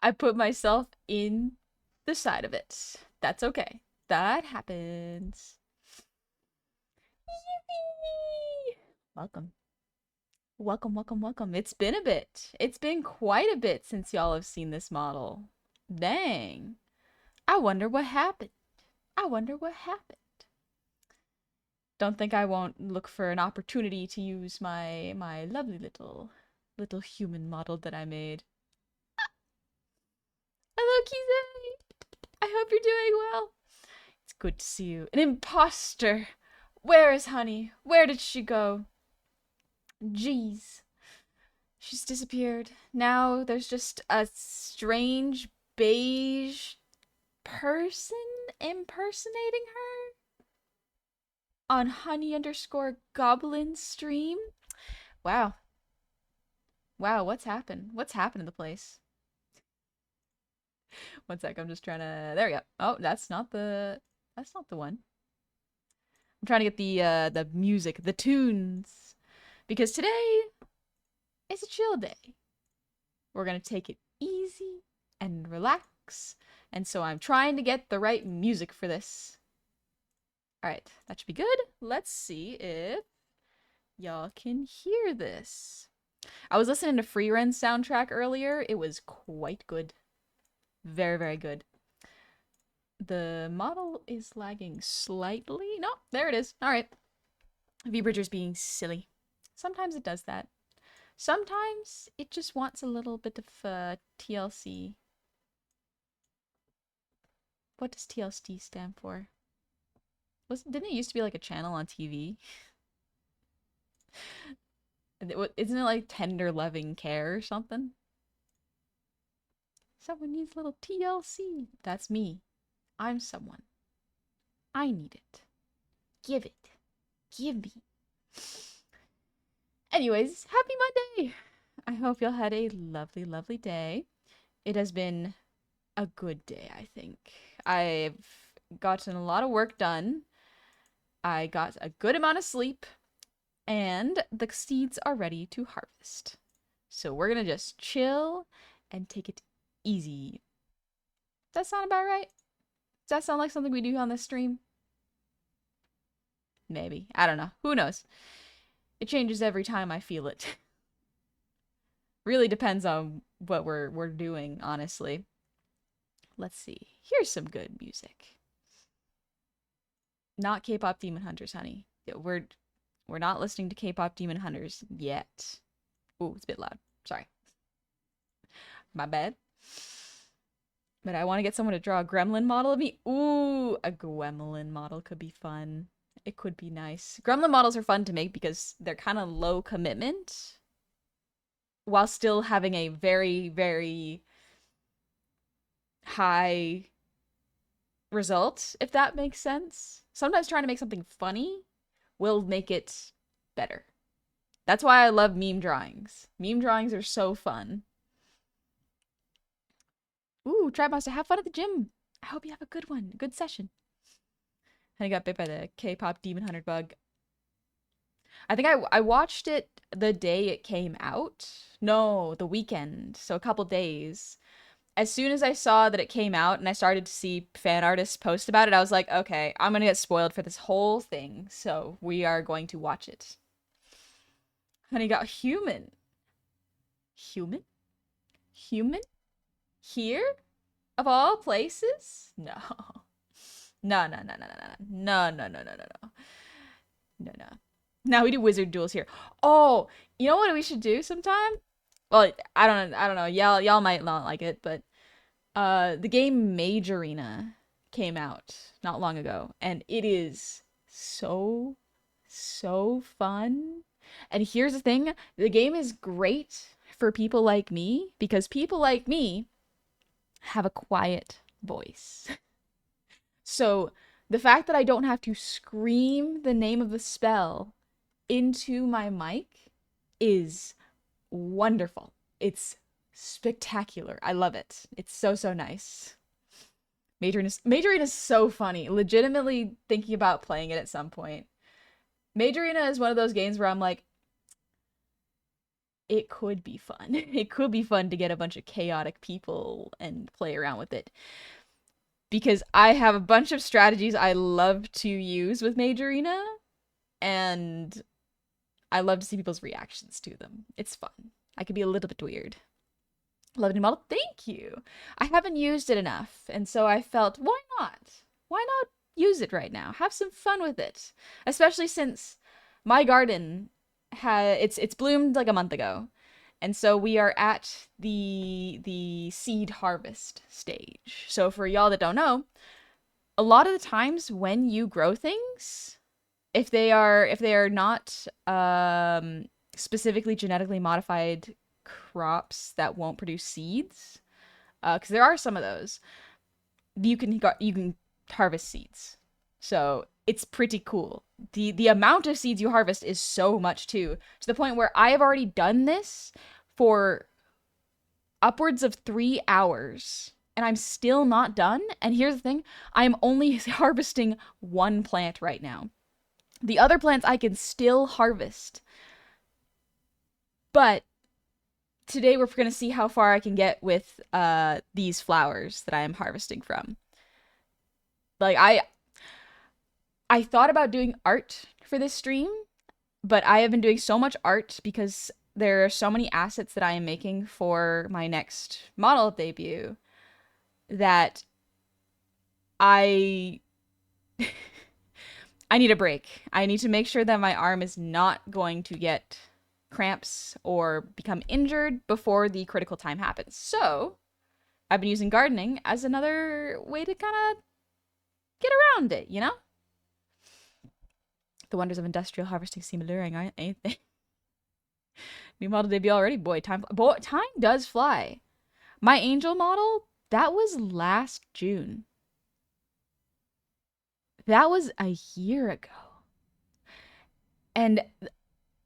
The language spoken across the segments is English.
I put myself in the side of it. That's okay. That happens. Yippee! Welcome. Welcome, welcome, welcome. It's been a bit. It's been quite a bit since y'all have seen this model. Dang. I wonder what happened. I wonder what happened. Don't think I won't look for an opportunity to use my lovely little human model that I made. Hello, Kizay! I hope you're doing well. It's good to see you. An imposter! Where is Honey? Where did she go? Jeez. She's disappeared. Now there's just a strange beige person impersonating her on honey underscore goblin stream. Wow. Wow, what's happened? What's happened to the place? One sec, I'm just trying to. There we go. Oh, that's not the. That's not the one. I'm trying to get the music, the tunes, because today is a chill day. We're gonna take it easy and relax, and so I'm trying to get the right music for this. All right, that should be good. Let's see if y'all can hear this. I was listening to Freeren's soundtrack earlier. It was quite good. Very, very good. The model is lagging slightly. No, there it is. All right. VBridger's being silly. Sometimes it does that. Sometimes it just wants a little bit of TLC. What does TLC stand for? Didn't it used to be like a channel on TV? Isn't it like tender loving care or something? Someone needs a little TLC. That's me. I'm someone. I need it. Give it. Give me. Anyways, happy Monday! I hope y'all had a lovely, lovely day. It has been a good day, I think. I've gotten a lot of work done. I got a good amount of sleep. And the seeds are ready to harvest. So we're gonna just chill and take it easy. Does that sound about right? Does that sound like something we do on this stream? Maybe. I don't know. Who knows? It changes every time I feel it. Really depends on what we're doing, honestly. Let's see. Here's some good music. Not K-pop Demon Hunters, honey. We're not listening to K-pop Demon Hunters yet. Ooh, it's a bit loud. Sorry. My bad. But I want to get someone to draw a gremlin model of me. Ooh, a gremlin model could be fun. It could be nice. Gremlin models are fun to make because they're kind of low commitment while still having a very, very high result, if that makes sense. Sometimes trying to make something funny will make it better. That's why I love meme drawings. Meme drawings are so fun. Ooh, Trapmaster, have fun at the gym. I hope you have a good one. A good session. And I got bit by the K-pop Demon Hunter bug. I think I watched it the day it came out. No, the weekend. So a couple days. As soon as I saw that it came out and I started to see fan artists post about it, I was like, okay, I'm gonna get spoiled for this whole thing. So we are going to watch it. Honey got human. Human? Human? Here? Of all places? No. No, no, no, no, no, no, no, no, no, no, no, no. No, no. Now we do wizard duels here. Oh, you know what we should do sometime? Well, I don't know. Y'all might not like it, but the game Mage Arena came out not long ago, and it is so fun. And here's the thing, the game is great for people like me because people like me have a quiet voice. So the fact that I don't have to scream the name of the spell into my mic is wonderful. It's spectacular. I love it. It's so nice. Mage Arena is so funny. Legitimately thinking about playing it at some point. Mage Arena is one of those games where I'm like, it could be fun. It could be fun to get a bunch of chaotic people and play around with it. Because I have a bunch of strategies I love to use with Mage Arena, and I love to see people's reactions to them. It's fun. I could be a little bit weird. Love new model. Thank you. I haven't used it enough, and so I felt, why not? Why not use it right now? Have some fun with it. Especially since my garden it's bloomed like a month ago. And so we are at the seed harvest stage. So for y'all that don't know, a lot of the times when you grow things, if they are not specifically genetically modified crops that won't produce seeds, because there are some of those, you can harvest seeds. So it's pretty cool. The amount of seeds you harvest is so much too, to the point where I have already done this for upwards of 3 hours and I'm still not done. And here's the thing, I'm only harvesting one plant right now. The other plants I can still harvest. But today we're going to see how far I can get with these flowers that I am harvesting from. Like, I thought about doing art for this stream, but I have been doing so much art because there are so many assets that I am making for my next model debut that I need a break. I need to make sure that my arm is not going to get cramps or become injured before the critical time happens. So I've been using gardening as another way to kind of get around it, you know? The wonders of industrial harvesting seem alluring, ain't they? New model debut already? Boy, time does fly. My angel model, that was last June. That was a year ago. And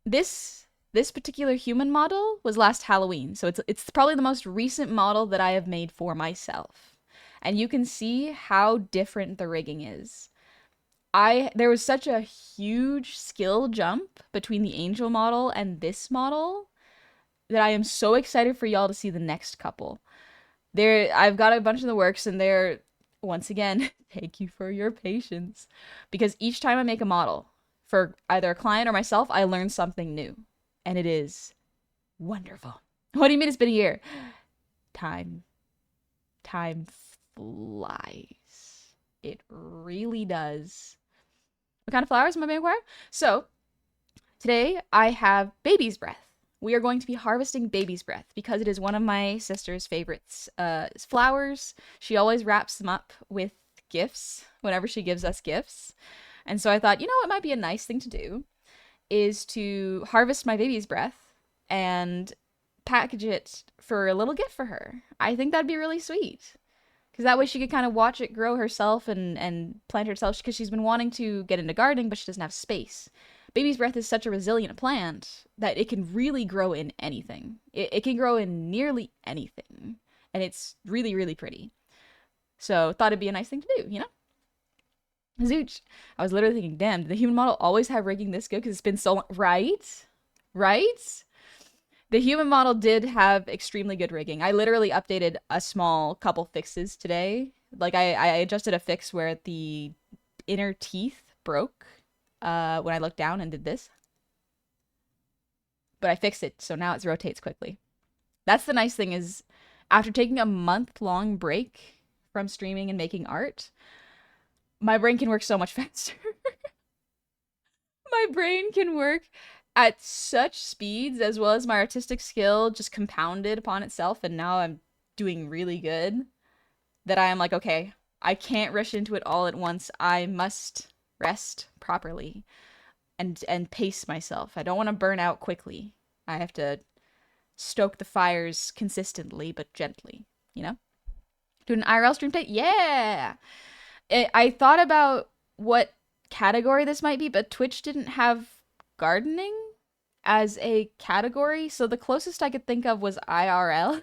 this particular human model was last Halloween. So it's probably the most recent model that I have made for myself. And you can see how different the rigging is. There was such a huge skill jump between the angel model and this model that I am so excited for y'all to see the next couple. I've got a bunch in the works, and they're, once again, thank you for your patience. Because each time I make a model for either a client or myself, I learn something new. And it is wonderful. What do you mean it's been a year? Time flies. It really does. What kind of flowers am I making? So, today I have baby's breath. We are going to be harvesting baby's breath because it is one of my sister's favorites flowers. She always wraps them up with gifts whenever she gives us gifts. And so I thought, you know what might be a nice thing to do is to harvest my baby's breath and package it for a little gift for her. I think that'd be really sweet. Because that way she could kind of watch it grow herself and plant herself, because she's been wanting to get into gardening, but she doesn't have space. Baby's breath is such a resilient plant that it can really grow in anything. It can grow in nearly anything. And it's really, really pretty. So thought it'd be a nice thing to do, you know? Zooch. I was literally thinking, damn, did the human model always have rigging this good? Because it's been so long. Right? Right? The human model did have extremely good rigging. I literally updated a small couple fixes today. Like, I adjusted a fix where the inner teeth broke when I looked down and did this. But I fixed it, so now it rotates quickly. That's the nice thing is, after taking a month-long break from streaming and making art, my brain can work so much faster. My brain can work at such speeds, as well as my artistic skill just compounded upon itself, and now I'm doing really good, that I am like, okay, I can't rush into it all at once. I must rest properly and pace myself. I don't want to burn out quickly. I have to stoke the fires consistently but gently, you know? Do an IRL stream tape? Yeah! I thought about what category this might be, but Twitch didn't have gardening as a category, so the closest I could think of was IRL.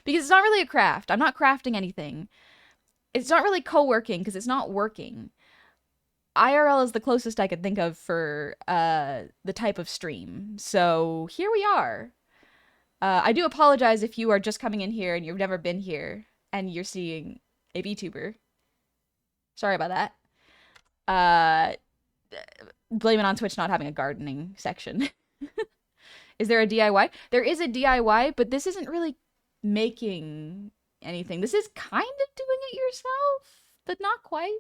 Because it's not really a craft. I'm not crafting anything. It's not really co-working because it's not working. IRL is the closest I could think of for the type of stream. So here we are. I do apologize if you are just coming in here and you've never been here and you're seeing a VTuber. Sorry about that. Uh, blame it on Twitch not having a gardening section. Is there a DIY? There is a DIY, but this isn't really making anything. This is kind of doing it yourself, but not quite.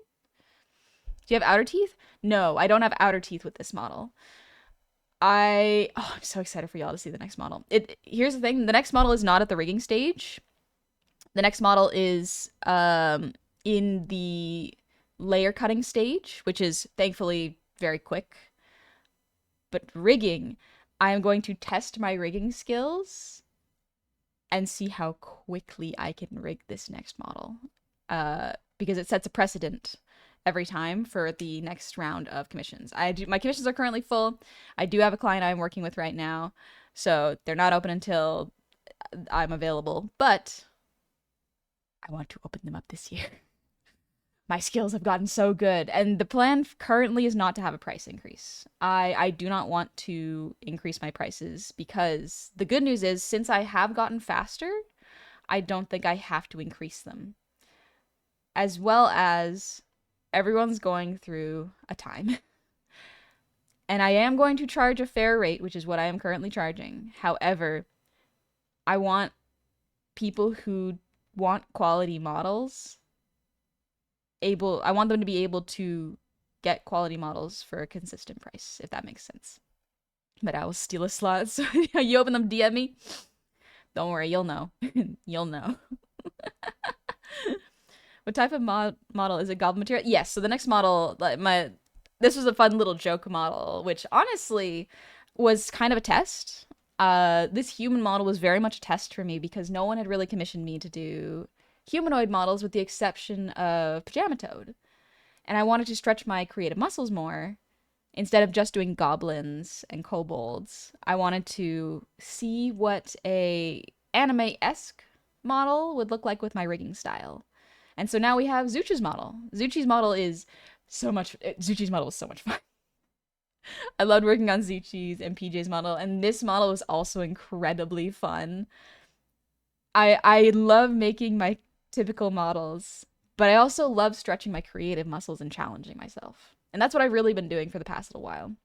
Do you have outer teeth? No, I don't have outer teeth with this model. I'm so excited for y'all to see the next model. Here's the thing, the next model is not at the rigging stage. The next model is in the layer cutting stage, which is thankfully very quick. But rigging, I am going to test my rigging skills and see how quickly I can rig this next model. Because it sets a precedent every time for the next round of commissions. My commissions are currently full. I do have a client I'm working with right now, so they're not open until I'm available, but I want to open them up this year. My skills have gotten so good, and the plan currently is not to have a price increase. I do not want to increase my prices because the good news is, since I have gotten faster, I don't think I have to increase them. As well as everyone's going through a time. And I am going to charge a fair rate, which is what I am currently charging. However, I want people who want quality models I want them to be able to get quality models for a consistent price, if that makes sense. But I will steal a slot, so you open them, DM me. Don't worry, you'll know. You'll know. What type of model is it? Goblin material? Yes. So the next model, this was a fun little joke model, which honestly was kind of a test. This human model was very much a test for me because no one had really commissioned me to do humanoid models with the exception of Pajama Toad. And I wanted to stretch my creative muscles more. Instead of just doing goblins and kobolds, I wanted to see what a anime-esque model would look like with my rigging style. And so now we have Zuchi's model. Zuchi's model is so much fun. I loved working on Zuchi's and PJ's model, and this model was also incredibly fun. I love making my typical models, but I also love stretching my creative muscles and challenging myself. And that's what I've really been doing for the past little while.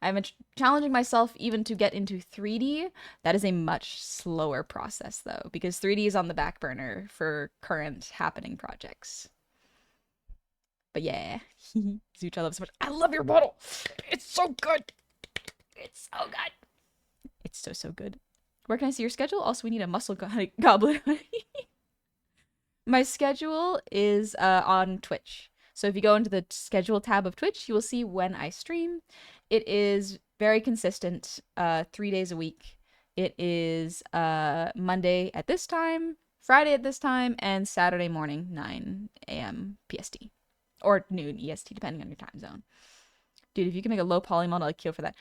I've been challenging myself even to get into 3D. That is a much slower process, though, because 3D is on the back burner for current happening projects. But yeah, Zuch, I love so much. I love your model. It's so good. It's so good. It's so good. Where can I see your schedule? Also, we need a muscle goblin. My schedule is on Twitch. So if you go into the schedule tab of Twitch, you will see when I stream. It is very consistent, 3 days a week. It is Monday at this time, Friday at this time, and Saturday morning, 9 a.m. PST. Or noon EST, depending on your time zone. Dude, if you can make a low poly model, I'd kill for that.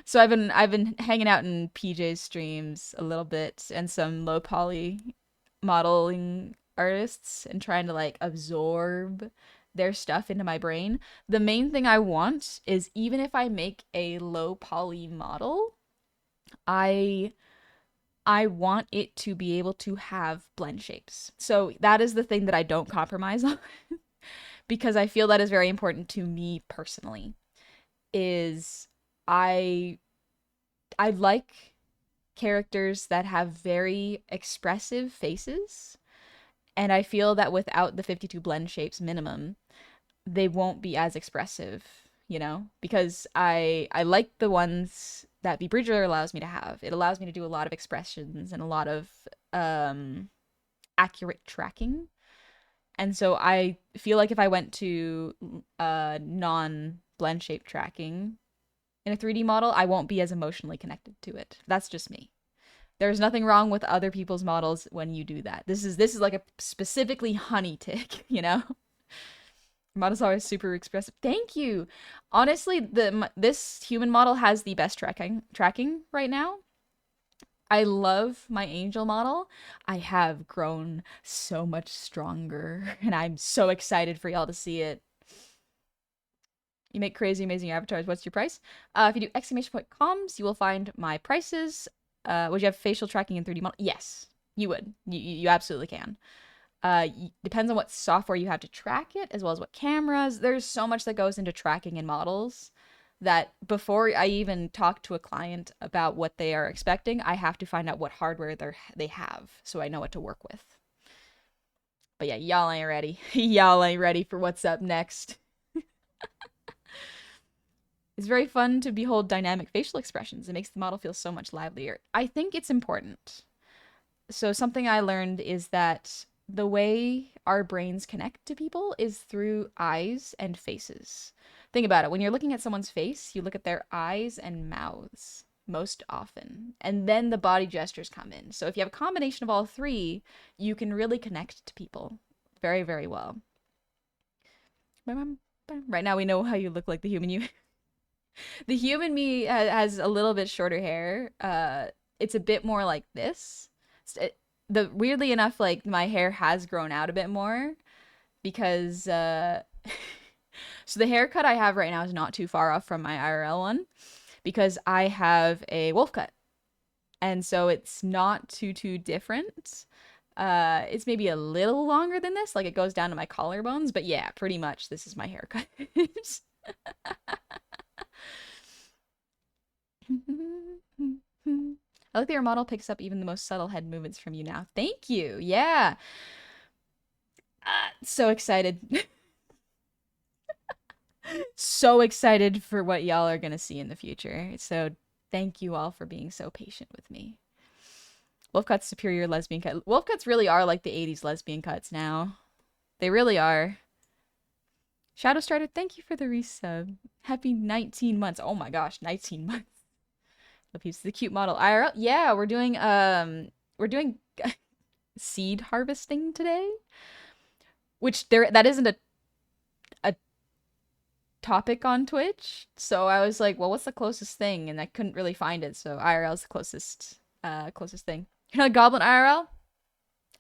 So I've been hanging out in PJ's streams a little bit and some low poly modeling artists and trying to like absorb their stuff into my brain. The main thing I want is, even if I make a low poly model, I want it to be able to have blend shapes. So that is the thing that I don't compromise on because I feel that is very important to me personally. Is I like characters that have very expressive faces, and I feel that without the 52 blend shapes minimum, they won't be as expressive, you know? Because I like the ones that vBridger allows me to have. It allows me to do a lot of expressions and a lot of accurate tracking. And so I feel like if I went to non-blend shape tracking in a 3D model, I won't be as emotionally connected to it. That's just me. There's nothing wrong with other people's models when you do that. This is like a specifically honey tick, you know? Model's always super expressive. Thank you. Honestly, this human model has the best tracking right now. I love my angel model. I have grown so much stronger, and I'm so excited for y'all to see it. You make crazy, amazing avatars. What's your price? If you do exclamation point comms, you will find my prices. Would you have facial tracking in 3D model? Yes, you would. You absolutely can. Depends on what software you have to track it, as well as what cameras. There's so much that goes into tracking in models that before I even talk to a client about what they are expecting, I have to find out what hardware they have so I know what to work with. But yeah, y'all ain't ready. Y'all ain't ready for what's up next. It's very fun to behold dynamic facial expressions. It makes the model feel so much livelier. I think it's important. So something I learned is that the way our brains connect to people is through eyes and faces. Think about it. When you're looking at someone's face, you look at their eyes and mouths most often. And then the body gestures come in. So if you have a combination of all three, you can really connect to people very, very well. Right now we know how you look like the human you. The human me has a little bit shorter hair. It's a bit more like this. Weirdly enough, like my hair has grown out a bit more because so the haircut I have right now is not too far off from my IRL one because I have a wolf cut. And so it's not too different. It's maybe a little longer than this, like it goes down to my collarbones, but yeah, pretty much this is my haircut. I like that your model picks up even the most subtle head movements from you now. Thank you. Yeah. So excited. So excited for what y'all are going to see in the future. So thank you all for being so patient with me. Wolfcut's superior lesbian cut. Wolfcuts really are like the 80s lesbian cuts now. They really are. Shadow Strider, thank you for the resub. Happy 19 months. Oh my gosh, 19 months. This is the cute model. IRL. Yeah, we're doing seed harvesting today. Which that isn't a topic on Twitch. So I was like, well, what's the closest thing? And I couldn't really find it. So IRL is the closest thing. You're not a goblin IRL?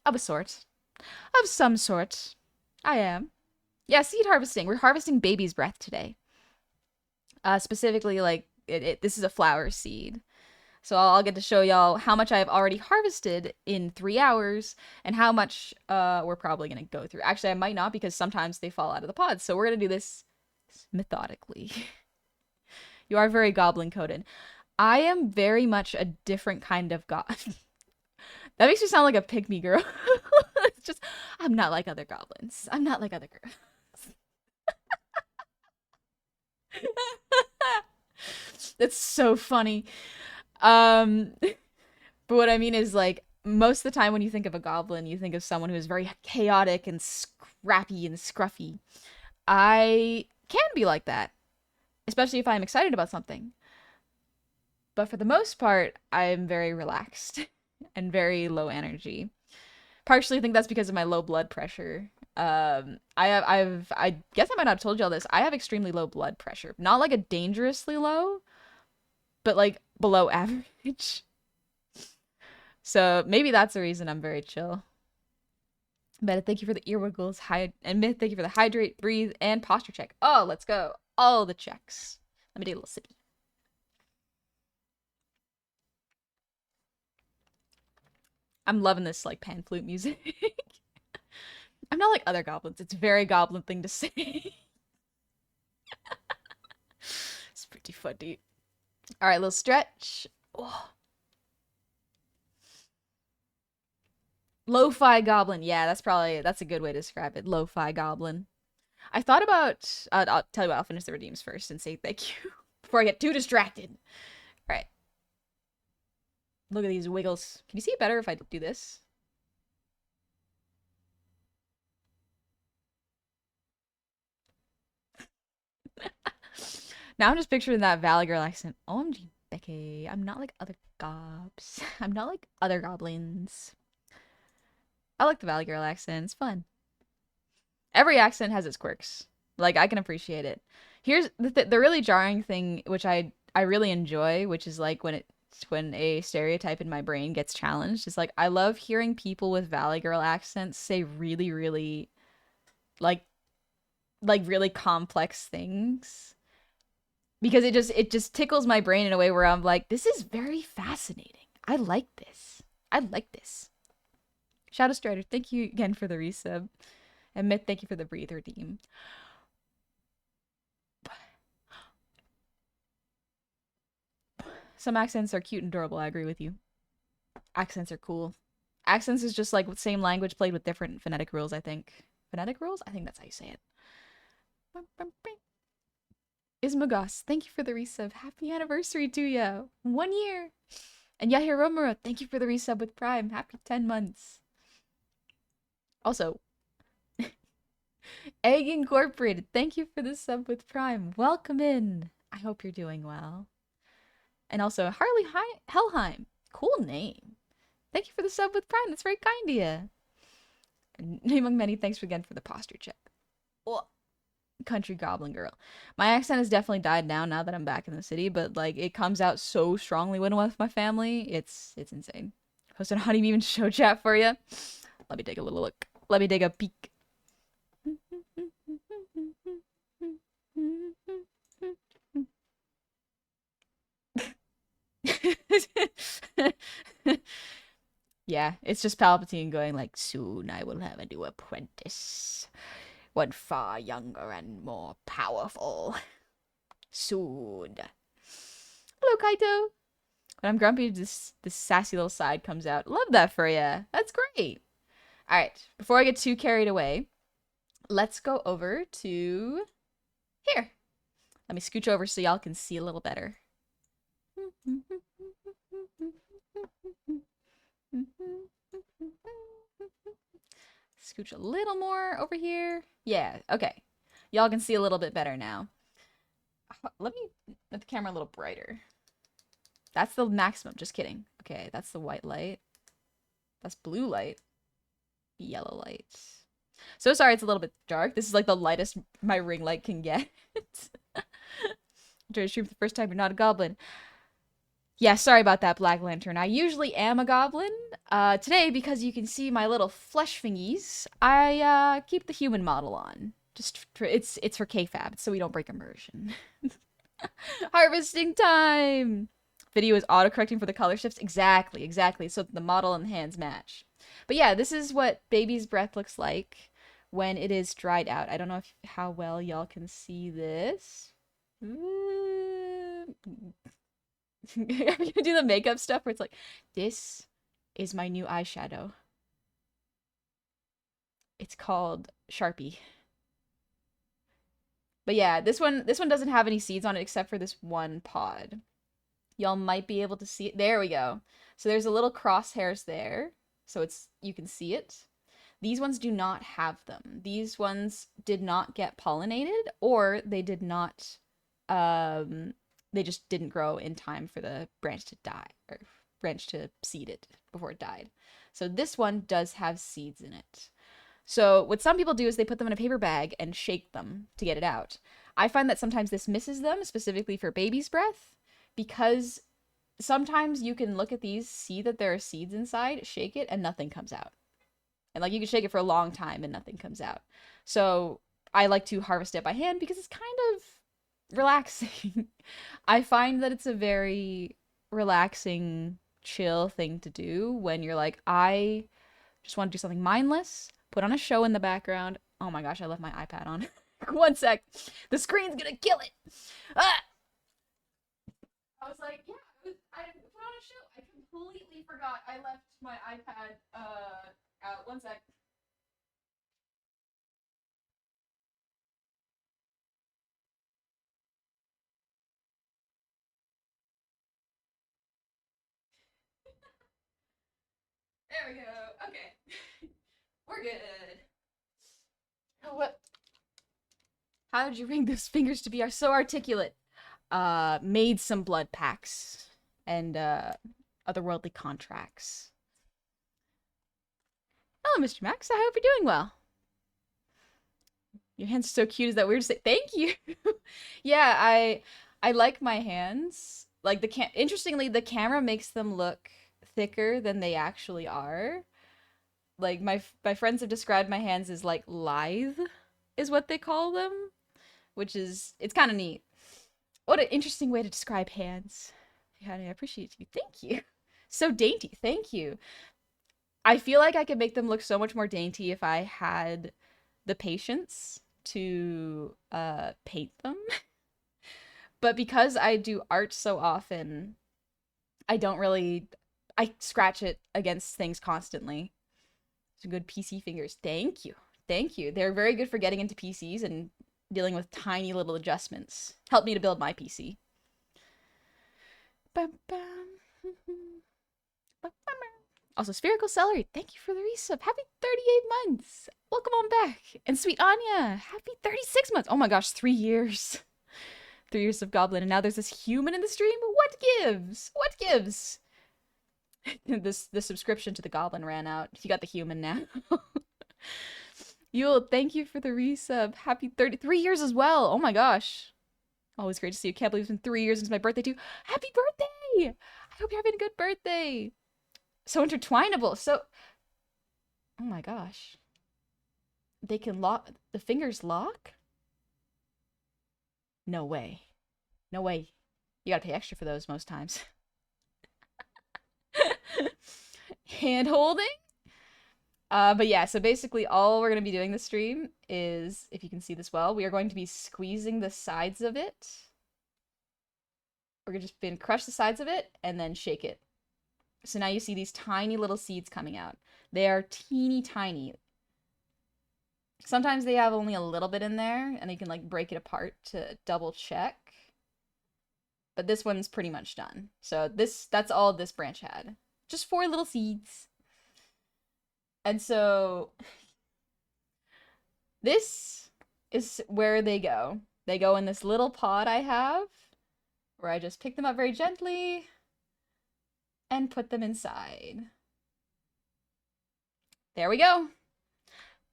Of a sort. Of some sort. I am. Yeah, seed harvesting. We're harvesting baby's breath today. Specifically, like, this is a flower seed. So I'll get to show y'all how much I've already harvested in 3 hours and how much we're probably going to go through. Actually, I might not because sometimes they fall out of the pods. So we're going to do this methodically. You are very goblin coded. I am very much a different kind of god. That makes me sound like a pygmy girl. It's just, I'm not like other goblins. I'm not like other girls. That's so funny. But what I mean is, like, most of the time when you think of a goblin, you think of someone who is very chaotic and scrappy and scruffy. I can be like that, especially if I'm excited about something. But for the most part, I'm very relaxed and very low energy. Partially, I think that's because of my low blood pressure. I guess I might not have told y'all this. I have extremely low blood pressure. Not like a dangerously low, but like below average. So maybe that's the reason I'm very chill. But thank you for the ear wiggles, and Myth, thank you for the hydrate, breathe, and posture check. Oh, let's go. All the checks. Let me do a little sippy. I'm loving this, like, pan flute music. I'm not like other goblins. It's a very goblin thing to say. It's pretty funny. All right, little stretch. Oh. Lo-fi goblin. Yeah, that's a good way to describe it. Lo-fi goblin. I thought about, I'll tell you what, I'll finish the redeems first and say thank you before I get too distracted. All right. Look at these wiggles. Can you see it better if I do this? Now I'm just picturing that Valley Girl accent. OMG, Becky. I'm not like other gobs. I'm not like other goblins. I like the Valley Girl accent. It's fun. Every accent has its quirks. Like, I can appreciate it. Here's the really jarring thing, which I really enjoy, which is like when when a stereotype in my brain gets challenged. It's like I love hearing people with Valley Girl accents say really, really like really complex things because it just tickles my brain in a way where I'm like, this is very fascinating. I like this. I like this. Shadow Strider, thank you again for the resub. And Myth, thank you for the breather team. Some accents are cute and adorable. I agree with you. Accents are cool. Accents is just like same language played with different phonetic rules, I think. Phonetic rules? I think that's how you say it. Ismagos, thank you for the resub. Happy anniversary to you. 1 year. And Yahir Romero, thank you for the resub with Prime. Happy 10 months. Also, Egg Incorporated, thank you for the sub with Prime. Welcome in. I hope you're doing well. And also, Harley Helheim, cool name. Thank you for the sub with Prime. That's very kind of you. And among many, thanks again for the posture check. Oh, country goblin girl. My accent has definitely died down now that I'm back in the city, but like it comes out so strongly when I'm with my family. It's insane. Posted a honey meme show chat for you. Let me take a little look. Let me take a peek. Yeah, it's just Palpatine going like, soon I will have a new apprentice. One far younger and more powerful. Soon. Hello, Kaito. When I'm grumpy, this sassy little side comes out. Love that for you. That's great. All right, before I get too carried away, let's go over to here. Let me scooch over so y'all can see a little better. Scooch a little more over here. Yeah, okay. Y'all can see a little bit better now. Let me make the camera a little brighter. That's the maximum. Just kidding. Okay, that's the white light. That's blue light. Yellow light. So sorry it's a little bit dark. This is like the lightest my ring light can get. I'm trying to stream for the first time. You're not a goblin. Yeah, sorry about that, Black Lantern. I usually am a goblin. Today, because you can see my little flesh fingies, I keep the human model on. Just for, it's for KFAB, so we don't break immersion. Harvesting time! Video is auto-correcting for the color shifts. Exactly, so the model and the hands match. But yeah, this is what baby's breath looks like when it is dried out. I don't know how well y'all can see this. I'm gonna do the makeup stuff where it's like, this is my new eyeshadow. It's called Sharpie. But yeah, this one doesn't have any seeds on it except for this one pod. Y'all might be able to see it. There we go. So there's a little crosshairs there. So you can see it. These ones do not have them. These ones did not get pollinated, or they did not they just didn't grow in time for the branch to die, or branch to seed it before it died. So this one does have seeds in it. So what some people do is they put them in a paper bag and shake them to get it out. I find that sometimes this misses them, specifically for baby's breath, because sometimes you can look at these, see that there are seeds inside, shake it, and nothing comes out. And like you can shake it for a long time and nothing comes out. So I like to harvest it by hand because it's kind of relaxing. I find that it's a very relaxing, chill thing to do when you're like, I just want to do something mindless, put on a show in the background. Oh my gosh, I left my iPad on. 1 sec. The screen's gonna kill it. Ah! I was like, yeah, I put on a show. I completely forgot I left my iPad out. 1 sec. There we go. Okay. We're good. Oh, what? How did you ring those fingers to be so articulate? Made some blood pacts and otherworldly contracts. Hello, Mr. Max. I hope you're doing well. Your hands are so cute. Is that weird to say? Thank you. Yeah, I like my hands. Like interestingly, the camera makes them look thicker than they actually are. Like my friends have described my hands as like lithe is what they call them, which is it's kind of neat. What an interesting way to describe hands. Yeah, I appreciate you. Thank you. So dainty. Thank you. I feel like I could make them look so much more dainty if I had the patience to paint them. But because I do art so often, I don't really I scratch it against things constantly. Some good PC fingers. Thank you. Thank you. They're very good for getting into PCs and dealing with tiny little adjustments. Help me to build my PC. Bum, bum. Also, Spherical Celery, thank you for the resub. Happy 38 months. Welcome on back. And Sweet Anya, happy 36 months. Oh my gosh, 3 years. 3 years of Goblin, and now there's this human in the stream? What gives? What gives? The subscription to the Goblin ran out. You got the human now. Yule, thank you for the resub. Happy 33 years as well. Oh my gosh. Always great to see you. Can't believe it's been 3 years since my birthday too. Happy birthday! I hope you're having a good birthday. So intertwinable. So, oh my gosh. They can lock, the fingers lock? No way. No way. You gotta pay extra for those most times. Hand holding? But yeah, so basically all we're going to be doing this stream is, if you can see this well, we are going to be squeezing the sides of it. We're just going to crush the sides of it and then shake it. So now you see these tiny little seeds coming out. They are teeny tiny. Sometimes they have only a little bit in there and you can like break it apart to double check. But this one's pretty much done. So that's all this branch had. Just 4 little seeds. And so this is where they go. They go in this little pod I have, where I just pick them up very gently and put them inside. There we go.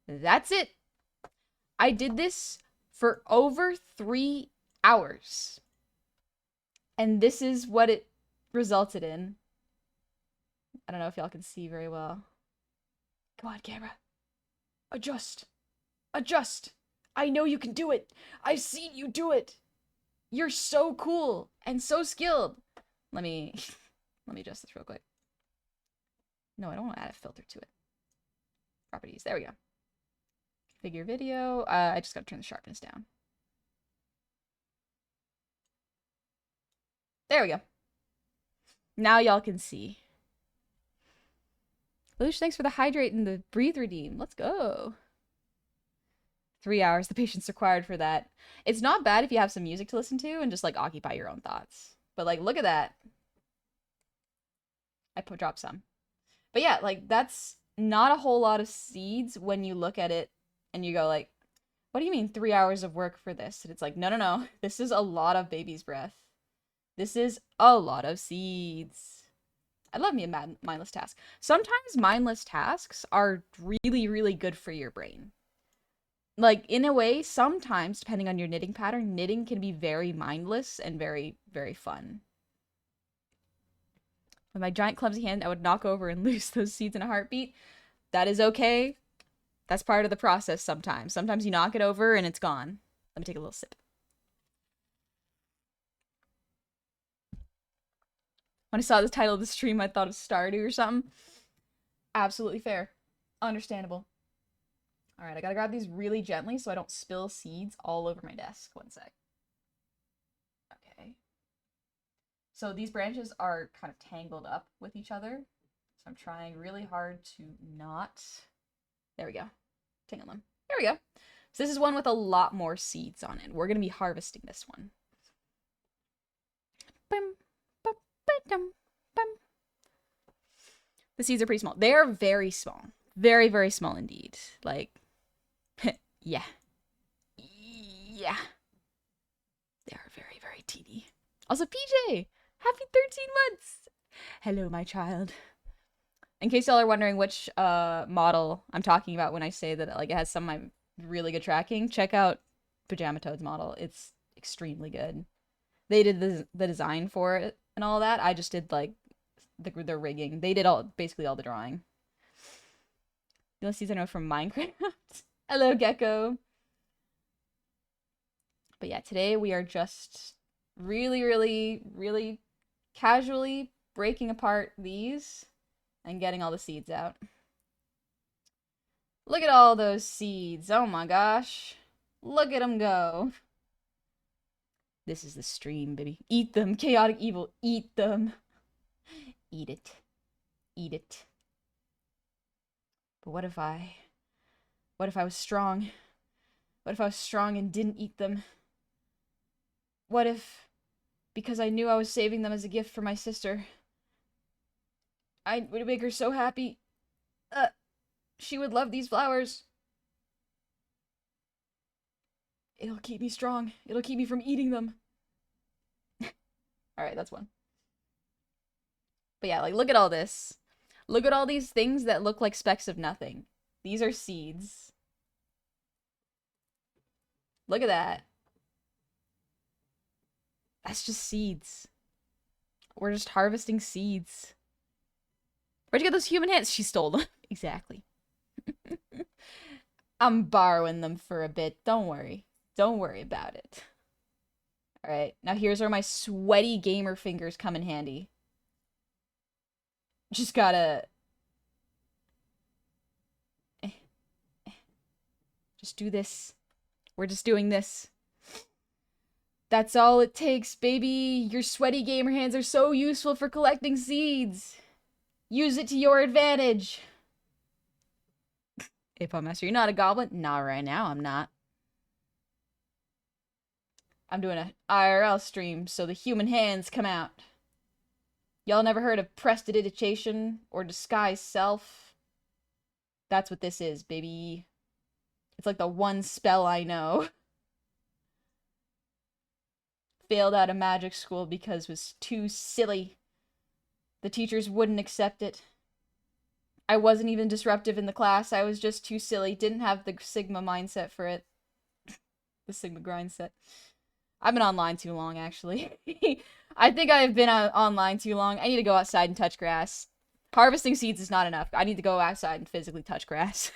That's it. I did this for over 3 hours. And this is what it resulted in. I don't know if y'all can see very well. Come on, camera. Adjust. Adjust. I know you can do it. I've seen you do it. You're so cool and so skilled. Let me adjust this real quick. No, I don't want to add a filter to it. Properties. There we go. Figure video. I just got to turn the sharpness down. There we go. Now y'all can see. Lush, thanks for the hydrate and the breathe redeem. Let's go. 3 hours, the patience required for that. It's not bad if you have some music to listen to and just like occupy your own thoughts. But like, look at that. I dropped some. But yeah, like that's not a whole lot of seeds when you look at it and you go like, what do you mean 3 hours of work for this? And it's like, no, no, no. This is a lot of baby's breath. This is a lot of seeds. I love me a mindless task. Sometimes mindless tasks are really, really good for your brain. Like, in a way, sometimes, depending on your knitting pattern, knitting can be very mindless and very, very fun. With my giant clumsy hand, I would knock over and lose those seeds in a heartbeat. That is okay. That's part of the process sometimes. Sometimes you knock it over and it's gone. Let me take a little sip. When I saw the title of the stream, I thought of Stardew or something. Absolutely fair. Understandable. Alright, I gotta grab these really gently so I don't spill seeds all over my desk. One sec. Okay. So these branches are kind of tangled up with each other. So I'm trying really hard to not... There we go. Tangle them. There we go. So this is one with a lot more seeds on it. We're gonna be harvesting this one. Bum. The seeds are pretty small. They are very small. Very, very small indeed. Like, yeah. Yeah. They are very, very teeny. Also, PJ! Happy 13 months! Hello, my child. In case y'all are wondering which model I'm talking about when I say that like it has some of my really good tracking, check out Pajama Toad's model. It's extremely good. They did the design for it and all that. I just did like the rigging. They did basically all the drawing. The only seeds I know from Minecraft. Hello, Gecko. But yeah, today we are just really, really, really casually breaking apart these and getting all the seeds out. Look at all those seeds. Oh my gosh. Look at them go. This is the stream, baby. Eat them. Chaotic evil. Eat them. Eat it. Eat it. But what if I was strong? What if I was strong and didn't eat them? What if, because I knew I was saving them as a gift for my sister, I would make her so happy. She would love these flowers. It'll keep me strong. It'll keep me from eating them. Alright, that's one. But yeah, like, look at all this. Look at all these things that look like specks of nothing. These are seeds. Look at that. That's just seeds. We're just harvesting seeds. Where'd you get those human hands? She stole them. Exactly. I'm borrowing them for a bit. Don't worry. Don't worry about it. Alright, now here's where my sweaty gamer fingers come in handy. Just gotta... Just do this. We're just doing this. That's all it takes, baby. Your sweaty gamer hands are so useful for collecting seeds. Use it to your advantage. If I'm master, you're not a goblin? Not right now, I'm not. I'm doing a IRL stream, so the human hands come out. Y'all never heard of prestidigitation or disguise self? That's what this is, baby. It's like the one spell I know. Failed out of magic school because it was too silly. The teachers wouldn't accept it. I wasn't even disruptive in the class. I was just too silly. Didn't have the Sigma mindset for it. The Sigma grind set. I've been online too long, actually. I think I've been online too long. I need to go outside and touch grass. Harvesting seeds is not enough. I need to go outside and physically touch grass.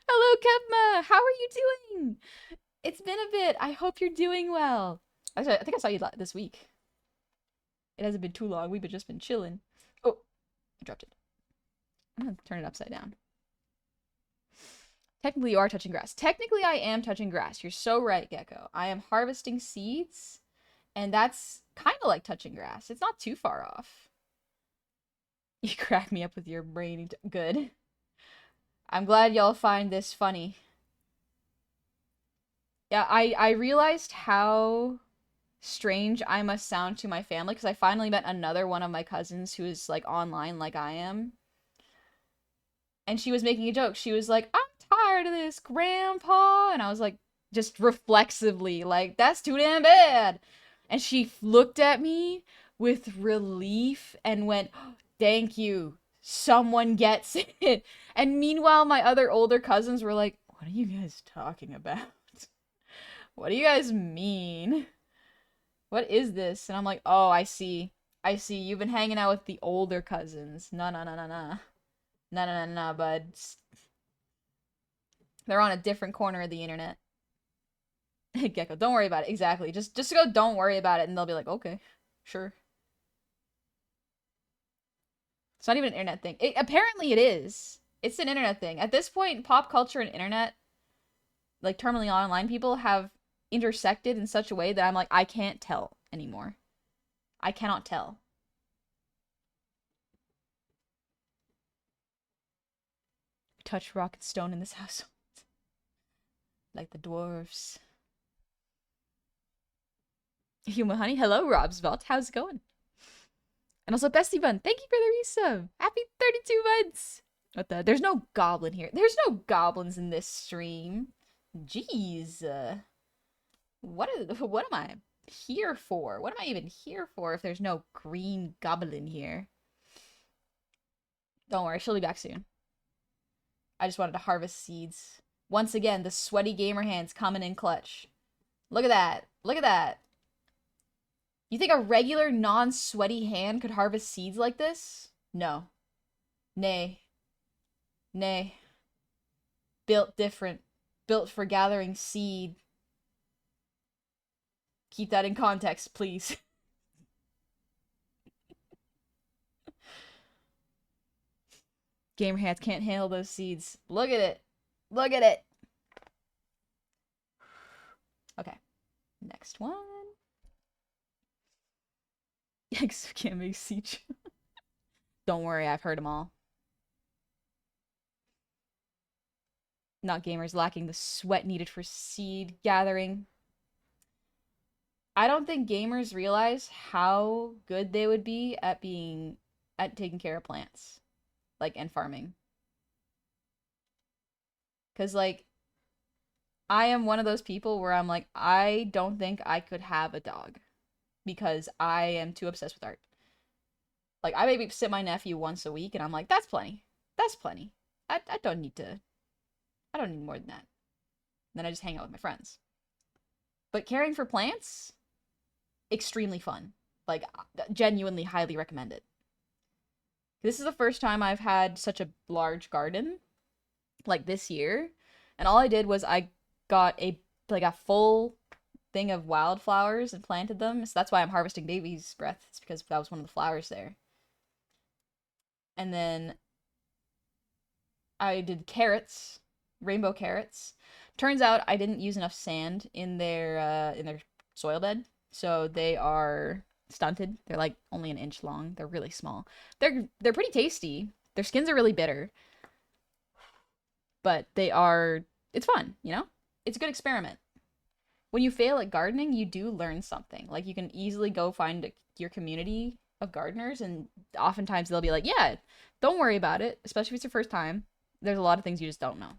Hello, Kevma! How are you doing? It's been a bit. I hope you're doing well. I think I saw you this week. It hasn't been too long. We've just been chilling. Oh, I dropped it. I'm gonna turn it upside down. Technically, you are touching grass. Technically, I am touching grass. You're so right, Gecko. I am harvesting seeds, and that's kind of like touching grass. It's not too far off. You crack me up with your brain. Good. I'm glad y'all find this funny. Yeah, I realized how strange I must sound to my family because I finally met another one of my cousins who is like online like I am. And she was making a joke. She was like, I'm tired of this, Grandpa. And I was like, just reflexively, like, that's too damn bad. And she looked at me with relief and went, thank you. Someone gets it. And meanwhile, my other older cousins were like, what are you guys talking about? What do you guys mean? What is this? And I'm like, oh, I see. I see. You've been hanging out with the older cousins. Nah, nah, nah, nah, nah. Nah, nah, nah, nah, bud. They're on a different corner of the internet. Gecko, don't worry about it. Exactly. Just go, don't worry about it, and they'll be like, okay, sure. It's not even an internet thing. Apparently it is. It's an internet thing. At this point, pop culture and internet, like terminally online people, have intersected in such a way that I'm like, I can't tell anymore. I cannot tell. Touch rock and stone in this house. Like the dwarves. Human Honey, hello, Rob's Vault. How's it going? And also, Bestie Bun, thank you for the resub. Happy 32 months. What the? There's no goblin here. There's no goblins in this stream. Jeez. What am I here for? What am I even here for if there's no green goblin here? Don't worry, she'll be back soon. I just wanted to harvest seeds. Once again, the sweaty gamer hands coming in clutch. Look at that. Look at that. You think a regular non-sweaty hand could harvest seeds like this? No. Nay. Nay. Built different. Built for gathering seed. Keep that in context, please. Gamer hands can't handle those seeds. Look at it. Look at it. Okay. Next one. Yikes, can't make siege. Don't worry, I've heard them all. Not gamers lacking the sweat needed for seed gathering. I don't think gamers realize how good they would be at taking care of plants. Like, and farming. Cause like, I am one of those people where I'm like, I don't think I could have a dog. Because I am too obsessed with art. Like, I maybe sit my nephew once a week and I'm like, that's plenty. That's plenty. I don't need more than that. And then I just hang out with my friends. But caring for plants, extremely fun. Like, genuinely highly recommend it. This is the first time I've had such a large garden, like this year. And all I did was I got a full thing of wildflowers and planted them. So that's why I'm harvesting baby's breath. It's because that was one of the flowers there. And then I did carrots, rainbow carrots. Turns out I didn't use enough sand in their soil bed, so they are stunted. They're like only an inch long. They're really small. They're pretty tasty. Their skins are really bitter, but it's fun, you know? It's a good experiment. When you fail at gardening, you do learn something. Like, you can easily go find your community of gardeners, and oftentimes they'll be like, yeah, don't worry about it, especially if it's your first time. There's a lot of things you just don't know.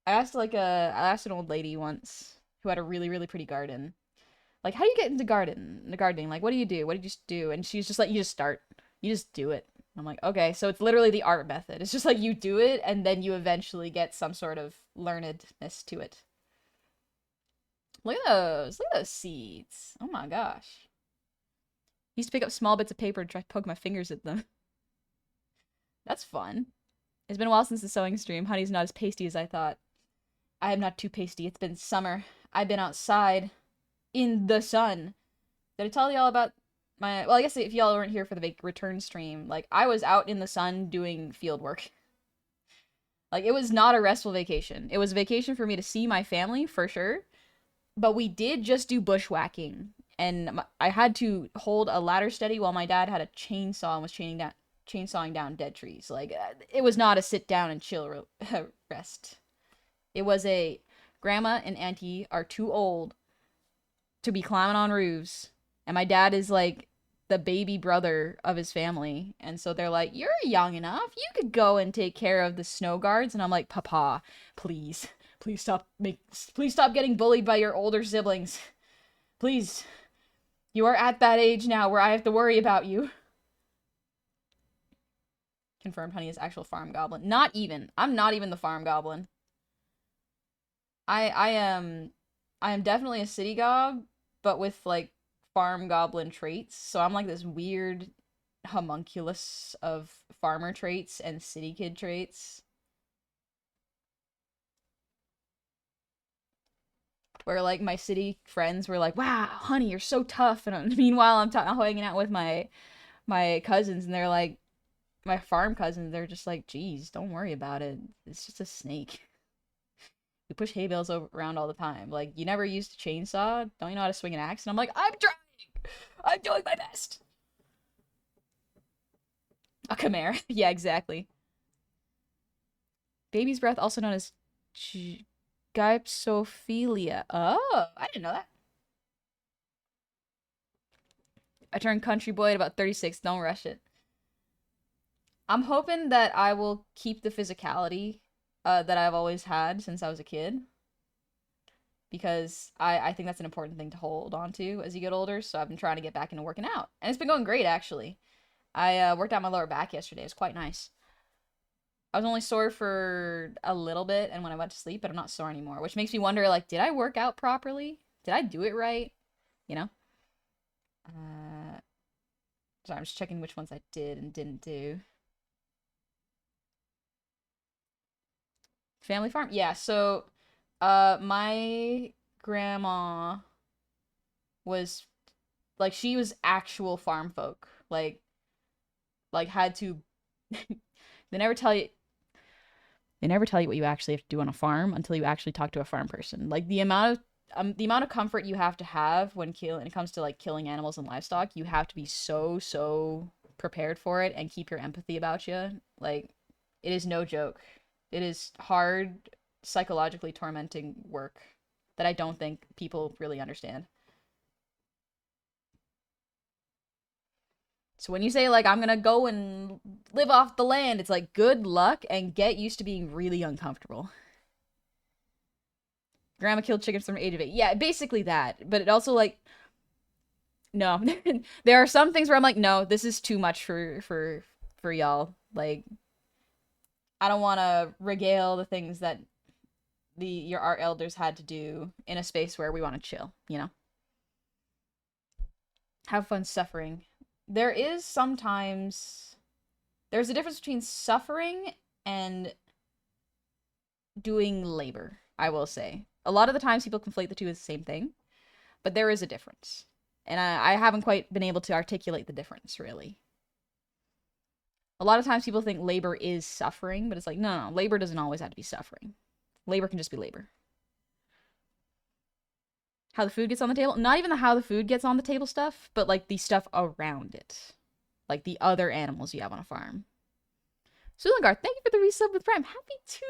I asked an old lady once who had a really, really pretty garden. Like, how do you get into gardening? Like, what do you do? What did you just do? And she's just like, you just start. You just do it. I'm like, okay, so it's literally the art method. It's just like you do it, and then you eventually get some sort of learnedness to it. Look at those. Look at those seeds. Oh my gosh. I used to pick up small bits of paper and try to poke my fingers at them. That's fun. It's been a while since the sewing stream. Honey's not as pasty as I thought. I am not too pasty. It's been summer. I've been outside in the sun. Did I tell y'all about well, I guess if y'all weren't here for the return stream, like, I was out in the sun doing field work. Like, it was not a restful vacation. It was a vacation for me to see my family, for sure. But we did just do bushwhacking. And I had to hold a ladder steady while my dad had a chainsaw and was chainsawing down dead trees. Like, it was not a sit down and chill rest. It was a grandma and auntie are too old to be climbing on roofs, and my dad is like the baby brother of his family, and so they're like, you're young enough, you could go and take care of the snow guards. And I'm like, papa, please stop getting bullied by your older siblings. Please, you are at that age now where I have to worry about you. Confirmed Honey is actual farm goblin. Not even. I'm not even the farm goblin. I am definitely a city gob, but with like farm goblin traits. So I'm like this weird homunculus of farmer traits and city kid traits. Where like my city friends were like, wow, Honey, you're so tough. And meanwhile, I'm hanging out with my cousins, and they're like, my farm cousins, they're just like, geez, don't worry about it. It's just a snake. We push hay bales around all the time. Like, you never used a chainsaw? Don't you know how to swing an axe? And I'm like, I'm trying! I'm doing my best! A chimera. Yeah, exactly. Baby's breath, also known as gypsophilia. Oh, I didn't know that. I turned country boy at about 36. Don't rush it. I'm hoping that I will keep the physicality that I've always had since I was a kid. Because I think that's an important thing to hold on to as you get older. So I've been trying to get back into working out. And it's been going great, actually. I worked out my lower back yesterday. It was quite nice. I was only sore for a little bit and when I went to sleep, but I'm not sore anymore, which makes me wonder, like, did I work out properly? Did I do it right? You know? Uh, sorry, I'm just checking which ones I did and didn't do. Family farm? Yeah, so my grandma was like she was actual farm folk. Like had to they never tell you they never tell you what you actually have to do on a farm until you actually talk to a farm person. Like the amount of comfort you have to have when it comes to like killing animals and livestock, you have to be so prepared for it and keep your empathy about you. Like it is no joke. It is hard, psychologically tormenting work that I don't think people really understand. So when you say like I'm gonna go and live off the land, it's like good luck and get used to being really uncomfortable. Grandma killed chickens from the age of 8. Yeah, basically that. But it also like no. There are some things where I'm like, no, this is too much for y'all. Like I don't want to regale the things that our elders had to do in a space where we want to chill, you know? Have fun suffering. There is sometimes there's a difference between suffering and doing labor, I will say. A lot of the times people conflate the two as the same thing, but there is a difference. And I haven't quite been able to articulate the difference, really. A lot of times people think labor is suffering, but it's like, no, labor doesn't always have to be suffering. Labor can just be labor. How the food gets on the table? Not even the how the food gets on the table stuff, but like the stuff around it. Like the other animals you have on a farm. Sulangar, thank you for the resub with Prime. Happy 2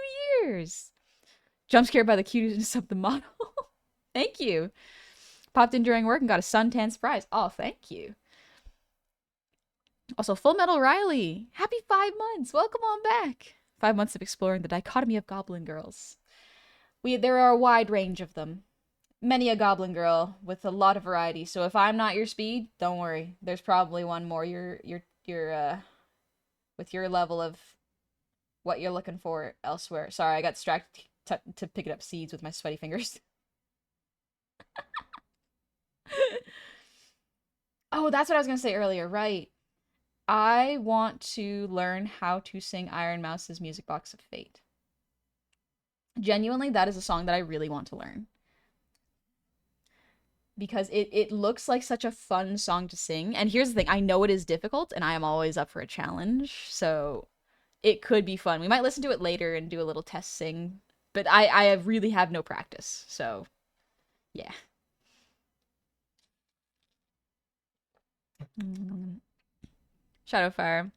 years. Jump scared by the cuteness of the model. Thank you. Popped in during work and got a suntan surprise. Oh, thank you. Also, Full Metal Riley. Happy 5 months. Welcome on back. 5 months of exploring the dichotomy of goblin girls. There are a wide range of them. Many a goblin girl with a lot of variety. So if I'm not your speed, don't worry. There's probably one more with your level of what you're looking for elsewhere. Sorry, I got distracted to pick it up seeds with my sweaty fingers. Oh, that's what I was gonna say earlier, right? I want to learn how to sing Iron Mouse's Music Box of Fate. Genuinely, that is a song that I really want to learn. Because it looks like such a fun song to sing. And here's the thing, I know it is difficult, and I am always up for a challenge, so it could be fun. We might listen to it later and do a little test sing, but I really have no practice, so yeah. Shadowfire.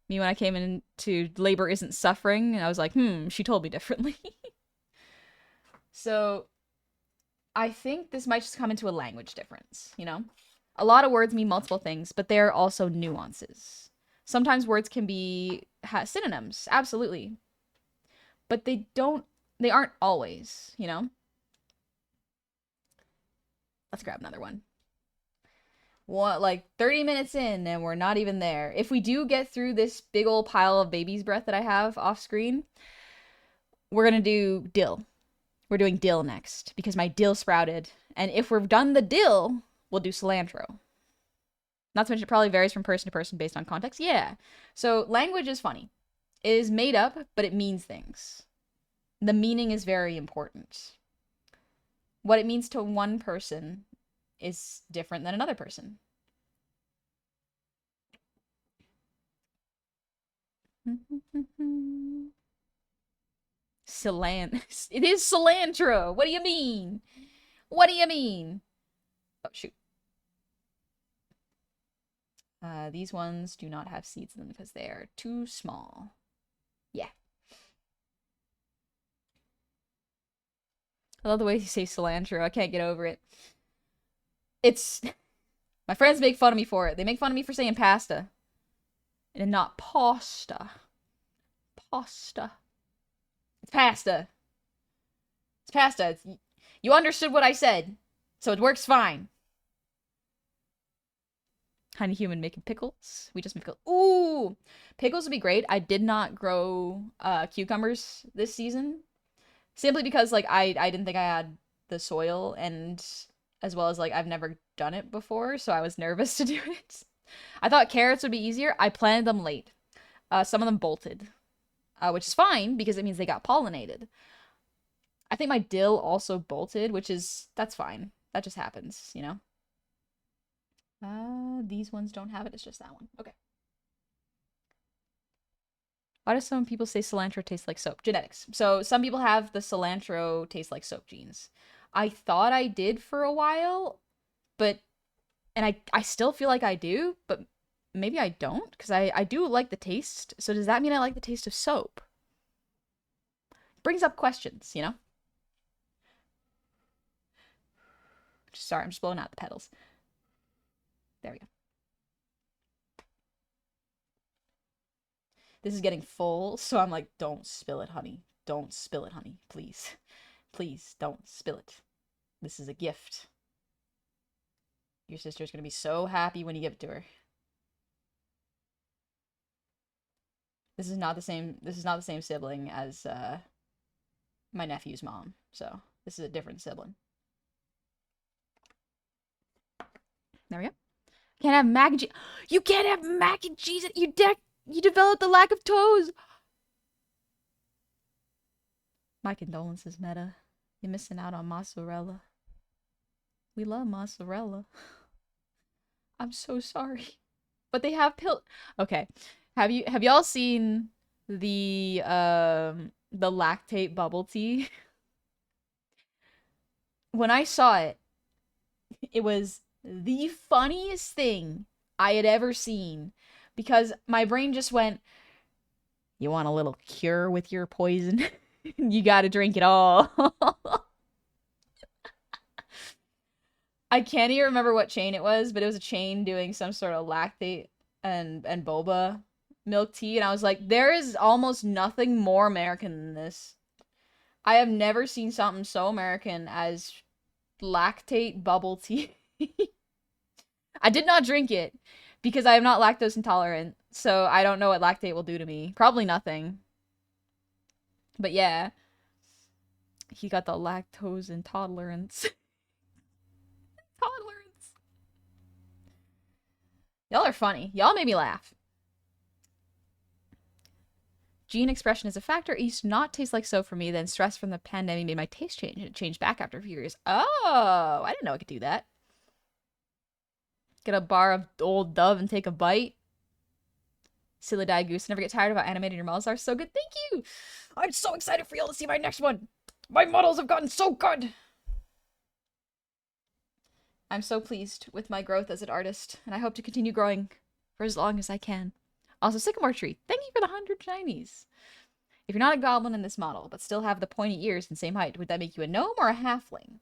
Me when I came into labor isn't suffering, and I was like, she told me differently. So I think this might just come into a language difference, you know? A lot of words mean multiple things, but there are also nuances. Sometimes words can be synonyms, absolutely. But they aren't always, you know? Let's grab another one. What, like 30 minutes in and we're not even there. If we do get through this big old pile of baby's breath that I have off screen, we're gonna do dill. We're doing dill next because my dill sprouted. And if we're done the dill, we'll do cilantro. Not to mention it probably varies from person to person based on context. Yeah. So language is funny. It is made up, but it means things. The meaning is very important. What it means to one person is different than another person. It is cilantro. What do you mean? What do you mean? Oh, shoot. These ones do not have seeds in them because they are too small. Yeah. I love the way you say cilantro. I can't get over it. It's... My friends make fun of me for it. They make fun of me for saying pasta. And not pasta. Pasta. It's pasta. It's pasta. You understood what I said. So it works fine. Honey human making pickles. We just make pickles. Ooh, Ooh, pickles would be great. I did not grow cucumbers this season simply because like I didn't think I had the soil, and as well as like I've never done it before, so I was nervous to do it. I thought carrots would be easier. I planted them late. Some of them bolted, which is fine because it means they got pollinated. I think my dill also bolted, that's fine. That just happens, you know? These ones don't have it. It's just that one. Okay. Why do some people say cilantro tastes like soap? Genetics. So some people have the cilantro taste like soap genes. I thought I did for a while, but and I still feel like I do, but maybe I don't because I do like the taste. So does that mean I like the taste of soap? Brings up questions, you know? Sorry, I'm just blowing out the petals. There we go. This is getting full, so I'm like, don't spill it, honey. Don't spill it, honey. Please. Please don't spill it. This is a gift. Your sister's gonna be so happy when you give it to her. This is not the same sibling as my nephew's mom. So, this is a different sibling. There we go. Can't have mac and cheese. You can't have mac and cheese. You developed the lack of toes. My condolences, Meta. You're missing out on mozzarella. We love mozzarella. I'm so sorry. But they have Okay. Have y'all seen the lactate bubble tea? When I saw it, it was the funniest thing I had ever seen because my brain just went, "You want a little cure with your poison? You got to drink it all." I can't even remember what chain it was, but it was a chain doing some sort of lactate and boba milk tea, and I was like, there is almost nothing more American than this. I have never seen something so American as lactate bubble tea. I did not drink it because I am not lactose intolerant, so I don't know what lactate will do to me. Probably nothing. But yeah, he got the lactose intolerance. Tolerance. Y'all are funny. Y'all made me laugh. Gene expression is a factor. It used to not taste like soap for me. Then stress from the pandemic made my taste change. It changed back after a few years. Oh, I didn't know I could do that. Get a bar of old Dove and take a bite. Silly Die Goose. Never get tired of how animated your models are. So good. Thank you. I'm so excited for y'all to see my next one. My models have gotten so good. I'm so pleased with my growth as an artist, and I hope to continue growing for as long as I can. Also, Sycamore Tree, thank you for the 100 shinies. If you're not a goblin in this model, but still have the pointy ears and same height, would that make you a gnome or a halfling?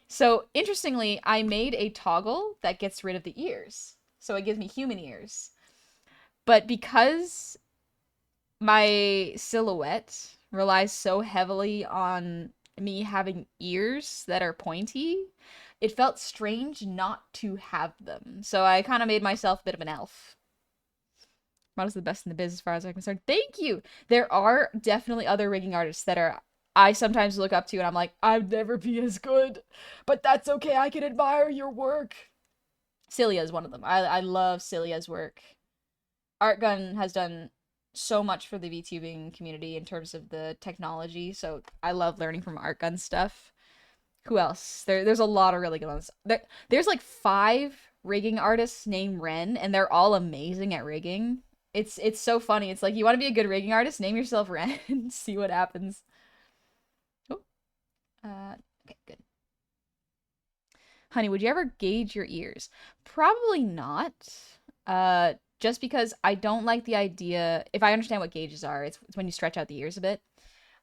So, interestingly, I made a toggle that gets rid of the ears. So it gives me human ears. But because my silhouette relies so heavily on me having ears that are pointy, it felt strange not to have them. So I kind of made myself a bit of an elf. Models the best in the biz as far as I'm concerned. Thank you. There are definitely other rigging artists that I sometimes look up to and I'm like, I'd never be as good, but that's okay. I can admire your work. Cilia is one of them. I love Cilia's work. Artgun has done so much for the VTubing community in terms of the technology, so I love learning from Artgun stuff. Who else? There's a lot of really good ones. There's like 5 rigging artists named Ren, and they're all amazing at rigging. It's so funny. It's like, you want to be a good rigging artist? Name yourself Ren and see what happens. Oh. Okay, good. Honey, would you ever gauge your ears? Probably not. Just because I don't like the idea. If I understand what gauges are, it's when you stretch out the ears a bit.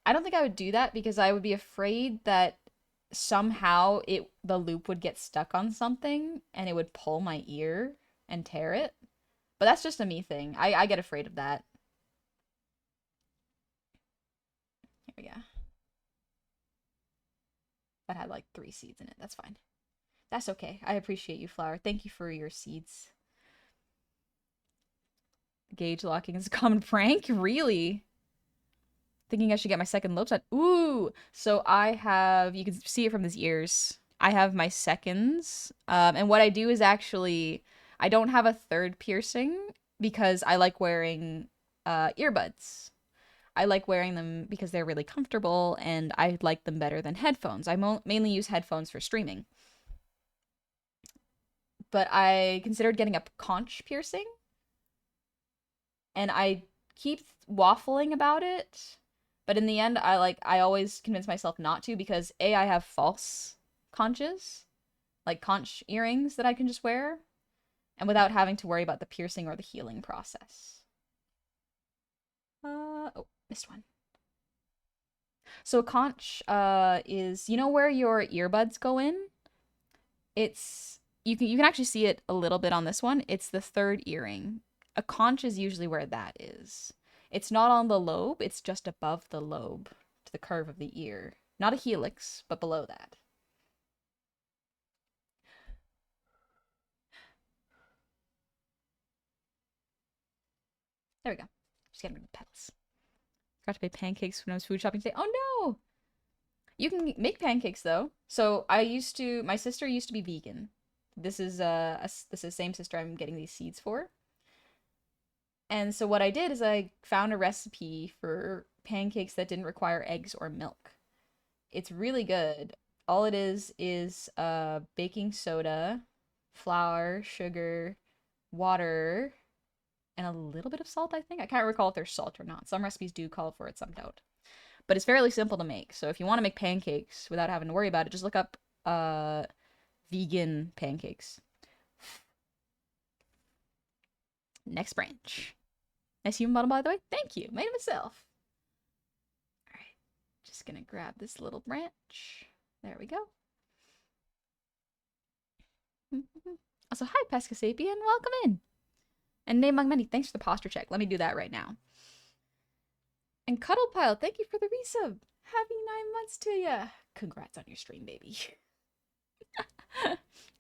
I don't think I would do that because I would be afraid that somehow the loop would get stuck on something and it would pull my ear and tear it. But that's just a me thing. I get afraid of that. Here we go. That had like 3 seeds in it. That's fine. That's okay. I appreciate you, Flower. Thank you for your seeds. Gauge locking is a common prank? Really? Thinking I should get my second lobe shot. Ooh! So I have, you can see it from his ears. I have my seconds. And what I do is actually, I don't have a third piercing because I like wearing earbuds. I like wearing them because they're really comfortable and I like them better than headphones. I mainly use headphones for streaming. But I considered getting a conch piercing and I keep waffling about it. But in the end, I always convince myself not to because A, I have false conches, like conch earrings that I can just wear, and without having to worry about the piercing or the healing process. Oh, missed one. So a conch is, you know where your earbuds go in? It's you can actually see it a little bit on this one. It's the third earring. A conch is usually where that is. It's not on the lobe, it's just above the lobe to the curve of the ear. Not a helix, but below that. There we go. Just getting rid of the petals. Forgot to make pancakes when I was food shopping today. Oh no! You can make pancakes though. So my sister used to be vegan. This is the same sister I'm getting these seeds for. And so what I did is I found a recipe for pancakes that didn't require eggs or milk. It's really good. All it is baking soda, flour, sugar, water, and a little bit of salt, I think. I can't recall if there's salt or not. Some recipes do call for it, some don't. But it's fairly simple to make. So if you want to make pancakes without having to worry about it, just look up vegan pancakes. Next branch. Nice human bottom, by the way. Thank you. Made it myself. All right. Just gonna grab this little branch. There we go. Also, hi, Pescasapien. Welcome in. And name among many, thanks for the posture check. Let me do that right now. And Cuddlepile, thank you for the resub. Happy 9 months to ya. Congrats on your stream, baby.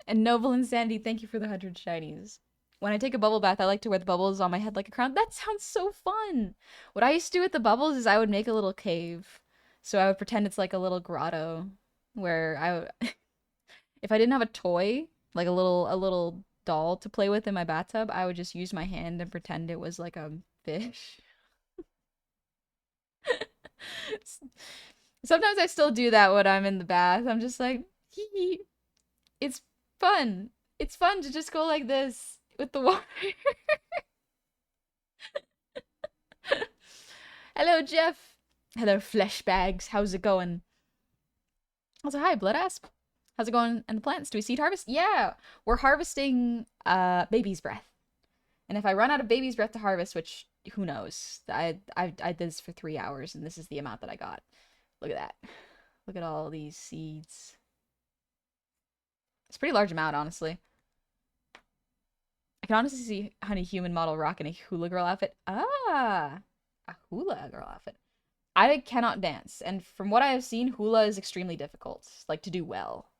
And Noble Insanity, thank you for the 100 shinies. When I take a bubble bath, I like to wear the bubbles on my head like a crown. That sounds so fun. What I used to do with the bubbles is I would make a little cave. So I would pretend it's like a little grotto where if I didn't have a toy, like a little doll to play with in my bathtub, I would just use my hand and pretend it was like a fish. Sometimes I still do that when I'm in the bath. I'm just like, hee hee. It's fun. It's fun to just go like this with the water. Hello, Jeff. Hello, flesh bags. How's it going? Also, hi, Blood Asp. How's it going in the plants? Do we seed harvest? Yeah, we're harvesting baby's breath. And if I run out of baby's breath to harvest, which who knows? I did this for 3 hours and this is the amount that I got. Look at that. Look at all these seeds. It's a pretty large amount, honestly. I can honestly see Honey Human model rocking a hula girl outfit. Ah, a hula girl outfit. I cannot dance, and from what I have seen, hula is extremely difficult, like to do well.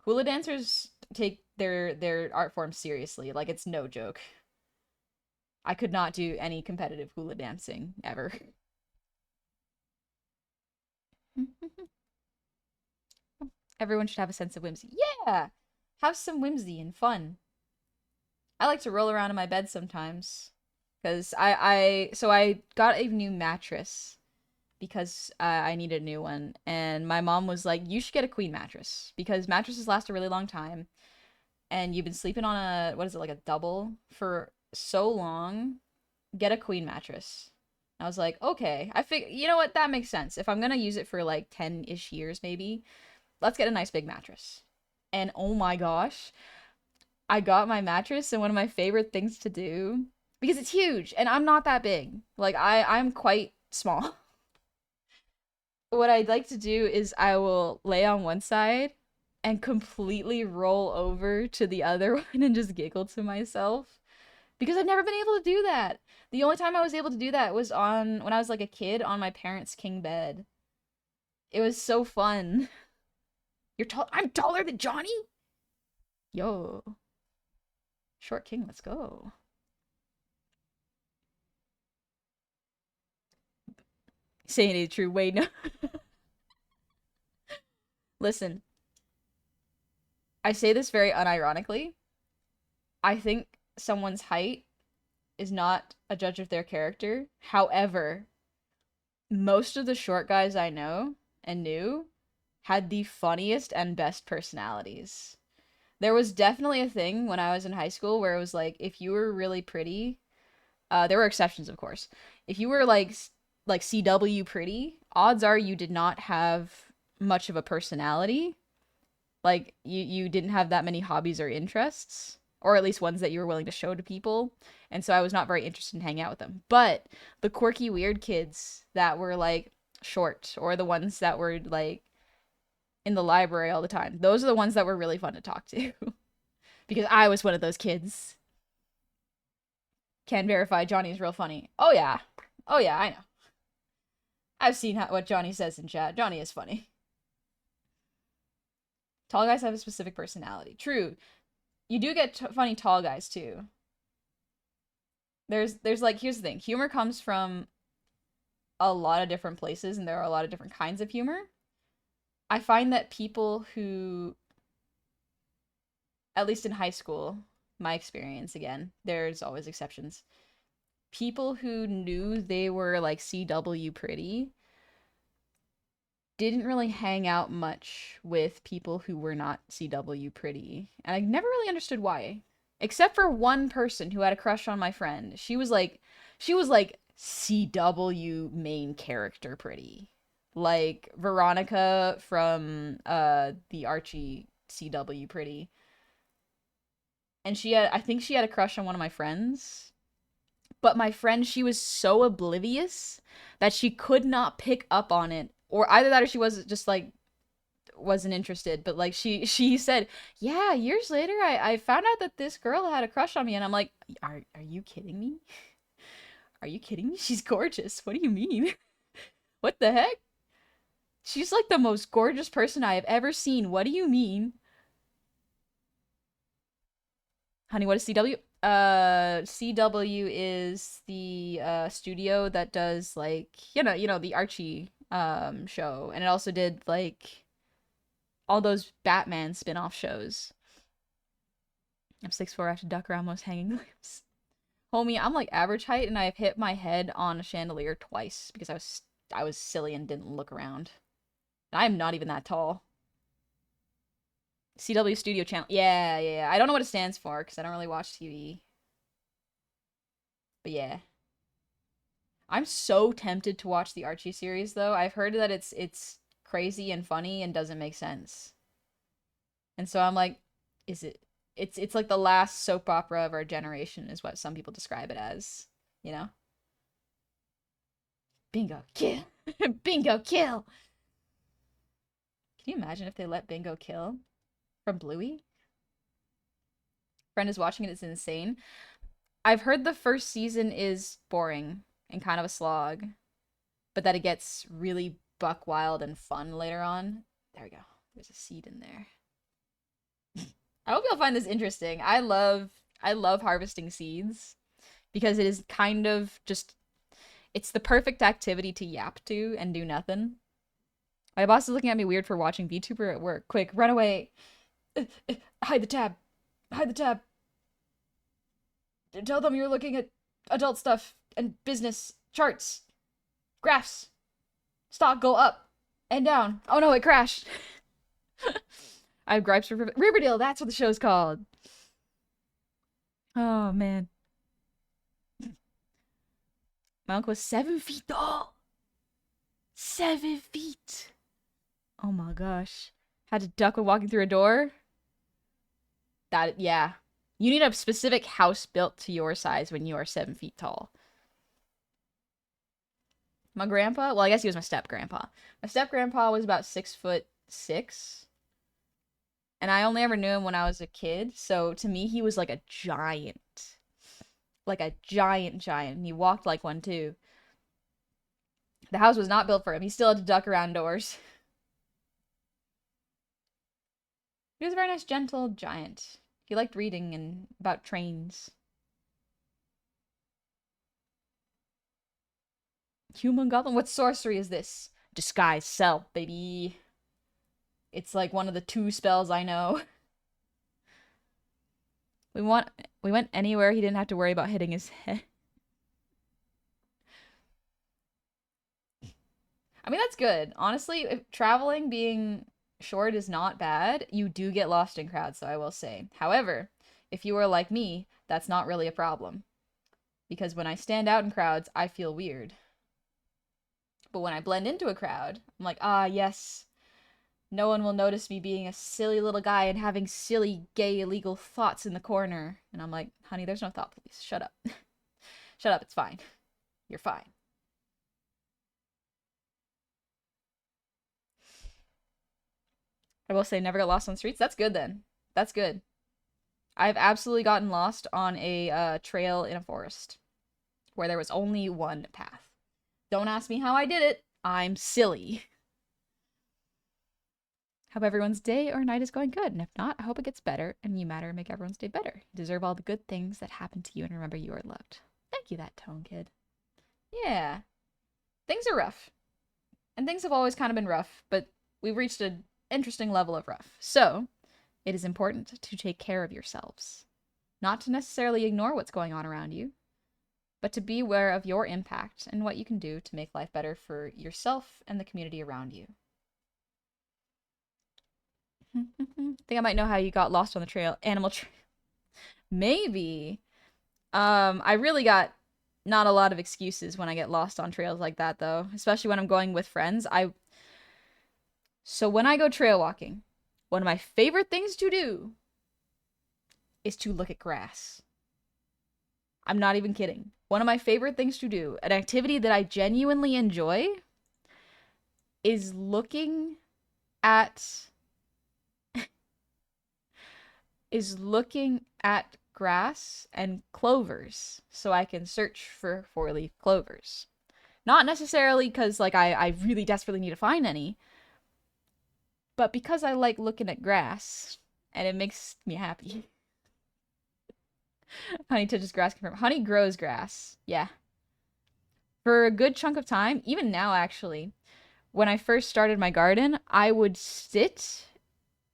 Hula dancers take their art form seriously, like it's no joke. I could not do any competitive hula dancing ever. Everyone should have a sense of whimsy. Yeah! Have some whimsy and fun. I like to roll around in my bed sometimes. Because so I got a new mattress because I needed a new one. And my mom was like, you should get a queen mattress because mattresses last a really long time. And you've been sleeping on what is it, like a double for so long. Get a queen mattress. I was like, okay. You know what? That makes sense. If I'm going to use it for like 10-ish years, maybe, let's get a nice big mattress. And oh my gosh, I got my mattress, and one of my favorite things to do, because it's huge and I'm not that big. Like I'm quite small. What I'd like to do is I will lay on one side and completely roll over to the other one and just giggle to myself because I've never been able to do that. The only time I was able to do that was on when I was like a kid on my parents' king bed. It was so fun. You're tall. I'm taller than Johnny? Yo. Short king, let's go. Saying it true. Wait, no. Listen, I say this very unironically. I think someone's height is not a judge of their character. However, most of the short guys I know and knew had the funniest and best personalities. There was definitely a thing when I was in high school where it was like if you were really pretty, there were exceptions, of course. If you were like CW pretty, odds are you did not have much of a personality. Like you didn't have that many hobbies or interests, or at least ones that you were willing to show to people. And so I was not very interested in hanging out with them. But the quirky weird kids that were like short, or the ones that were like in the library all the time, those are the ones that were really fun to talk to. Because I was one of those kids. Can verify Johnny is real funny. Oh yeah. Oh yeah, I know. I've seen what Johnny says in chat. Johnny is funny. Tall guys have a specific personality. True. You do get funny tall guys too. There's like, here's the thing. Humor comes from a lot of different places, and there are a lot of different kinds of humor. I find that people who, at least in high school, my experience, again, there's always exceptions. People who knew they were like CW pretty didn't really hang out much with people who were not CW pretty. And I never really understood why. Except for one person who had a crush on my friend. She was like CW main character pretty. Like Veronica from the Archie CW pretty. And I think she had a crush on one of my friends. But my friend, she was so oblivious that she could not pick up on it, or either that or she was just like wasn't interested. But like she said, yeah, years later I found out that this girl had a crush on me, and I'm like, are you kidding me? Are you kidding me? She's gorgeous. What do you mean? What the heck? She's like the most gorgeous person I have ever seen. What do you mean? Honey, what is CW? CW is the studio that does like, you know the Archie show, and it also did like all those Batman spin-off shows. I'm 6'4" after Duck Ramos hanging limbs. Homie, I'm like average height, and I've hit my head on a chandelier twice because I was silly and didn't look around. And I am not even that tall. CW Studio Channel. Yeah, yeah, yeah. I don't know what it stands for because I don't really watch TV. But yeah. I'm so tempted to watch the Archie series though. I've heard that it's crazy and funny and doesn't make sense. And so I'm like, is it it's like the last soap opera of our generation is what some people describe it as, you know? Bingo kill. Bingo kill. Can you imagine if they let Bingo kill from Bluey? Friend is watching it, it's insane. I've heard the first season is boring and kind of a slog, but that it gets really buck wild and fun later on. There we go. There's a seed in there. I hope you'll find this interesting. I love harvesting seeds because it is kind of just it's the perfect activity to yap to and do nothing. My boss is looking at me weird for watching VTuber at work. Quick, run away. Hide the tab. Hide the tab. Tell them you're looking at adult stuff and business charts, graphs. Stock go up and down. Oh no, it crashed. I have gripes for Riverdale. That's what the show's called. Oh man, my uncle was 7 feet tall. 7 feet. Oh my gosh. Had to duck when walking through a door. That, yeah. You need a specific house built to your size when you are 7 feet tall. My grandpa, well, I guess he was my step grandpa. My step grandpa was about 6'6". And I only ever knew him when I was a kid. So to me, he was like a giant. Like a giant giant. And he walked like one too. The house was not built for him. He still had to duck around doors. He was a very nice, gentle giant. He liked reading and about trains. Human goblin? What sorcery is this? Disguise self, baby. It's like one of the 2 spells I know. We went anywhere he didn't have to worry about hitting his head. I mean, that's good. Honestly, if traveling being short is not bad. You do get lost in crowds, so I will say. However, if you are like me, that's not really a problem. Because when I stand out in crowds, I feel weird. But when I blend into a crowd, I'm like, ah, yes. No one will notice me being a silly little guy and having silly, gay, illegal thoughts in the corner. And I'm like, honey, there's no thought police. Shut up. Shut up, it's fine. You're fine. I will say never got lost on the streets. That's good then. That's good. I've absolutely gotten lost on a trail in a forest where there was only one path. Don't ask me how I did it. I'm silly. Hope everyone's day or night is going good, and if not, I hope it gets better, and you matter and make everyone's day better. You deserve all the good things that happen to you, and remember you are loved. Thank you, that tone, kid. Yeah. Things are rough. And things have always kind of been rough, but we've reached an interesting level of rough. So, it is important to take care of yourselves. Not to necessarily ignore what's going on around you, but to be aware of your impact and what you can do to make life better for yourself and the community around you. I think I might know how you got lost on the trail. Animal trail. Maybe. I really got not a lot of excuses when I get lost on trails like that, though. Especially when I'm going with friends. So when I go trail walking, one of my favorite things to do is to look at grass. I'm not even kidding. One of my favorite things to do, an activity that I genuinely enjoy, is looking at grass and clovers so I can search for 4-leaf clovers. Not necessarily because like I really desperately need to find any, but because I like looking at grass and it makes me happy. Honey touches grass confirm. Honey grows grass. Yeah. For a good chunk of time, even now actually, when I first started my garden, I would sit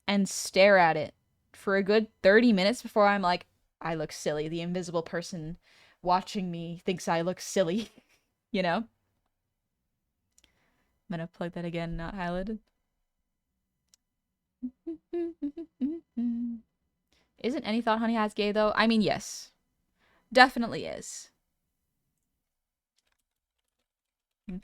and stare at it for a good 30 minutes before I'm like, I look silly. The invisible person watching me thinks I look silly, you know? I'm gonna plug that again, not highlighted. Isn't any thought Honey has gay though? I mean, yes. Definitely is. I'm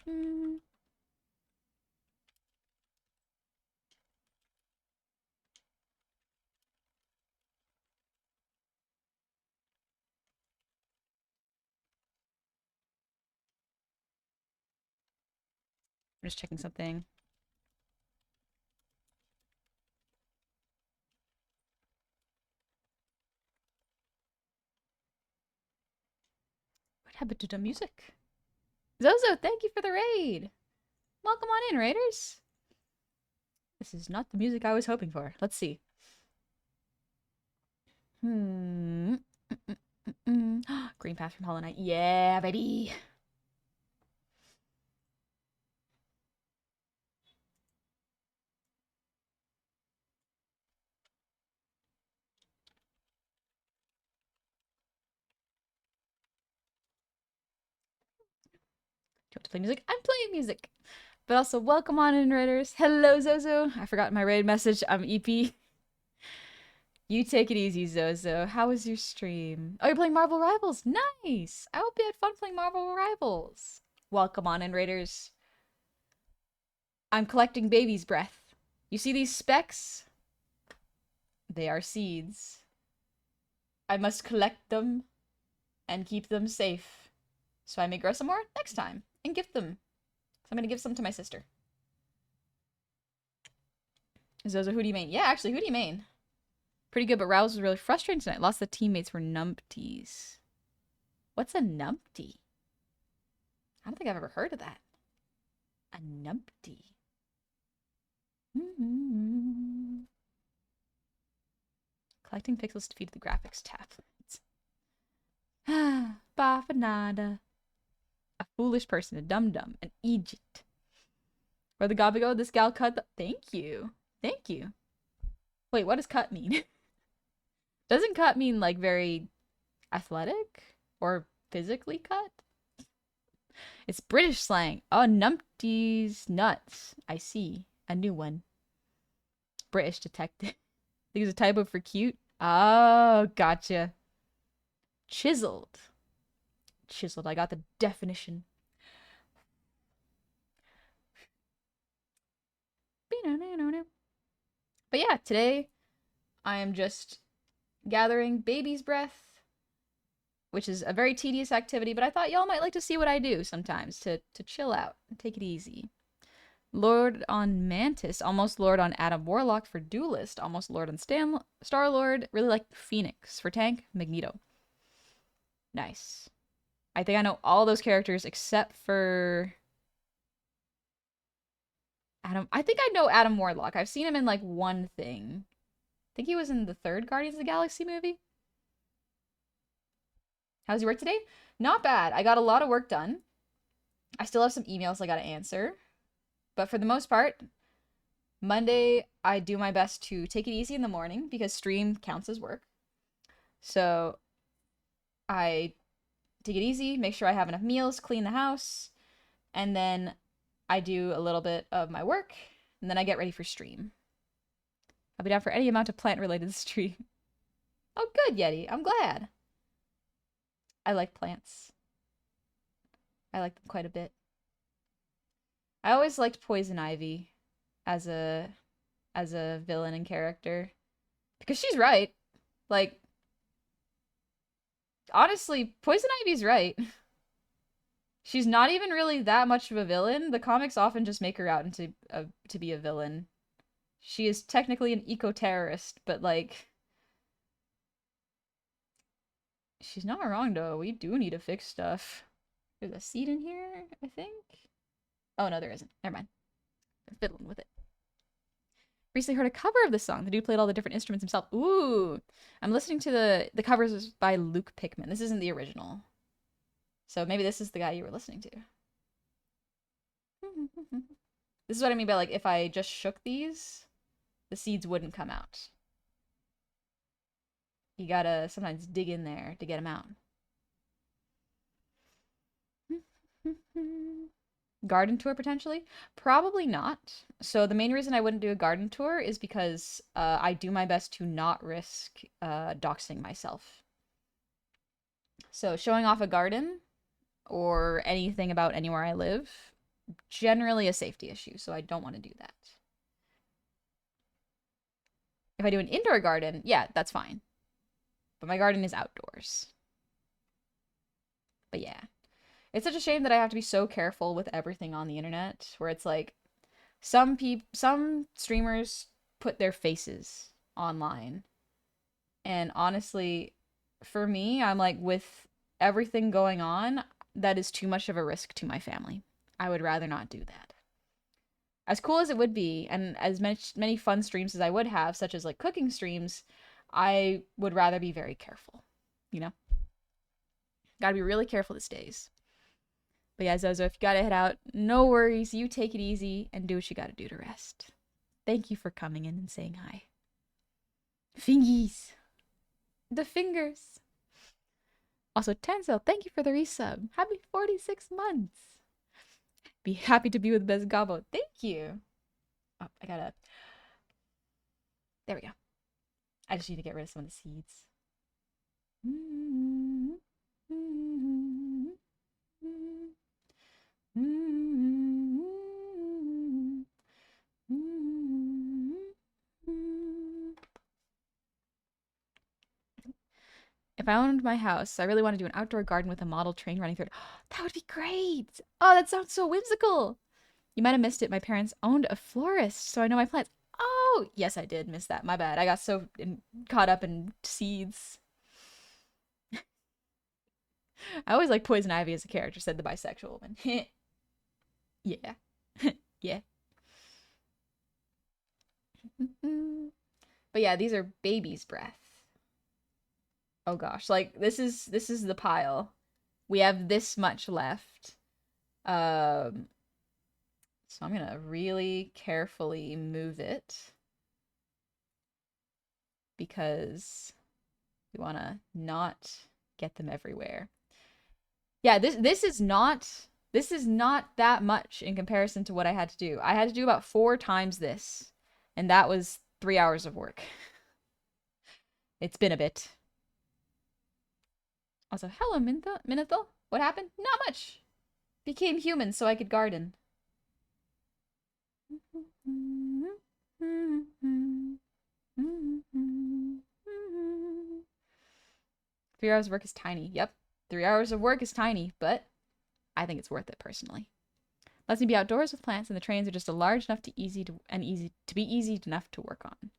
just checking something. What happened to the music? Zozo, thank you for the raid. Welcome on in, raiders. This is not the music I was hoping for. Let's see. Green Path from Hollow Knight. Yeah, baby. Do you want to play music? I'm playing music. But also, welcome on in, raiders. Hello, Zozo. I forgot my raid message. I'm EP. You take it easy, Zozo. How was your stream? Oh, you're playing Marvel Rivals. Nice. I hope you had fun playing Marvel Rivals. Welcome on in, raiders. I'm collecting baby's breath. You see these specks? They are seeds. I must collect them and keep them safe so I may grow some more next time and gift them. So I'm going to give some to my sister. Zozo, who do you main? Yeah, actually, who do you main? Pretty good, but Rouse was really frustrating tonight. Lots of the teammates were numpties. What's a numpty? I don't think I've ever heard of that. A numpty. Collecting pixels defeated the graphics tab. Bafanada. A foolish person, a dum-dum, an Egypt. Where the gobby go, this gal cut the... Thank you. Thank you. Wait, what does cut mean? Doesn't cut mean, like, very athletic? Or physically cut? It's British slang. Oh, numpties nuts. I see. A new one. British detective. I think it's a typo for cute. Oh, gotcha. Chiseled. Chiseled. I got the definition. But yeah, today I am just gathering baby's breath, which is a very tedious activity, but I thought y'all might like to see what I do sometimes to chill out and take it easy. Lord on Mantis, almost Lord on Adam Warlock for Duelist, almost Lord on Star-Lord, really like Phoenix for tank, Magneto. Nice. I think I know all those characters except for Adam. I think I know Adam Warlock. I've seen him in like one thing. I think he was in the third Guardians of the Galaxy movie. How's your work today? Not bad. I got a lot of work done. I still have some emails I gotta answer. But for the most part, Monday, I do my best to take it easy in the morning because stream counts as work. So I take it easy, make sure I have enough meals, clean the house, and then I do a little bit of my work, and then I get ready for stream. I'll be down for any amount of plant-related stream. Oh, good, Yeti. I'm glad. I like plants. I like them quite a bit. I always liked Poison Ivy as a villain and character because she's right. Like, honestly, Poison Ivy's right. She's not even really that much of a villain. The comics often just make her out into to be a villain. She is technically an eco-terrorist, but like, she's not wrong though. We do need to fix stuff. There's a seed in here, I think. Oh no, there isn't. Never mind. I'm fiddling with it. Recently heard a cover of this song. The dude played all the different instruments himself. Ooh. I'm listening to the covers by Luke Pickman. This isn't the original. So maybe this is the guy you were listening to. This is what I mean by, like, if I just shook these, the seeds wouldn't come out. You gotta sometimes dig in there to get them out. Garden tour, potentially? Probably not. So the main reason I wouldn't do a garden tour is because I do my best to not risk doxing myself. So showing off a garden or anything about anywhere I live, generally a safety issue, so I don't want to do that. If I do an indoor garden, yeah, that's fine. But my garden is outdoors. But yeah. It's such a shame that I have to be so careful with everything on the internet, where it's like, some streamers put their faces online. And honestly, for me, I'm like, with everything going on, that is too much of a risk to my family. I would rather not do that. As cool as it would be, and as many fun streams as I would have, such as like cooking streams, I would rather be very careful, you know? Gotta be really careful these days. But yeah, Zozo, if you gotta head out, no worries. You take it easy and do what you gotta do to rest. Thank you for coming in and saying hi. Fingies. The fingers. Also, Tenzel, thank you for the resub. Happy 46 months. Be happy to be with Bez Gabo. Thank you. Oh, I gotta... There we go. I just need to get rid of some of the seeds. If I owned my house, I really want to do an outdoor garden with a model train running through it. That would be great. Oh, that sounds so whimsical. You might have missed it. My parents owned a florist, so I know my plants. Oh, yes, I did miss that. My bad. I got so caught up in seeds. I always like Poison Ivy as a character, said the bisexual woman. Yeah. Yeah. But yeah, these are baby's breath. Oh gosh, like this is the pile. We have this much left. Um, so I'm gonna really carefully move it because we want to not get them everywhere. Yeah, this is not that much in comparison to what I had to do. I had to do about 4 times this, and that was 3 hours of work. It's been a bit. Also, hello, Minithil. What happened? Not much. Became human so I could garden. 3 hours of work is tiny. Yep. 3 hours of work is tiny, but I think it's worth it personally. Lets me be outdoors with plants, and the trains are just a large enough to be easy enough to work on.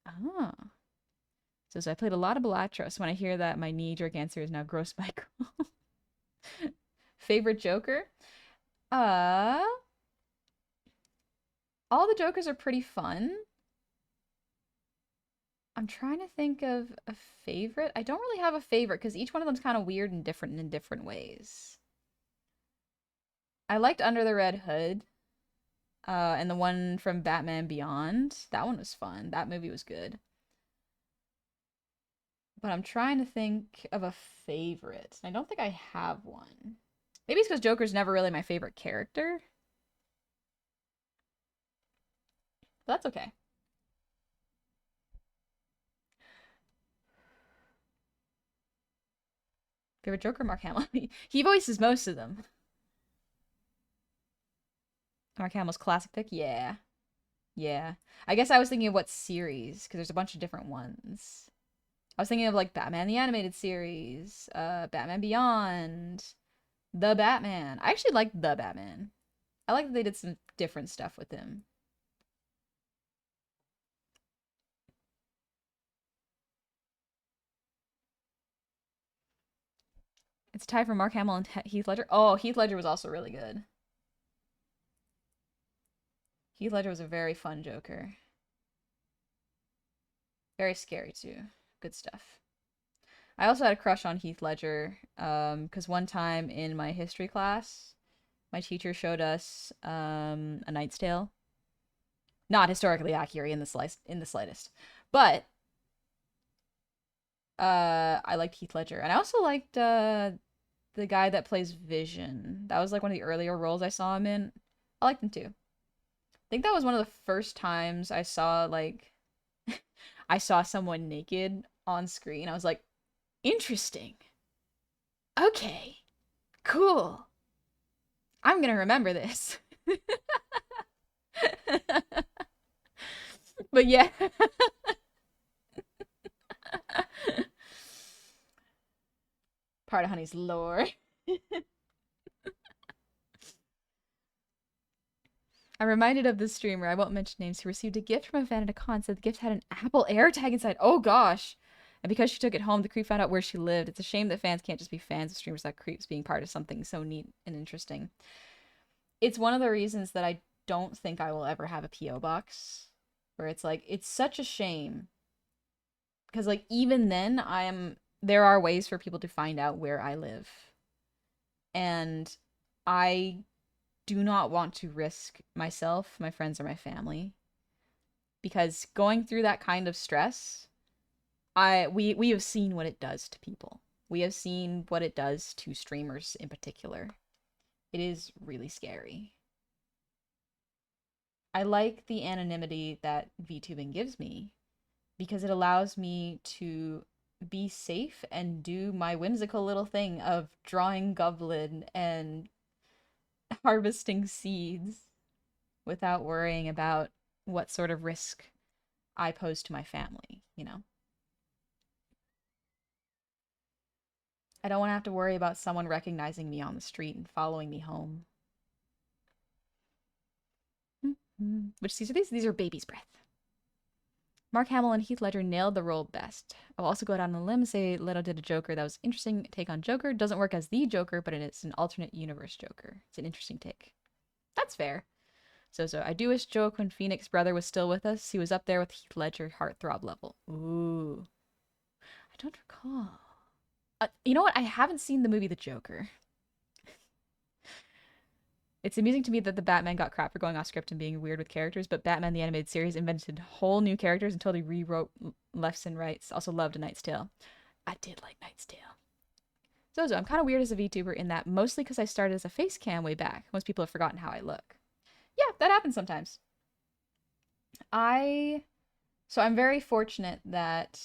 Ah. So I played a lot of Balatros. When I hear that, my knee-jerk answer is now Gross Michael. Favorite Joker? Uh, all the Jokers are pretty fun. I'm trying to think of a favorite. I don't really have a favorite because each one of them's kind of weird and different in different ways. I liked Under the Red Hood, and the one from Batman Beyond. That one was fun. That movie was good. But I'm trying to think of a favorite. I don't think I have one. Maybe it's because Joker's never really my favorite character. But that's okay. Favorite Joker, Mark Hamill. He voices most of them. Mark Hamill's classic pick? Yeah. Yeah. I guess I was thinking of what series, because there's a bunch of different ones. I was thinking of like Batman the Animated Series, Batman Beyond, The Batman. I actually liked The Batman. I like that they did some different stuff with him. It's a tie for Mark Hamill and Heath Ledger. Oh, Heath Ledger was also really good. Heath Ledger was a very fun Joker. Very scary too. Good stuff. I also had a crush on Heath Ledger, because one time in my history class, my teacher showed us A Knight's Tale. Not historically accurate in the slightest, but I liked Heath Ledger, and I also liked the guy that plays Vision. That was like one of the earlier roles I saw him in. I liked him too. I think that was one of the first times I saw like I saw someone naked on screen. I was like, interesting. Okay. Cool. I'm gonna remember this. But yeah. Part of Honey's lore. I'm reminded of the streamer, I won't mention names, who received a gift from a fan at a con, said the gift had an Apple AirTag inside. Oh gosh. And because she took it home, the creep found out where she lived. It's a shame that fans can't just be fans of streamers that creeps being part of something so neat and interesting. It's one of the reasons that I don't think I will ever have a P.O. box. Where it's like, it's such a shame. Because like even then there are ways for people to find out where I live. And I do not want to risk myself, my friends, or my family. Because going through that kind of stress, we have seen what it does to people. We have seen what it does to streamers in particular. It is really scary. I like the anonymity that VTubing gives me because it allows me to be safe and do my whimsical little thing of drawing goblin and harvesting seeds without worrying about what sort of risk I pose to my family, you know? I don't want to have to worry about someone recognizing me on the street and following me home. Which these are these? These are baby's breath. Mark Hamill and Heath Ledger nailed the role best. I'll also go out on a limb and say Leto did a Joker that was interesting take on Joker. Doesn't work as the Joker, but it's an alternate universe Joker. It's an interesting take. That's fair. So I do wish Joaquin Phoenix's brother was still with us. He was up there with Heath Ledger heartthrob level. Ooh. I don't recall. You know what? I haven't seen the movie The Joker. It's amusing to me that the Batman got crap for going off script and being weird with characters, but Batman the Animated Series invented whole new characters and totally rewrote lefts and rights. Also loved A Knight's Tale. I did like Knight's Tale. Zozo, I'm kind of weird as a VTuber in that mostly because I started as a face cam way back. Most people have forgotten how I look. Yeah, that happens sometimes. So I'm very fortunate that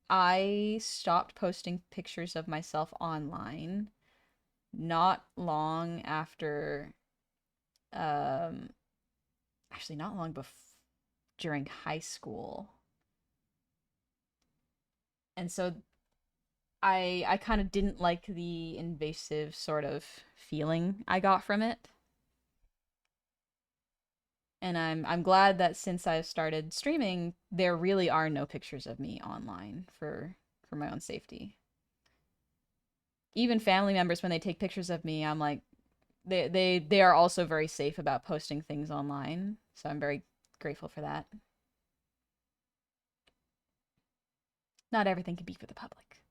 I stopped posting pictures of myself online not long after um actually not long during high school. And so I kind of didn't like the invasive sort of feeling I got from it. And I'm glad that since I've started streaming, there really are no pictures of me online for my own safety. Even family members when they take pictures of me, I'm like they are also very safe about posting things online. So I'm very grateful for that. Not everything can be for the public.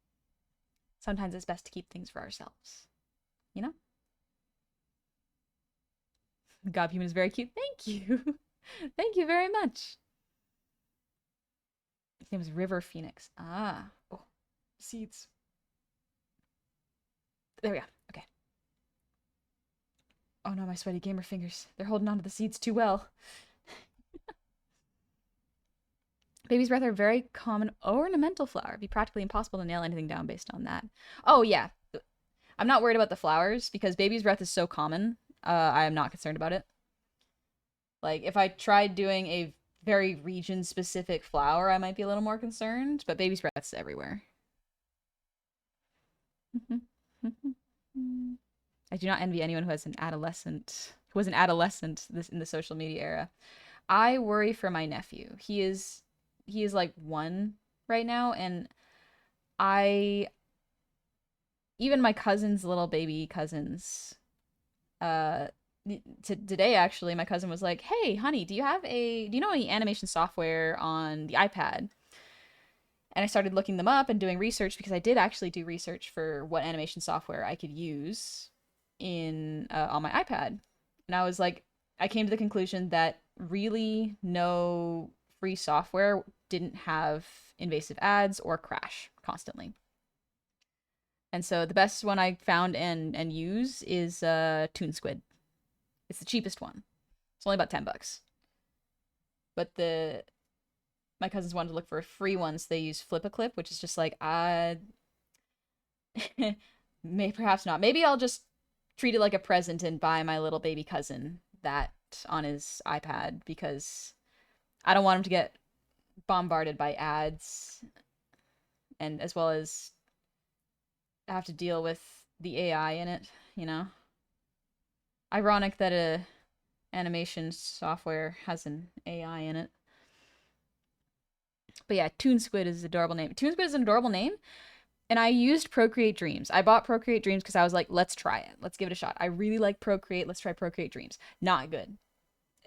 Sometimes it's best to keep things for ourselves. You know? God Human is very cute. Thank you. Thank you very much. His name is River Phoenix. Ah. Oh. Seeds. There we go. Okay. Oh no, my sweaty gamer fingers. They're holding onto the seeds too well. Baby's breath are a very common ornamental flower. It'd be practically impossible to nail anything down based on that. Oh yeah. I'm not worried about the flowers because baby's breath is so common. I am not concerned about it. Like, if I tried doing a very region-specific flower, I might be a little more concerned, but baby's breath's everywhere. I do not envy anyone who was an adolescent this in the social media era. I worry for my nephew. He is like 1 right now, and even my cousin's little baby cousins, today actually my cousin was like, hey honey, do you know any animation software on the iPad? And I started looking them up and doing research because I did actually do research for what animation software I could use in on my iPad. And I was like, I came to the conclusion that really no free software didn't have invasive ads or crash constantly. And so the best one I found and use is ToonSquid. It's the cheapest one. It's only about $10. But my cousins wanted to look for free ones. They use Flip-A-Clip, which is just like, perhaps not. Maybe I'll just treat it like a present and buy my little baby cousin that on his iPad because I don't want him to get bombarded by ads and as well as have to deal with the AI in it, you know? Ironic that a animation software has an AI in it. But yeah, ToonSquid is an adorable name. ToonSquid is an adorable name. And I used Procreate Dreams. I bought Procreate Dreams because I was like, let's try it. Let's give it a shot. I really like Procreate. Let's try Procreate Dreams. Not good.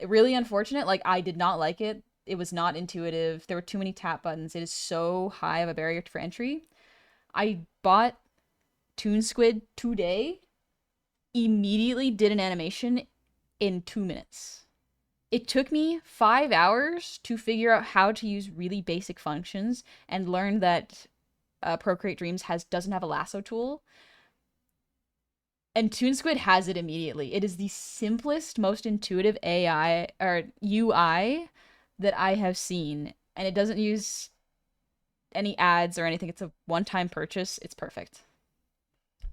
Really unfortunate. Like, I did not like it. It was not intuitive. There were too many tap buttons. It is so high of a barrier for entry. I bought ToonSquid today. Immediately did an animation in 2 minutes. It took me 5 hours to figure out how to use really basic functions and learn that Procreate Dreams doesn't have a lasso tool. And ToonSquid has it immediately. It is the simplest, most intuitive AI or UI that I have seen, and it doesn't use any ads or anything. It's a one-time purchase. It's perfect.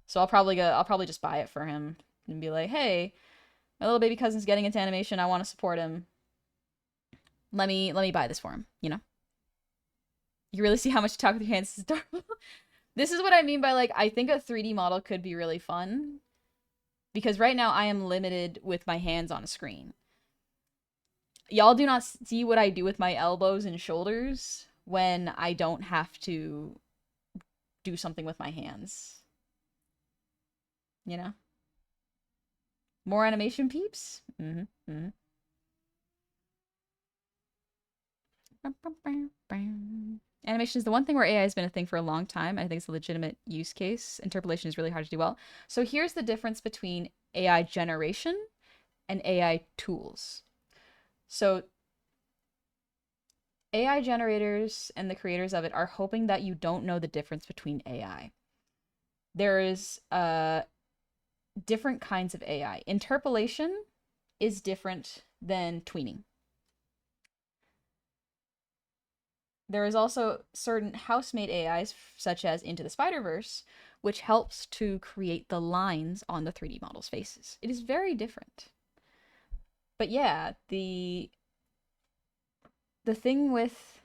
So I'll probably just buy it for him and be like, "Hey, my little baby cousin's getting into animation. I want to support him. Let me buy this for him, you know?" You really see how much you talk with your hands is adorable. This is what I mean by, like, I think a 3D model could be really fun. Because right now I am limited with my hands on a screen. Y'all do not see what I do with my elbows and shoulders when I don't have to do something with my hands. You know? More animation peeps? Animation is the one thing where AI has been a thing for a long time. I think it's a legitimate use case. Interpolation is really hard to do well. So here's the difference between AI generation and AI tools. So AI generators and the creators of it are hoping that you don't know the difference between AI. There is different kinds of AI. Interpolation is different than tweening. There is also certain house-made AIs, such as Into the Spider-Verse, which helps to create the lines on the 3D models' faces. It is very different. But yeah, the thing with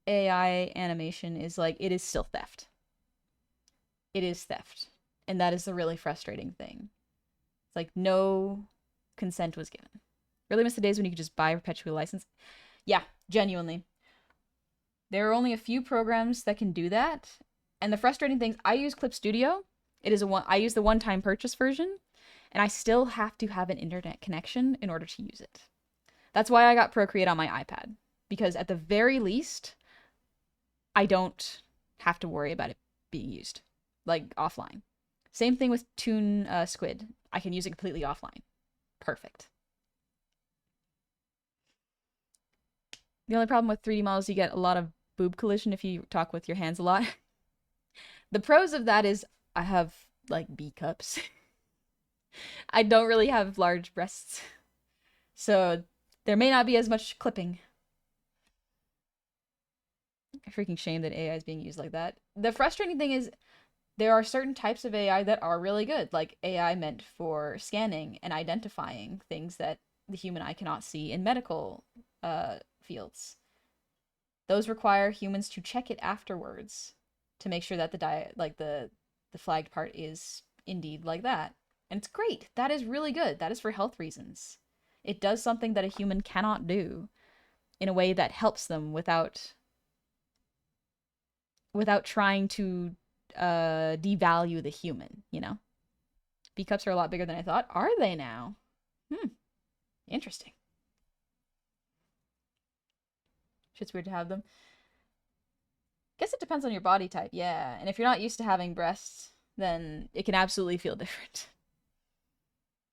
AI animation is like it is still theft. It is theft. And that is the really frustrating thing. It's like no consent was given. Really miss the days when you could just buy a perpetual license. Yeah, genuinely. There are only a few programs that can do that. And the frustrating things, I use Clip Studio. I use the one-time purchase version, and I still have to have an internet connection in order to use it. That's why I got Procreate on my iPad, because at the very least, I don't have to worry about it being used, like offline. Same thing with Toon Squid. I can use it completely offline. Perfect. The only problem with 3D models, you get a lot of boob collision if you talk with your hands a lot. The pros of that is I have like B cups. I don't really have large breasts. So there may not be as much clipping. A freaking shame that AI is being used like that. The frustrating thing is there are certain types of AI that are really good, like AI meant for scanning and identifying things that the human eye cannot see in medical fields. Those require humans to check it afterwards to make sure that the flagged part is indeed like that. And it's great. That is really good. That is for health reasons. It does something that a human cannot do in a way that helps them without trying to devalue the human, you know? B cups are a lot bigger than I thought. Are they now? Interesting. Shit's weird to have them. Guess it depends on your body type, yeah. And if you're not used to having breasts, then it can absolutely feel different.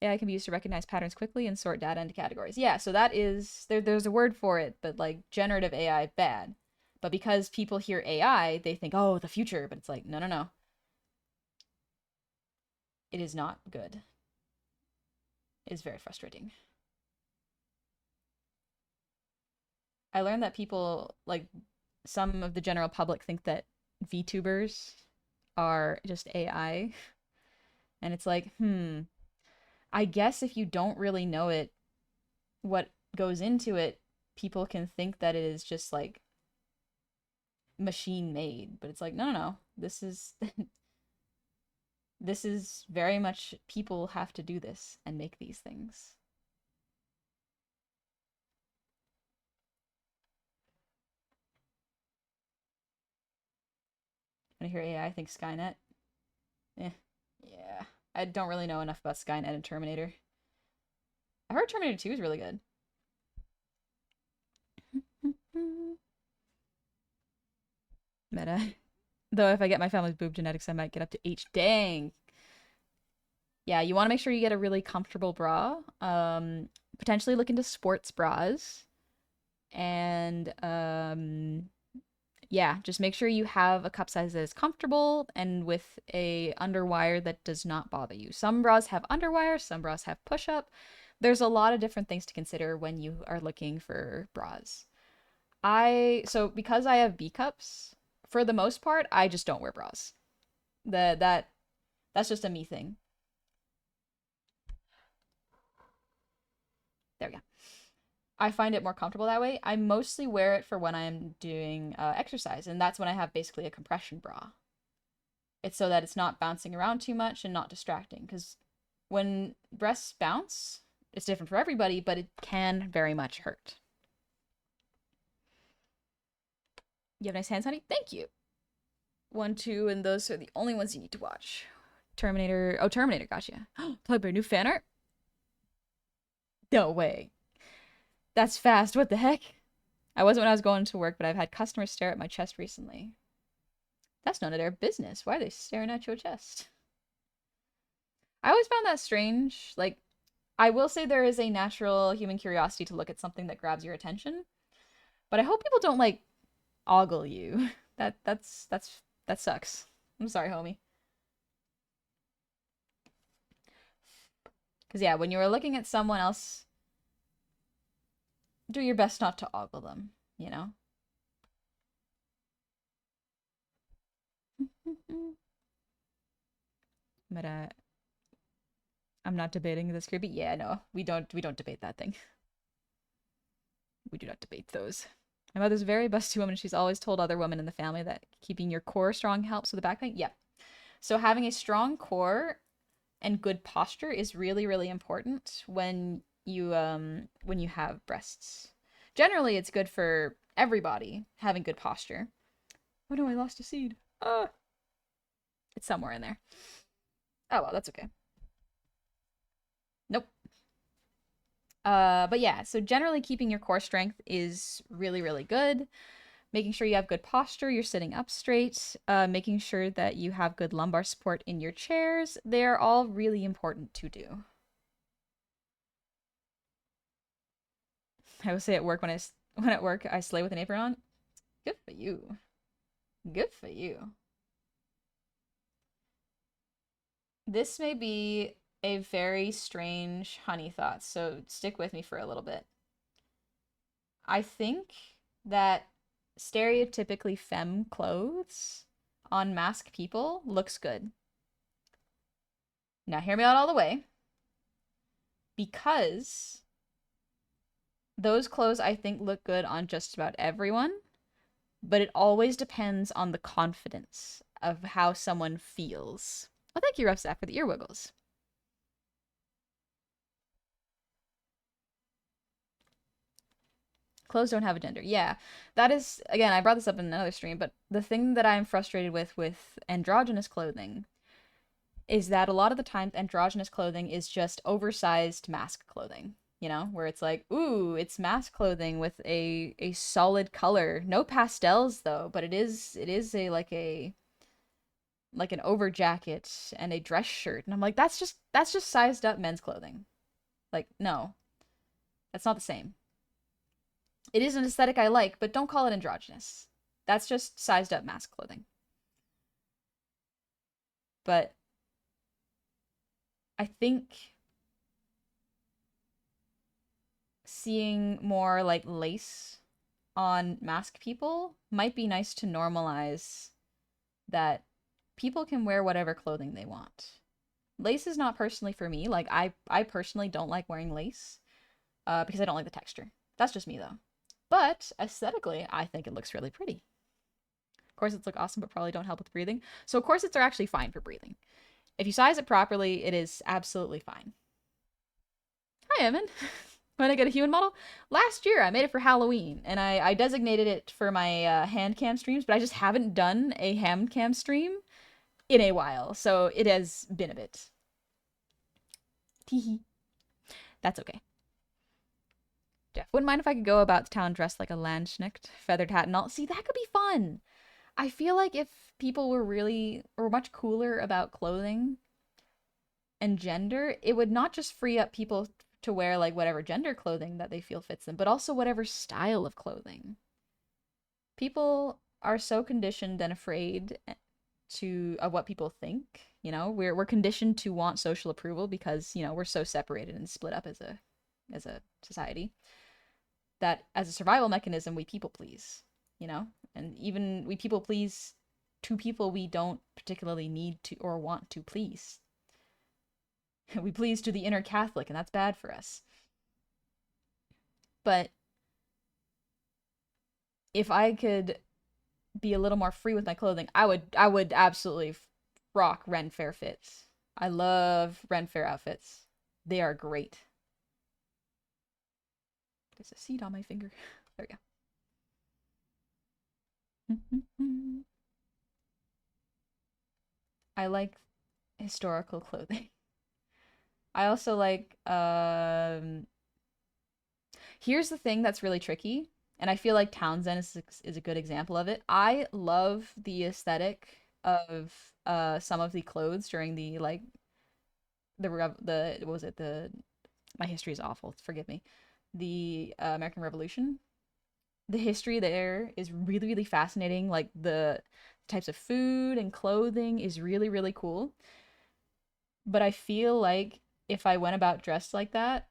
AI can be used to recognize patterns quickly and sort data into categories. Yeah, so that is there's a word for it, but like generative AI bad. But because people hear AI, they think, "Oh, the future," but it's like, "No, no, no. It is not good." It is very frustrating. I learned that people like some of the general public think that VTubers are just AI. And it's like, I guess if you don't really know what goes into it, people can think that it is just like machine made. But it's like, no, no, no. This is this is very much people have to do this and make these things. When I hear AI, I think Skynet. Eh, yeah. I don't really know enough about Skynet and Terminator. I heard Terminator 2 is really good. Meta. Though if I get my family's boob genetics, I might get up to H. Dang. Yeah, you want to make sure you get a really comfortable bra. Potentially look into sports bras. And yeah, just make sure you have a cup size that is comfortable and with a underwire that does not bother you. Some bras have underwire, some bras have push-up. There's a lot of different things to consider when you are looking for bras. So because I have B cups, for the most part, I just don't wear bras. That's just a me thing. There we go. I find it more comfortable that way. I mostly wear it for when I'm doing exercise, and that's when I have basically a compression bra. It's so that it's not bouncing around too much and not distracting, because when breasts bounce, it's different for everybody, but it can very much hurt. You have nice hands, honey? Thank you. 1, 2, and those are the only ones you need to watch. Terminator. Oh, Terminator, gotcha. Plug new fan art? No way. That's fast. What the heck? I wasn't when I was going to work, but I've had customers stare at my chest recently. That's none of their business. Why are they staring at your chest? I always found that strange. Like, I will say there is a natural human curiosity to look at something that grabs your attention, but I hope people don't like ogle you. That sucks. I'm sorry, homie. Because yeah, when you are looking at someone else, do your best not to ogle them, you know? But I'm not debating this creepy. Yeah, no, we don't debate that thing. We do not debate those. My mother's a very busty woman. She's always told other women in the family that keeping your core strong helps with the back pain. Yeah. So having a strong core and good posture is really, really important when you have breasts. Generally, it's good for everybody having good posture. Oh no, I lost a seed. It's somewhere in there. Oh well, that's okay. Nope. But yeah, so generally keeping your core strength is really, really good. Making sure you have good posture, you're sitting up straight, making sure that you have good lumbar support in your chairs. They're all really important to do. I would say at work when at work I slay with an apron on. Good for you. Good for you. This may be a very strange honey thought, so stick with me for a little bit. I think that stereotypically femme clothes on masked people looks good. Now, hear me out all the way. Because those clothes, I think, look good on just about everyone, but it always depends on the confidence of how someone feels. Oh, thank you, Ruffstaff, for the ear wiggles. Clothes don't have a gender. Yeah, that is, again, I brought this up in another stream, but the thing that I'm frustrated with androgynous clothing is that a lot of the times androgynous clothing is just oversized mask clothing, you know, where it's like, ooh, it's mask clothing with a solid color. No pastels though, but it is like an over jacket and a dress shirt. And I'm like, that's just sized up men's clothing. Like, no. That's not the same. It is an aesthetic I like, but don't call it androgynous. That's just sized up mask clothing. But I think seeing more like lace on mask people might be nice to normalize that people can wear whatever clothing they want. Lace is not personally for me. Like I personally don't like wearing lace because I don't like the texture. That's just me though. But aesthetically, I think it looks really pretty. Corsets look awesome, but probably don't help with breathing. So corsets are actually fine for breathing. If you size it properly, it is absolutely fine. Hi, Evan. When I get a human model? Last year, I made it for Halloween, and I designated it for my hand cam streams, but I just haven't done a hand cam stream in a while, so it has been a bit. Teehee. That's okay. Jeff, wouldn't mind if I could go about the town dressed like a Landsknecht, feathered hat and all. See, that could be fun. I feel like if people were much cooler about clothing and gender, it would not just free up people to wear like whatever gender clothing that they feel fits them, but also whatever style of clothing. People are so conditioned and afraid to of what people think. You know, we're conditioned to want social approval because, you know, we're so separated and split up as a society that as a survival mechanism we people please, you know? And even we people please to people we don't particularly need to or want to please. We please to the inner Catholic, and that's bad for us. But if I could be a little more free with my clothing, I would absolutely rock Ren Fair fits. I love Ren Fair outfits. They are great. There's a seed on my finger. There we go. I like historical clothing. I also like here's the thing that's really tricky, and I feel like Townsend is a good example of it. I love the aesthetic of some of the clothes during the like the what was it, My history is awful. Forgive me. The American Revolution. The history there is really, really fascinating. Like the types of food and clothing is really, really cool. But I feel like if I went about dressed like that,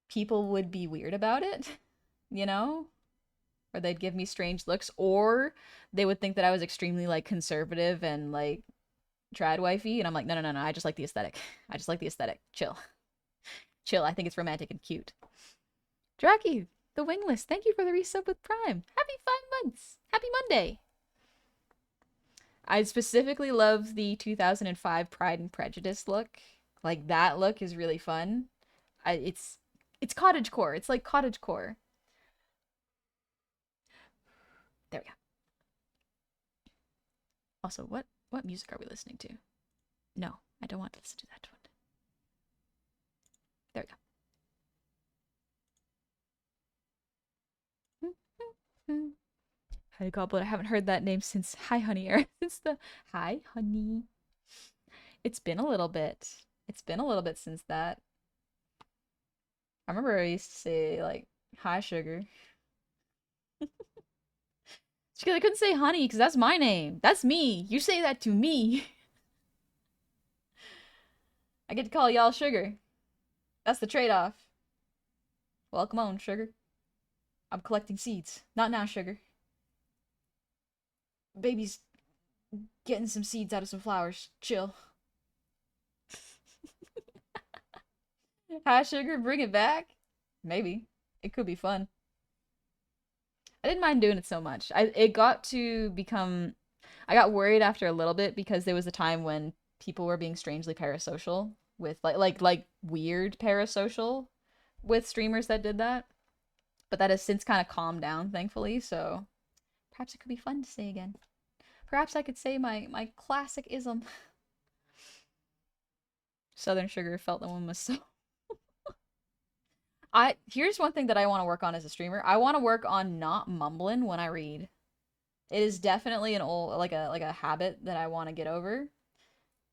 people would be weird about it, you know? Or they'd give me strange looks, or they would think that I was extremely like conservative and like trad wifey. And I'm like, no, no, no, no. I just like the aesthetic. I just like the aesthetic. Chill. Chill. I think it's romantic and cute. Draki, the wingless, thank you for the resub with Prime. Happy 5 months. Happy Monday. I specifically love the 2005 Pride and Prejudice look. Like that look is really fun. It's cottagecore. It's like cottagecore. There we go. Also, what music are we listening to? No, I don't want to listen to that one. There we go. Hi, Goblin. I haven't heard that name since Hi Honey era. Since the Hi Honey. It's been a little bit. It's been a little bit since that. I remember I used to say like hi sugar. Because I couldn't say honey because that's my name. That's me. You say that to me. I get to call y'all sugar. That's the trade-off. Welcome on, sugar. I'm collecting seeds. Not now, sugar. Baby's getting some seeds out of some flowers. Chill. Hi, sugar. Bring it back. Maybe. It could be fun. I didn't mind doing it so much. It got to become I got worried after a little bit because there was a time when people were being strangely parasocial with like weird parasocial with streamers that did that. But that has since kind of calmed down, thankfully, so perhaps it could be fun to say again. Perhaps I could say my classic ism. Southern Sugar felt the one was so I here's one thing that I want to work on as a streamer. I want to work on not mumbling when I read. It is definitely an old like a habit that I want to get over.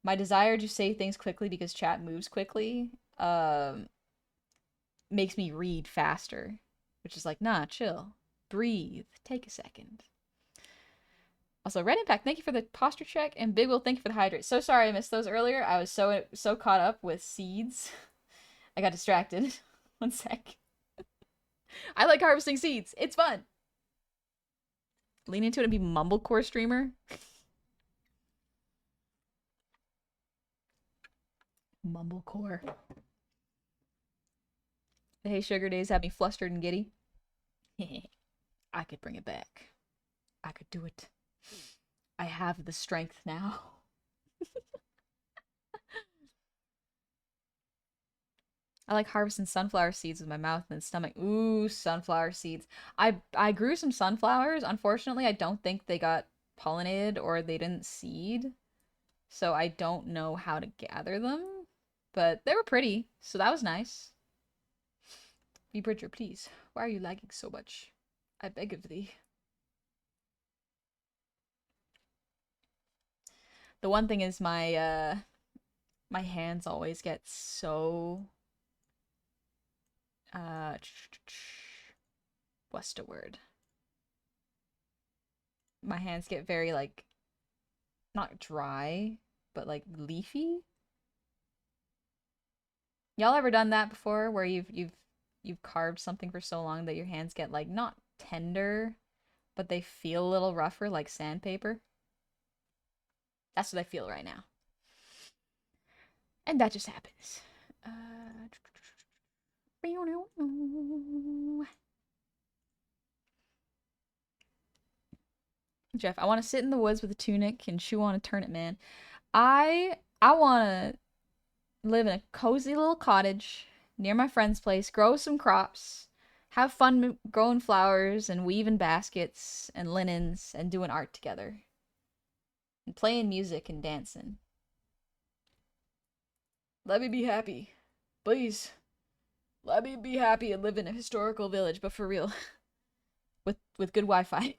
My desire to say things quickly because chat moves quickly makes me read faster, which is like, nah, chill. Breathe. Take a second. Also, Red Impact, thank you for the posture check, and Big Will, thank you for the hydrate. So sorry I missed those earlier. I was so caught up with seeds. I got distracted. One sec. I like harvesting seeds. It's fun. Lean into it and be mumblecore streamer. Mumblecore. The Hey Sugar days had me flustered and giddy. I could bring it back. I could do it. I have the strength now. I like harvesting sunflower seeds with my mouth and stomach. Ooh, sunflower seeds. I grew some sunflowers. Unfortunately, I don't think they got pollinated or they didn't seed. So I don't know how to gather them. But they were pretty, so that was nice. Be Bridger, please. Why are you lagging so much? I beg of thee. The one thing is my hands always get so what's the word? My hands get very like not dry, but like leafy. Y'all ever done that before where you've carved something for so long that your hands get like not tender, but they feel a little rougher like sandpaper? That's what I feel right now. And that just happens. Jeff, I want to sit in the woods with a tunic and chew on a turnip, man. I want to live in a cozy little cottage near my friend's place, grow some crops, have fun growing flowers and weaving baskets and linens and doing art together. And playing music and dancing. Let me be happy. Please. Let me be happy and live in a historical village, but for real. with good Wi-Fi.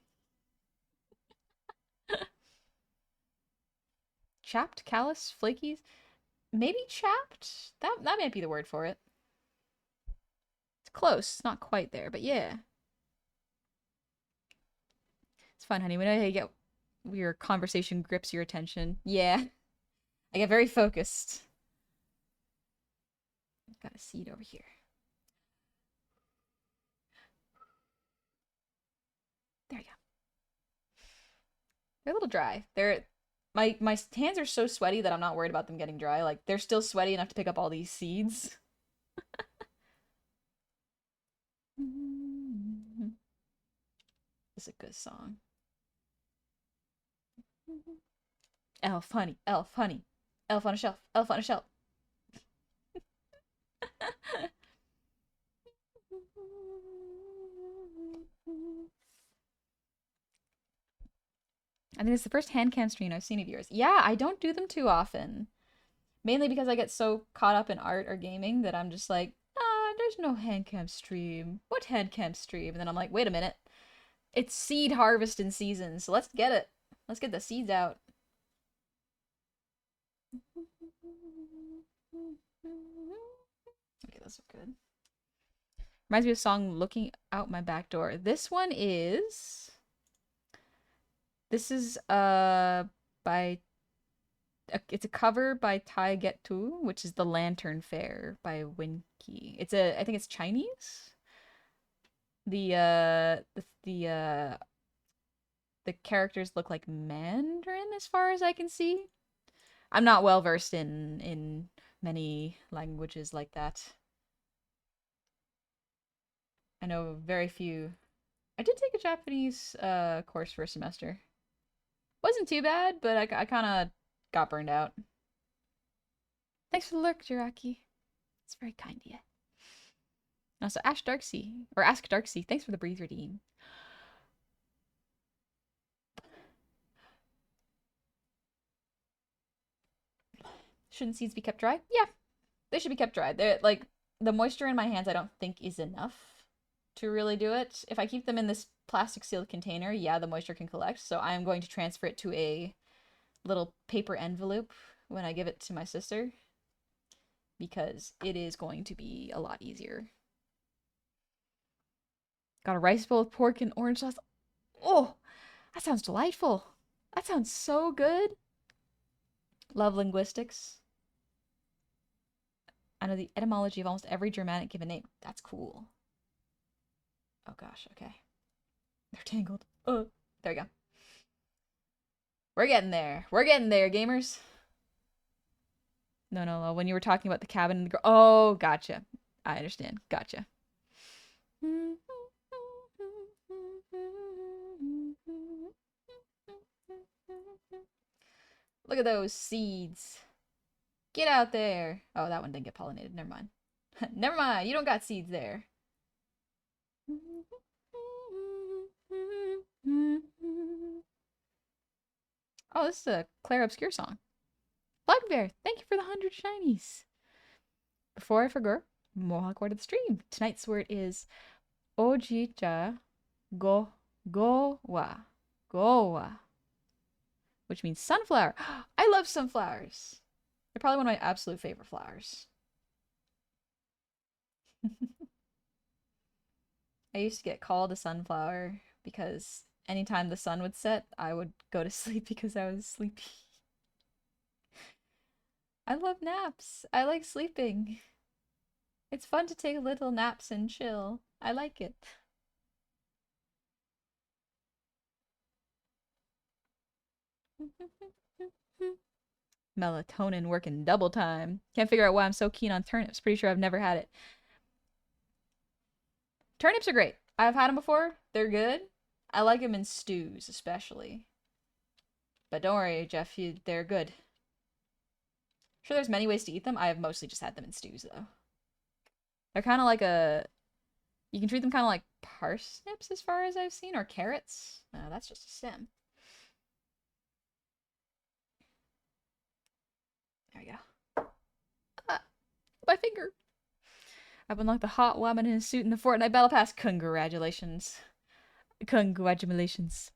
Chapped, callous, flakies. maybe chapped? That might be the word for it. It's close, not quite there, but yeah. It's fun, honey. We know how you get your conversation grips your attention. Yeah. I get very focused. Got a seed over here. There you go. They're a little dry. My hands are so sweaty that I'm not worried about them getting dry. Like they're still sweaty enough to pick up all these seeds. This is a good song. Elf honey, elf honey, elf on a shelf, elf on a shelf. I think it's the first hand cam stream I've seen of yours. Yeah, I don't do them too often. Mainly because I get so caught up in art or gaming that I'm just like, there's no hand cam stream. What hand cam stream? And then I'm like, wait a minute. It's seed harvest in season, so let's get it. Let's get the seeds out. Okay, those are good. Reminds me of a song Looking Out My Back Door. This is by it's a cover by Tai Get Tu, which is The Lantern Fair by Winky. I think it's Chinese. The characters look like Mandarin as far as I can see. I'm not well versed in many languages like that. I know very few. I did take a Japanese course for a semester. Wasn't too bad, but I kind of got burned out. Thanks for the lurk, Jiraki. It's very kind of you. Also, Ask Darksea. Thanks for the breathe redeem. Shouldn't seeds be kept dry? Yeah, they should be kept dry. They're like the moisture in my hands. I don't think is enough to really do it. If I keep them in this plastic sealed container, yeah, the moisture can collect. So I am going to transfer it to a little paper envelope when I give it to my sister because it is going to be a lot easier. Got a rice bowl with pork and orange sauce. Oh, that sounds delightful. That sounds so good. Love linguistics. I know the etymology of almost every Germanic given name. That's cool. Oh gosh, okay. They're tangled. Oh, there we go. We're getting there. We're getting there, gamers. No. When you were talking about the cabin and the girl. Oh, gotcha. I understand. Gotcha. Look at those seeds. Get out there. Oh, that one didn't get pollinated. Never mind. Never mind. You don't got seeds there. Oh, this is a Claire Obscure song. Bugbear, thank you for the 100 shinies. Before I forget, Mohawk word of the stream. Tonight's word is Ojija Gowa. Gowa. Which means sunflower. I love sunflowers. They're probably one of my absolute favorite flowers. I used to get called a sunflower because anytime the sun would set, I would go to sleep because I was sleepy. I love naps. I like sleeping. It's fun to take little naps and chill. I like it. Melatonin working double time. Can't figure out why I'm so keen on turnips. Pretty sure I've never had it. Turnips are great. I've had them before. They're good. I like them in stews, especially. But don't worry, Jeff. They're good. Sure, there's many ways to eat them. I have mostly just had them in stews, though. They're kind of like you can treat them kind of like parsnips as far as I've seen, or carrots. No, that's just a stem. There we go. Ah, my finger. I've unlocked the hot woman in a suit in the Fortnite Battle Pass. Congratulations. Congratulations.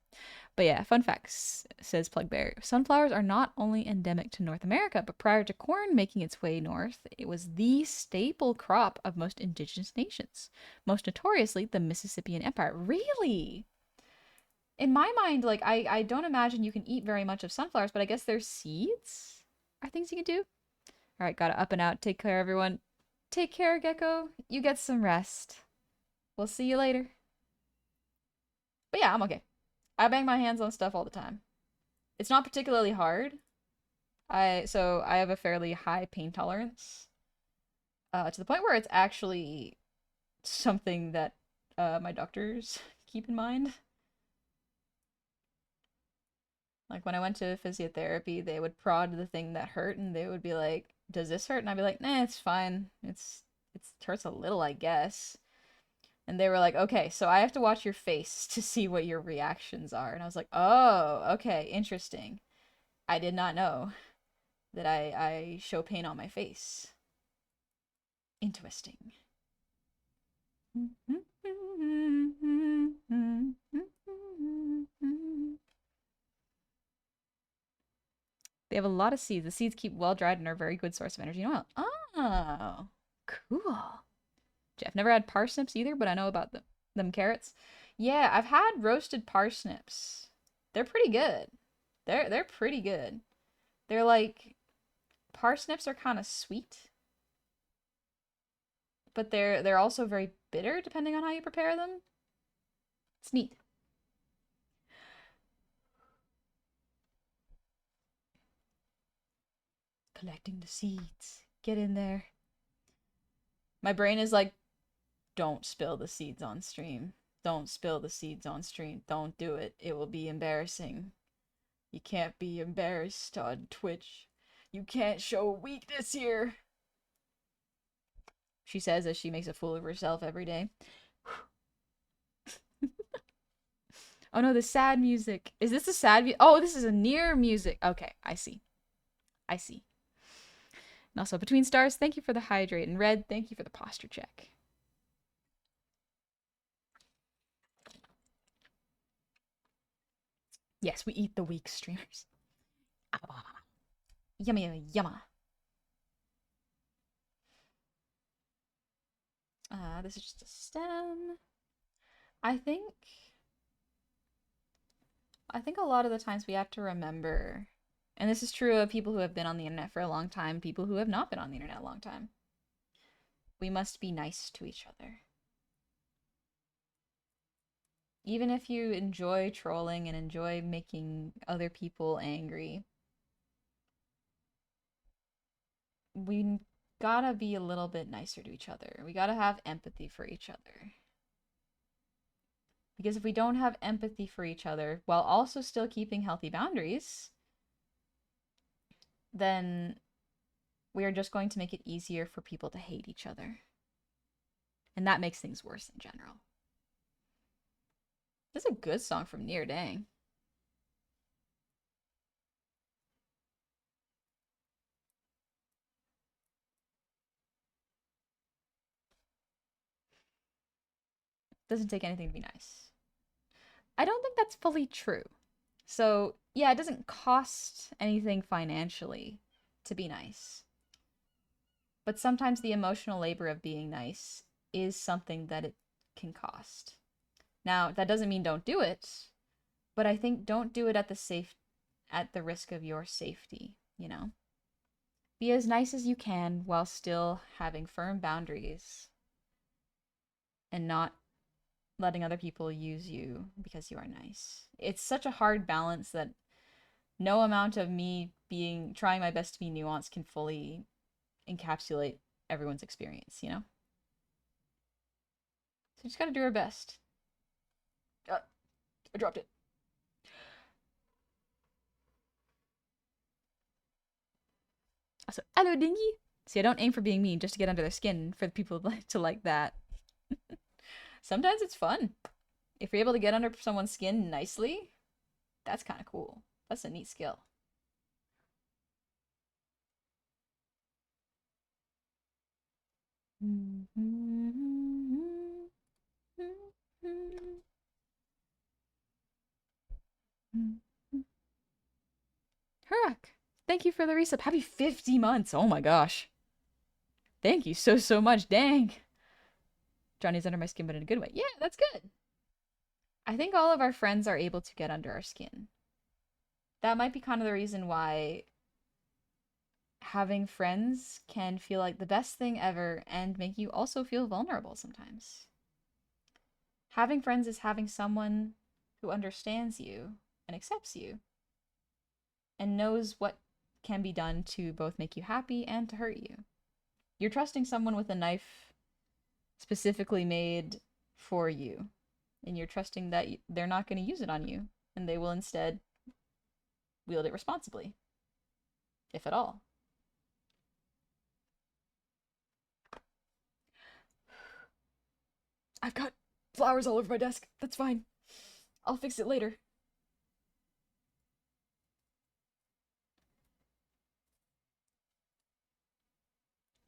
But yeah, fun facts, says Plugbear. Sunflowers are not only endemic to North America, but prior to corn making its way north, it was the staple crop of most indigenous nations, most notoriously the Mississippian Empire. Really? In my mind, like I don't imagine you can eat very much of sunflowers, but I guess their seeds are things you can do. All right, gotta up and out. Take care, everyone. Take care, Gecko. You get some rest. We'll see you later. But yeah, I'm okay. I bang my hands on stuff all the time. It's not particularly hard. I have a fairly high pain tolerance. To the point where it's actually something that my doctors keep in mind. Like when I went to physiotherapy, they would prod the thing that hurt and they would be like, "Does this hurt?" And I'd be like, "Nah, it's fine. It hurts a little, I guess." And they were like, "Okay, so I have to watch your face to see what your reactions are." And I was like, "Oh, okay, interesting. I did not know that I show pain on my face. Interesting." They have a lot of seeds. The seeds keep well dried and are a very good source of energy and oil. Oh, cool. Jeff never had parsnips either, but I know about them carrots. Yeah, I've had roasted parsnips. They're pretty good. They're pretty good. They're like parsnips are kind of sweet, but they're also very bitter depending on how you prepare them. It's neat. Collecting the seeds. Get in there. My brain is like, don't spill the seeds on stream. Don't spill the seeds on stream. Don't do it. It will be embarrassing. You can't be embarrassed on Twitch. You can't show weakness here. She says as she makes a fool of herself every day. Oh no, the sad music. Is this the sad Oh, this is a near music. Okay, I see. I see. And also, Between Stars, thank you for the hydrate. And Red, thank you for the posture check. Yes, we eat the weak streamers. Yummy, yummy, yumma. This is just a stem. I think a lot of the times we have to remember, and this is true of people who have been on the internet for a long time, people who have not been on the internet a long time. We must be nice to each other. Even if you enjoy trolling and enjoy making other people angry, we gotta be a little bit nicer to each other. We gotta have empathy for each other. Because if we don't have empathy for each other while also still keeping healthy boundaries, then we are just going to make it easier for people to hate each other. And that makes things worse in general. This is a good song from Nier, dang. Doesn't take anything to be nice. I don't think that's fully true. So, yeah, it doesn't cost anything financially to be nice. But sometimes the emotional labor of being nice is something that it can cost. Now, that doesn't mean don't do it, but I think don't do it at the risk of your safety, you know? Be as nice as you can while still having firm boundaries and not letting other people use you because you are nice. It's such a hard balance that no amount of me trying my best to be nuanced can fully encapsulate everyone's experience, you know? So you just gotta do our best. I dropped it. Also, hello, Dingy. See, I don't aim for being mean just to get under their skin for the people to like that. Sometimes it's fun. If you're able to get under someone's skin nicely, that's kind of cool. That's a neat skill. thank you for the resub. Happy 50 months. Oh my gosh. Thank you so much. Dang. Johnny's under my skin, but in a good way. Yeah, that's good. I think all of our friends are able to get under our skin. That might be kind of the reason why having friends can feel like the best thing ever and make you also feel vulnerable sometimes. Having friends is having someone who understands you and accepts you and knows what can be done to both make you happy and to hurt you. You're trusting someone with a knife specifically made for you, and you're trusting that they're not going to use it on you, and they will instead wield it responsibly, if at all. I've got flowers all over my desk. That's fine. I'll fix it later.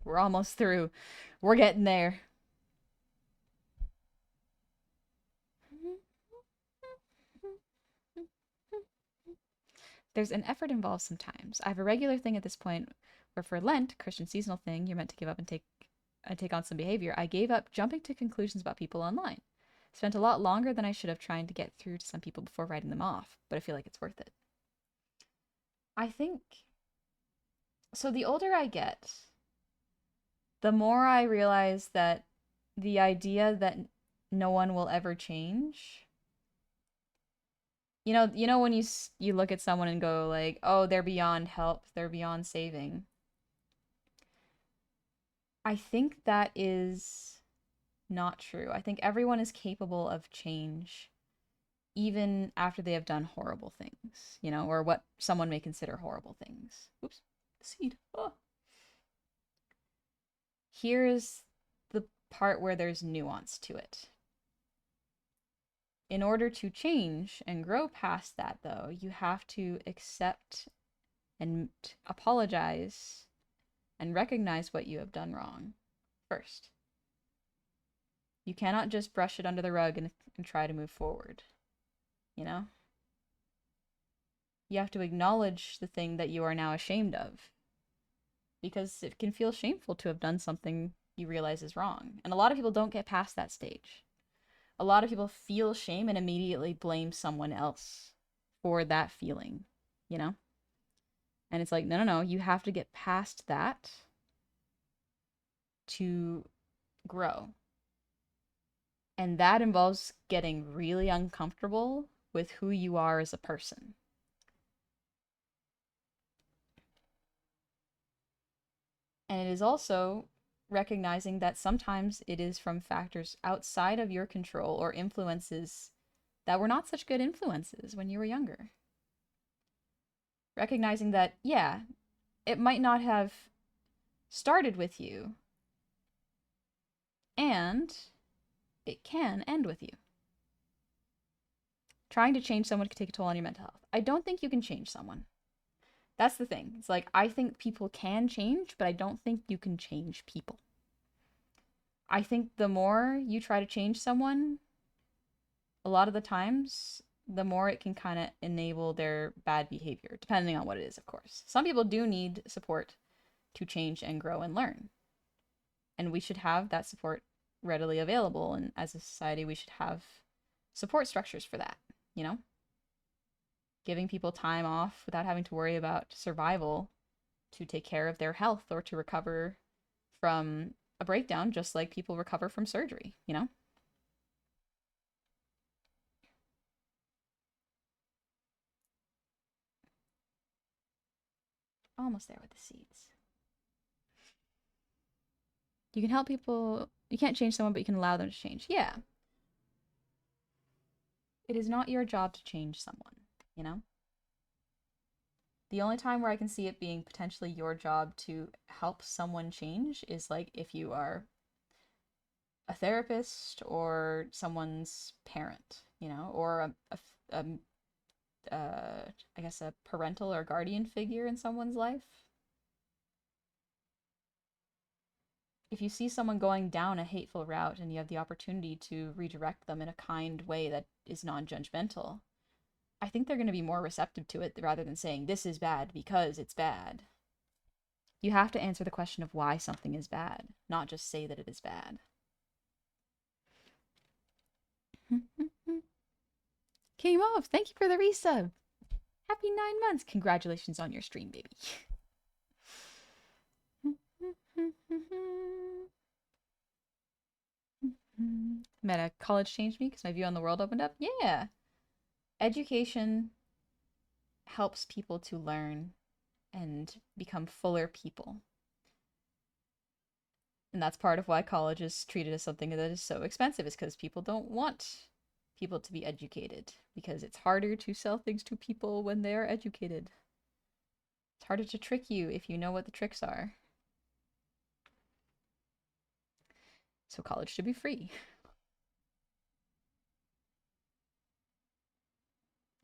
We're almost through. We're getting there. There's an effort involved sometimes. I have a regular thing at this point where for Lent, Christian seasonal thing, you're meant to give up and take on some behavior. I gave up jumping to conclusions about people online. Spent a lot longer than I should have trying to get through to some people before writing them off, but I feel like it's worth it. I think so. The older I get, the more I realize that the idea that no one will ever change. You know when you look at someone and go like, "Oh, they're beyond help, they're beyond saving." I think that is not true. I think everyone is capable of change even after they have done horrible things, or what someone may consider horrible things. Oops, seed. Oh. Here's the part where there's nuance to it. In order to change and grow past that, though, you have to accept and apologize and recognize what you have done wrong first. You cannot just brush it under the rug and try to move forward. You have to acknowledge the thing that you are now ashamed of, because it can feel shameful to have done something you realize is wrong. And a lot of people don't get past that stage. A lot of people feel shame and immediately blame someone else for that feeling, And it's like, no, you have to get past that to grow. And that involves getting really uncomfortable with who you are as a person. And it is also recognizing that sometimes it is from factors outside of your control or influences that were not such good influences when you were younger. Recognizing that, yeah, it might not have started with you, and it can end with you. Trying to change someone can take a toll on your mental health. I don't think you can change someone. That's the thing. It's like, I think people can change, but I don't think you can change people. I think the more you try to change someone, a lot of the times, the more it can kind of enable their bad behavior, depending on what it is, of course. Some people do need support to change and grow and learn. And we should have that support readily available. And as a society, we should have support structures for that, Giving people time off without having to worry about survival to take care of their health or to recover from a breakdown, just like people recover from surgery, Almost there with the seeds. You can help people. You can't change someone, but you can allow them to change. Yeah. It is not your job to change someone, The only time where I can see it being potentially your job to help someone change is like if you are a therapist or someone's parent, or I guess a parental or guardian figure in someone's life. If you see someone going down a hateful route and you have the opportunity to redirect them in a kind way that is non-judgmental, I think they're going to be more receptive to it rather than saying this is bad because it's bad. You have to answer the question of why something is bad, not just say that it is bad. Came off. Thank you for the resub. Happy 9 months. Congratulations on your stream, baby. Meta, college changed me because my view on the world opened up. Yeah. Education helps people to learn and become fuller people. And that's part of why college is treated as something that is so expensive, is because people don't want people to be educated, because it's harder to sell things to people when they are educated. It's harder to trick you if you know what the tricks are. So college should be free.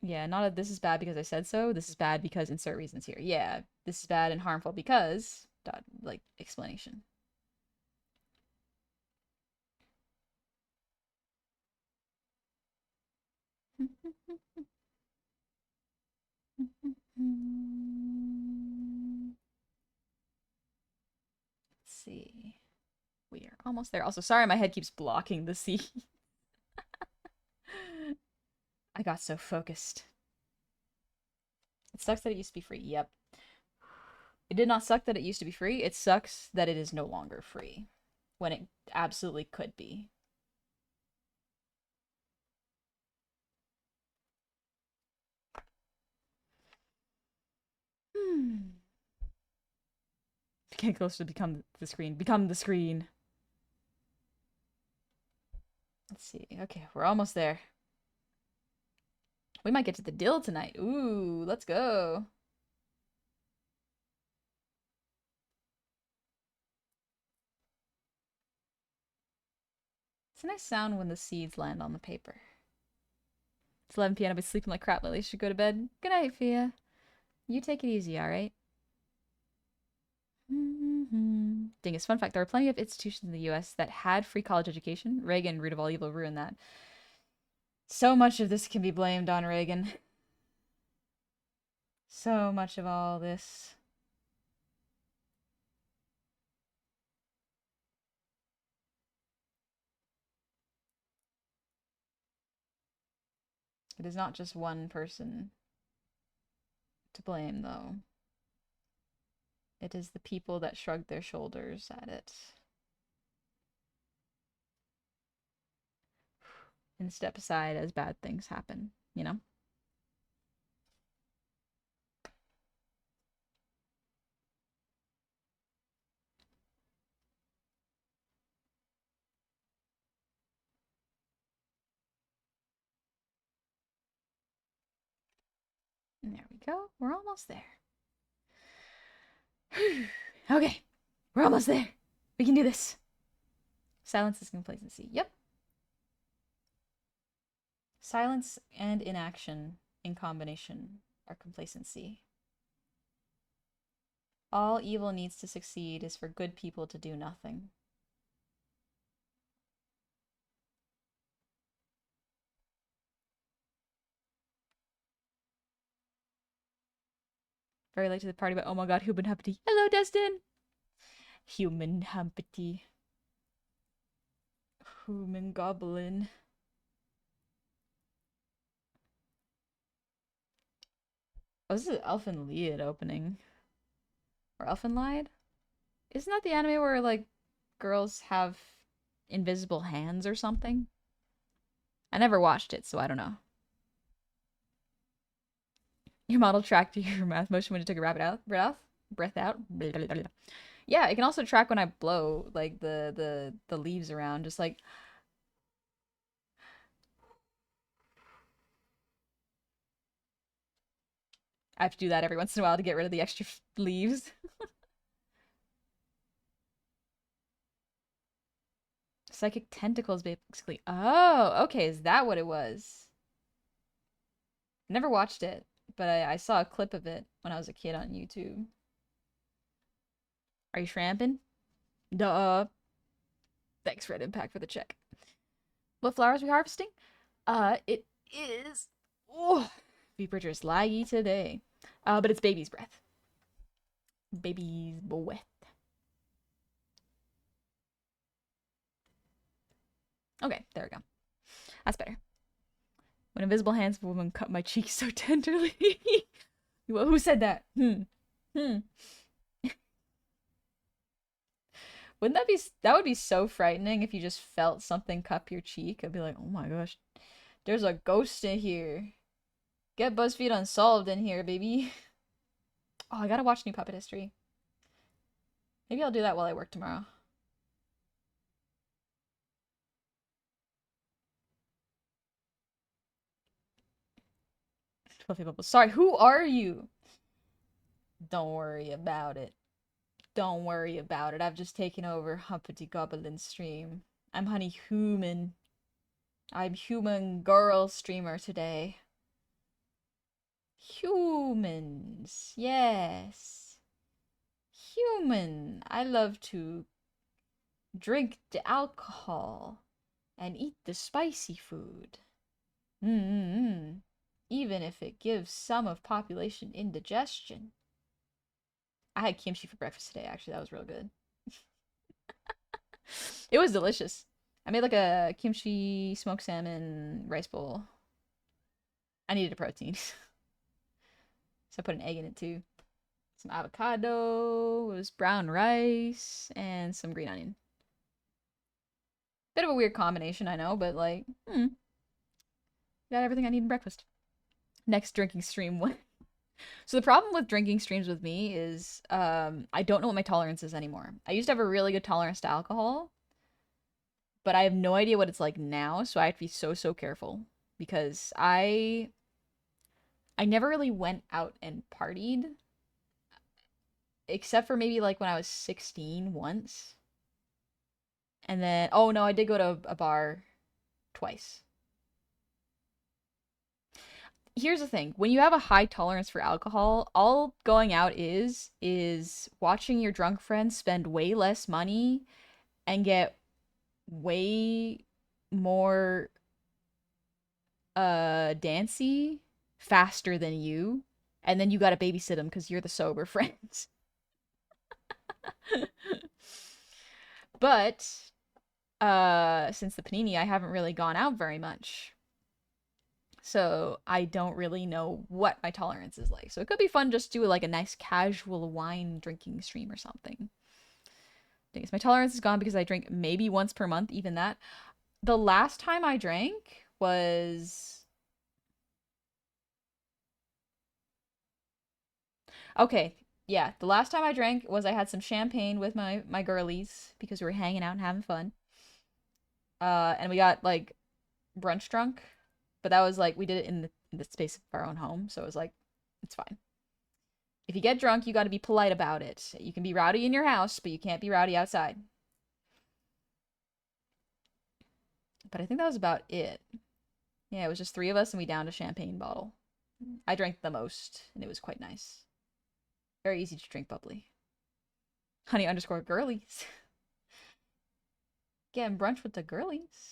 Yeah, not a this is bad because I said so. This is bad because insert reasons here. Yeah, this is bad and harmful because dot like explanation. Let's see. We are almost there. Also, sorry my head keeps blocking the sea. I got so focused. It sucks that it used to be free. Yep. It did not suck that it used to be free. It sucks that it is no longer free when it absolutely could be. Get closer to become the screen. Become the screen. Let's see. Okay, we're almost there. We might get to the dill tonight. Ooh, let's go. It's a nice sound when the seeds land on the paper. It's 11 p.m. I've been sleeping like crap lately. Should go to bed. Good night, Fia. You take it easy, alright? Dingus, fun fact, there are plenty of institutions in the US that had free college education. Reagan, root of all evil, ruined that. So much of this can be blamed on Reagan. So much of all this. It is not just one person to blame, though. It is the people that shrugged their shoulders at it and step aside as bad things happen, you know? And there we go. We're almost there. Okay. We're almost there. We can do this. Silence is complacency. Yep. Silence and inaction in combination are complacency. All evil needs to succeed is for good people to do nothing. Very late to the party, but oh my god, human humpty. Hello, Destin! Human humpty. Human goblin. Oh, this is Elfenlied opening. Or Elfenlied? Isn't that the anime where, like, girls have invisible hands or something? I never watched it, so I don't know. Your model tracked your mouth motion when you took a rabbit out, breath out. Blah, blah, blah. Yeah, it can also track when I blow, like, the leaves around, just like... I have to do that every once in a while to get rid of the extra leaves. Psychic tentacles, basically. Oh, okay, is that what it was? Never watched it, but I saw a clip of it when I was a kid on YouTube. Are you shramping? Duh. Thanks, Red Impact, for the check. What flowers are we harvesting? It is... Oh, Bridger is laggy today. But it's baby's breath. Baby's breath. Okay, there we go. That's better. When invisible hands of a woman cut my cheeks so tenderly. Well, who said that? Hmm. Wouldn't that be, that would be so frightening if you just felt something cup your cheek. I'd be like, oh my gosh, there's a ghost in here. Get BuzzFeed Unsolved in here, baby. Oh, I gotta watch New Puppet History. Maybe I'll do that while I work tomorrow. Fluffy Bubbles. Sorry, who are you? Don't worry about it. Don't worry about it. I've just taken over Humpty Goblin stream. I'm Honey Human. I'm Human Girl streamer today. Humans. Yes. Human. I love to drink the alcohol and eat the spicy food. Even if it gives some of population indigestion. I had kimchi for breakfast today, actually. That was real good. It was delicious. I made like a kimchi smoked salmon rice bowl. I needed a protein. So I put an egg in it too. Some avocado, it was brown rice, and some green onion. Bit of a weird combination, I know, but like, got everything I need in breakfast. Next drinking stream. So the problem with drinking streams with me is I don't know what my tolerance is anymore. I used to have a really good tolerance to alcohol, but I have no idea what it's like now, so I have to be so careful because I never really went out and partied except for maybe like when I was 16 once. And then oh no, I did go to a bar twice. Here's the thing. When you have a high tolerance for alcohol, all going out is watching your drunk friends spend way less money and get way more dancy faster than you, and then you gotta babysit them because you're the sober friends. But since the panini, I haven't really gone out very much. So I don't really know what my tolerance is like. So it could be fun just to do like a nice casual wine drinking stream or something. Thing is, my tolerance is gone because I drink maybe once per month, even that. The last time I drank was... Okay, yeah. The last time I drank was I had some champagne with my girlies because we were hanging out and having fun. And we got like brunch drunk. But that was like, we did it in the space of our own home. So it was like, it's fine. If you get drunk, you got to be polite about it. You can be rowdy in your house, but you can't be rowdy outside. But I think that was about it. Yeah, it was just 3 of us and we downed a champagne bottle. I drank the most and it was quite nice. Very easy to drink bubbly. Honey underscore girlies. Getting brunch with the girlies.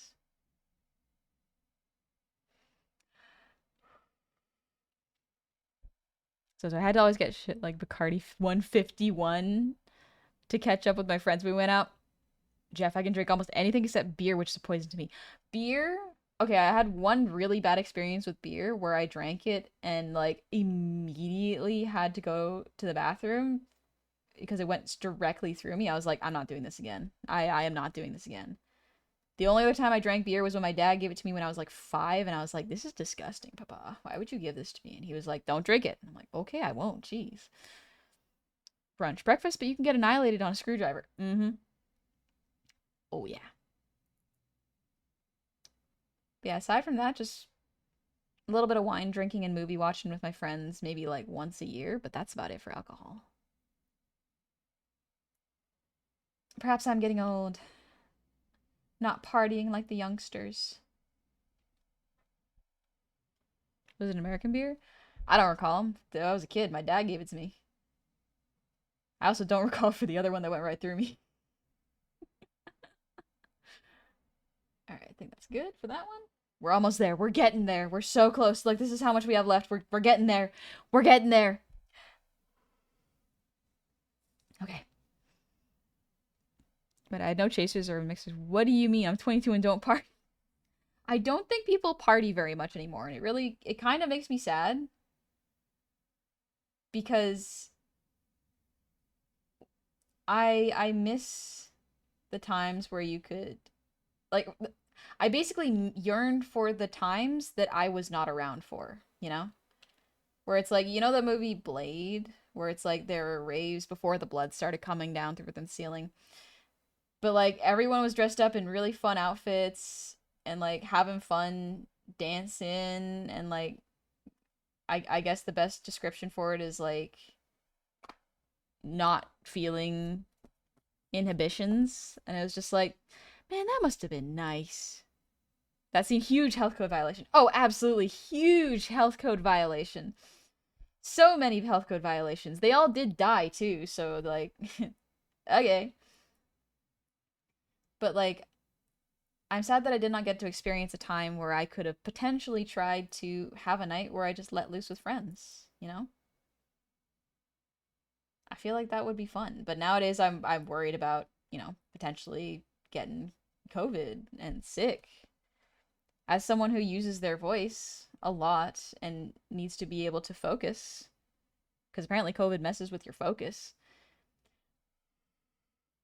So I had to always get shit like Bacardi 151 to catch up with my friends. We went out. Jeff, I can drink almost anything except beer, which is a poison to me. Beer? Okay, I had one really bad experience with beer where I drank it and like immediately had to go to the bathroom because it went directly through me. I was like, I'm not doing this again. I am not doing this again. The only other time I drank beer was when my dad gave it to me when I was like 5, and I was like, this is disgusting, Papa. Why would you give this to me? And he was like, don't drink it. And I'm like, okay, I won't. Jeez. Brunch, breakfast, but you can get annihilated on a screwdriver. Oh, yeah. But yeah, aside from that, just a little bit of wine drinking and movie watching with my friends, maybe like once a year, but that's about it for alcohol. Perhaps I'm getting old. Not partying like the youngsters. Was it an American beer? I don't recall. I was a kid. My dad gave it to me. I also don't recall for the other one that went right through me. Alright, I think that's good for that one. We're almost there. We're getting there. We're so close. Look, this is how much we have left. We're getting there. We're getting there. Okay. But I had no chasers or mixers. What do you mean? I'm 22 and don't party. I don't think people party very much anymore, and it kind of makes me sad because I miss the times where you could like I basically yearned for the times that I was not around for, you know? Where it's like, you know the movie Blade, where it's like there were raves before the blood started coming down through the ceiling. But like everyone was dressed up in really fun outfits and like having fun dancing and like I guess the best description for it is like not feeling inhibitions. And it was just like, man, that must have been nice. That's a huge health code violation. Oh, absolutely huge health code violation. So many health code violations. They all did die too, so like okay. But like I'm sad that I did not get to experience a time where I could have potentially tried to have a night where I just let loose with friends, you know? I feel like that would be fun. But nowadays I'm worried about, you know, potentially getting COVID and sick. As someone who uses their voice a lot and needs to be able to focus, because apparently COVID messes with your focus.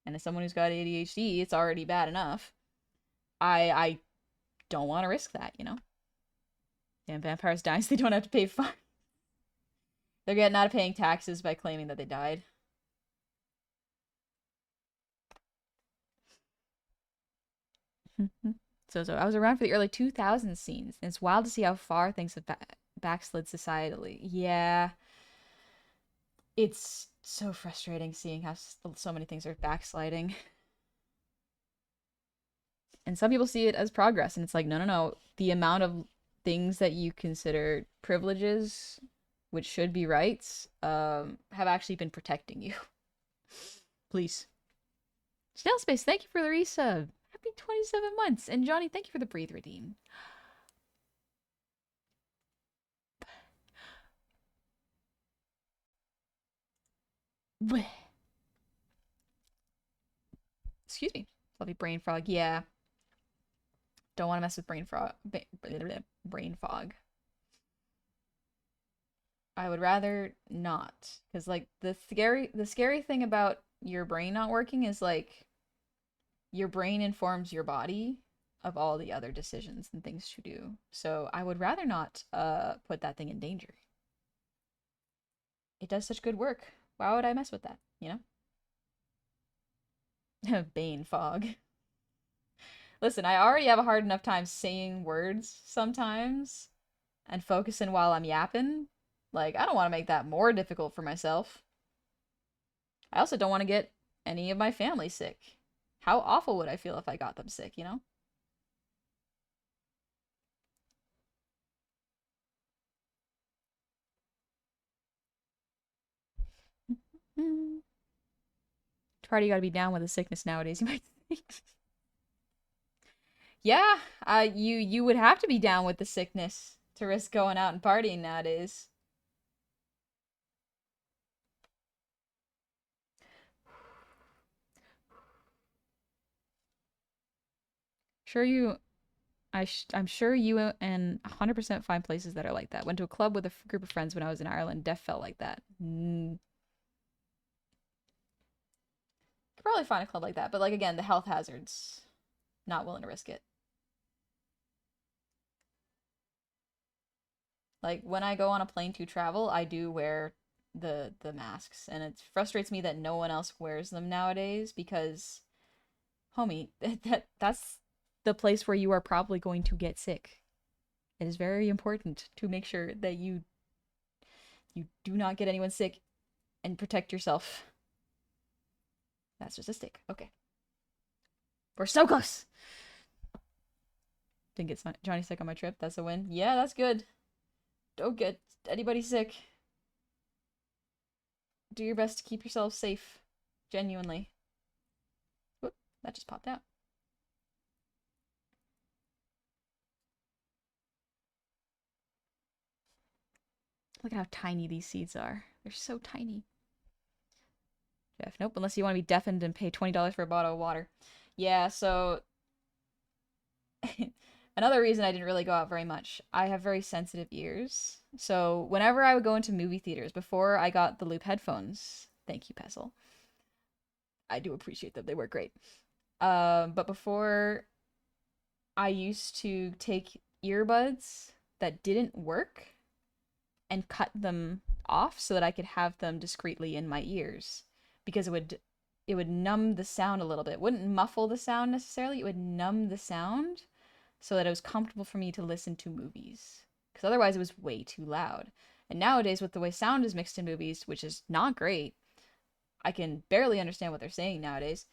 And as someone who's got ADHD, it's already bad enough. I don't want to risk that, you know? Damn vampires die so they don't have to pay fine. They're getting out of paying taxes by claiming that they died. So I was around for the early 2000s scenes, and it's wild to see how far things have backslid societally. Yeah, it's so frustrating seeing how so many things are backsliding. And some people see it as progress, and it's like, no, no, no. The amount of things that you consider privileges, which should be rights, have actually been protecting you. Please. Snail Space, thank you for the resub. Happy 27 months. And Johnny, thank you for the breathe redeem. Excuse me. Fluffy brain frog. Yeah. Don't want to mess with brain frog. Brain fog. I would rather not, because like the scary thing about your brain not working is like your brain informs your body of all the other decisions and things to do. So I would rather not put that thing in danger. It does such good work. Why would I mess with that, you know? Bane fog. Listen, I already have a hard enough time saying words sometimes and focusing while I'm yapping. Like, I don't want to make that more difficult for myself. I also don't want to get any of my family sick. How awful would I feel if I got them sick, you know? Try you gotta be down with the sickness nowadays, you might think. Yeah, you would have to be down with the sickness to risk going out and partying nowadays. Sure you I'm sure you and 100% find places that are like that. Went to a club with a group of friends when I was in Ireland. Def felt like that. Could probably find a club like that, but like again, the health hazards. Not willing to risk it. Like when I go on a plane to travel, I do wear the masks, and it frustrates me that no one else wears them nowadays because, homie, that's the place where you are probably going to get sick. It is very important to make sure that you do not get anyone sick and protect yourself. That's just a stick. Okay. We're so close. Didn't get Johnny sick on my trip. That's a win. Yeah, that's good. Don't get anybody sick. Do your best to keep yourself safe. Genuinely. Whoop, that just popped out. Look at how tiny these seeds are. They're so tiny. Jeff, nope, unless you want to be deafened and pay $20 for a bottle of water. Yeah, so another reason I didn't really go out very much, I have very sensitive ears. So whenever I would go into movie theaters, before I got the loop headphones, thank you, Pestle. I do appreciate them. They work great. But before, I used to take earbuds that didn't work and cut them off so that I could have them discreetly in my ears, because it would numb the sound a little bit. It wouldn't muffle the sound necessarily. It would numb the sound so that it was comfortable for me to listen to movies, because otherwise it was way too loud. And nowadays, with the way sound is mixed in movies, which is not great, I can barely understand what they're saying nowadays.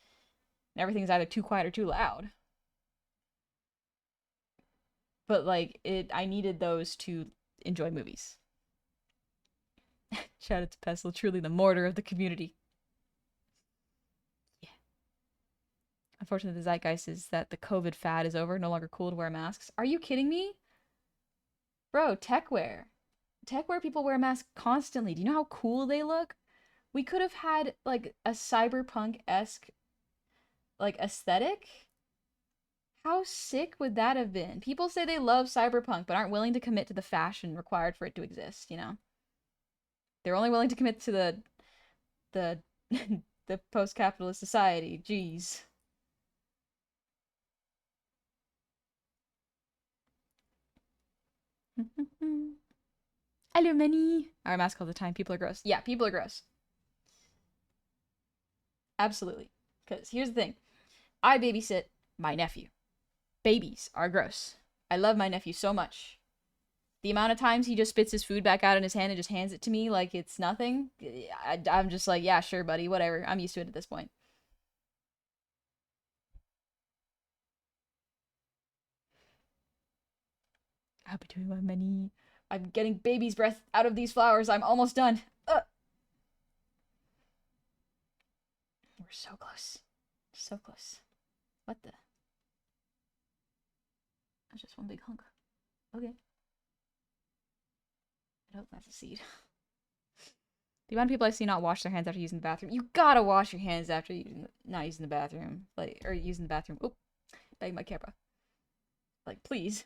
And everything's either too quiet or too loud. But like I needed those to enjoy movies. Shout out to Pestle, truly the mortar of the community. Yeah. Unfortunately, the zeitgeist is that the COVID fad is over. No longer cool to wear masks. Are you kidding me? Bro, techwear. Techwear people wear masks constantly. Do you know how cool they look? We could have had like a cyberpunk-esque like aesthetic. How sick would that have been? People say they love cyberpunk but aren't willing to commit to the fashion required for it to exist, you know? They're only willing to commit to the the post-capitalist society. Jeez. Hello, Manny. I mask all the time. People are gross. Yeah, people are gross. Absolutely. Because here's the thing. I babysit my nephew. Babies are gross. I love my nephew so much. The amount of times he just spits his food back out in his hand and just hands it to me like it's nothing, I'm just like, yeah, sure, buddy, whatever. I'm used to it at this point. I'll be doing my many. I'm getting baby's breath out of these flowers. I'm almost done. We're so close. So close. What the? That's just one big hunk. Okay. I hope that's a seed. The amount of people I see not wash their hands after using the bathroom. You gotta wash your hands after not using the bathroom. Like, or using the bathroom. Oop. Bang my camera. Like, please.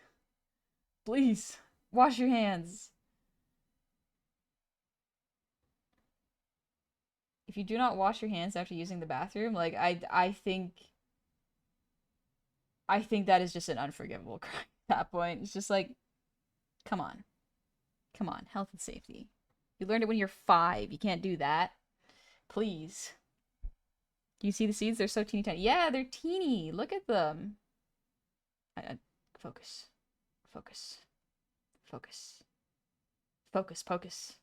Please. Wash your hands. If you do not wash your hands after using the bathroom, like, I think that is just an unforgivable crime at that point. It's just like, come on. Come on. Health and safety. You learned it when you're 5. You can't do that. Please. Do you see the seeds? They're so teeny tiny. Yeah, they're teeny. Look at them. Focus. Focus. Focus. Focus. Focus.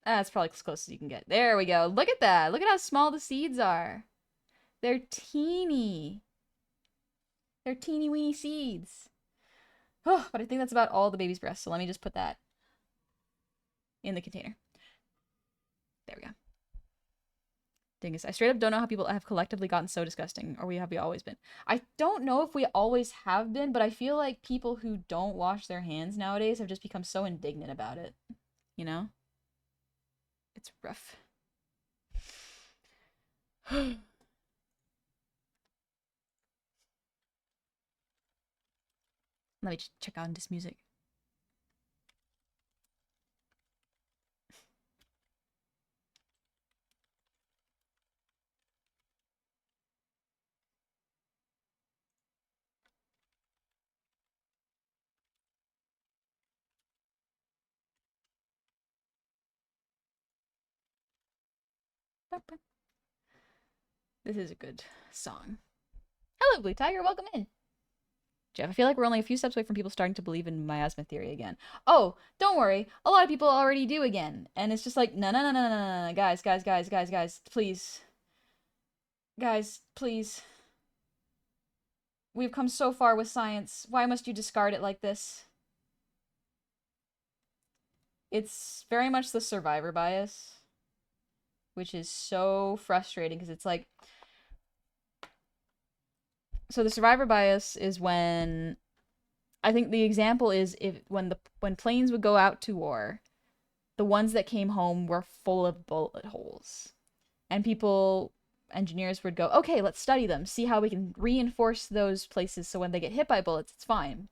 That's probably as close as you can get. There we go. Look at that. Look at how small the seeds are. They're teeny. They're teeny weeny seeds. Oh, but I think that's about all the baby's breath, so let me just put that in the container. There we go. Dingus. I straight up don't know how people have collectively gotten so disgusting, or have we always been? I don't know if we always have been, but I feel like people who don't wash their hands nowadays have just become so indignant about it. You know? It's rough. Let me check out this music. This is a good song. Hello, Blue Tiger. Welcome in. Jeff, I feel like we're only a few steps away from people starting to believe in miasma theory again. Oh, don't worry. A lot of people already do again. And it's just like, no, no, no, no, no, no, no. Guys, please. Guys, please. We've come so far with science. Why must you discard it like this? It's very much the survivor bias, which is so frustrating because it's like, so the survivor bias is when I think the example is if when planes would go out to war, the ones that came home were full of bullet holes. And people, engineers would go, okay, let's study them, see how we can reinforce those places so when they get hit by bullets, it's fine.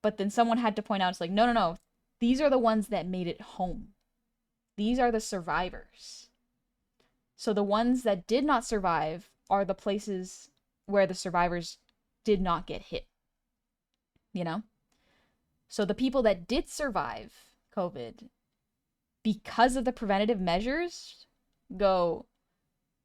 But then someone had to point out, it's like, no, no, no. These are the ones that made it home. These are the survivors. So the ones that did not survive are the places where the survivors did not get hit. You know? So the people that did survive COVID, because of the preventative measures, go,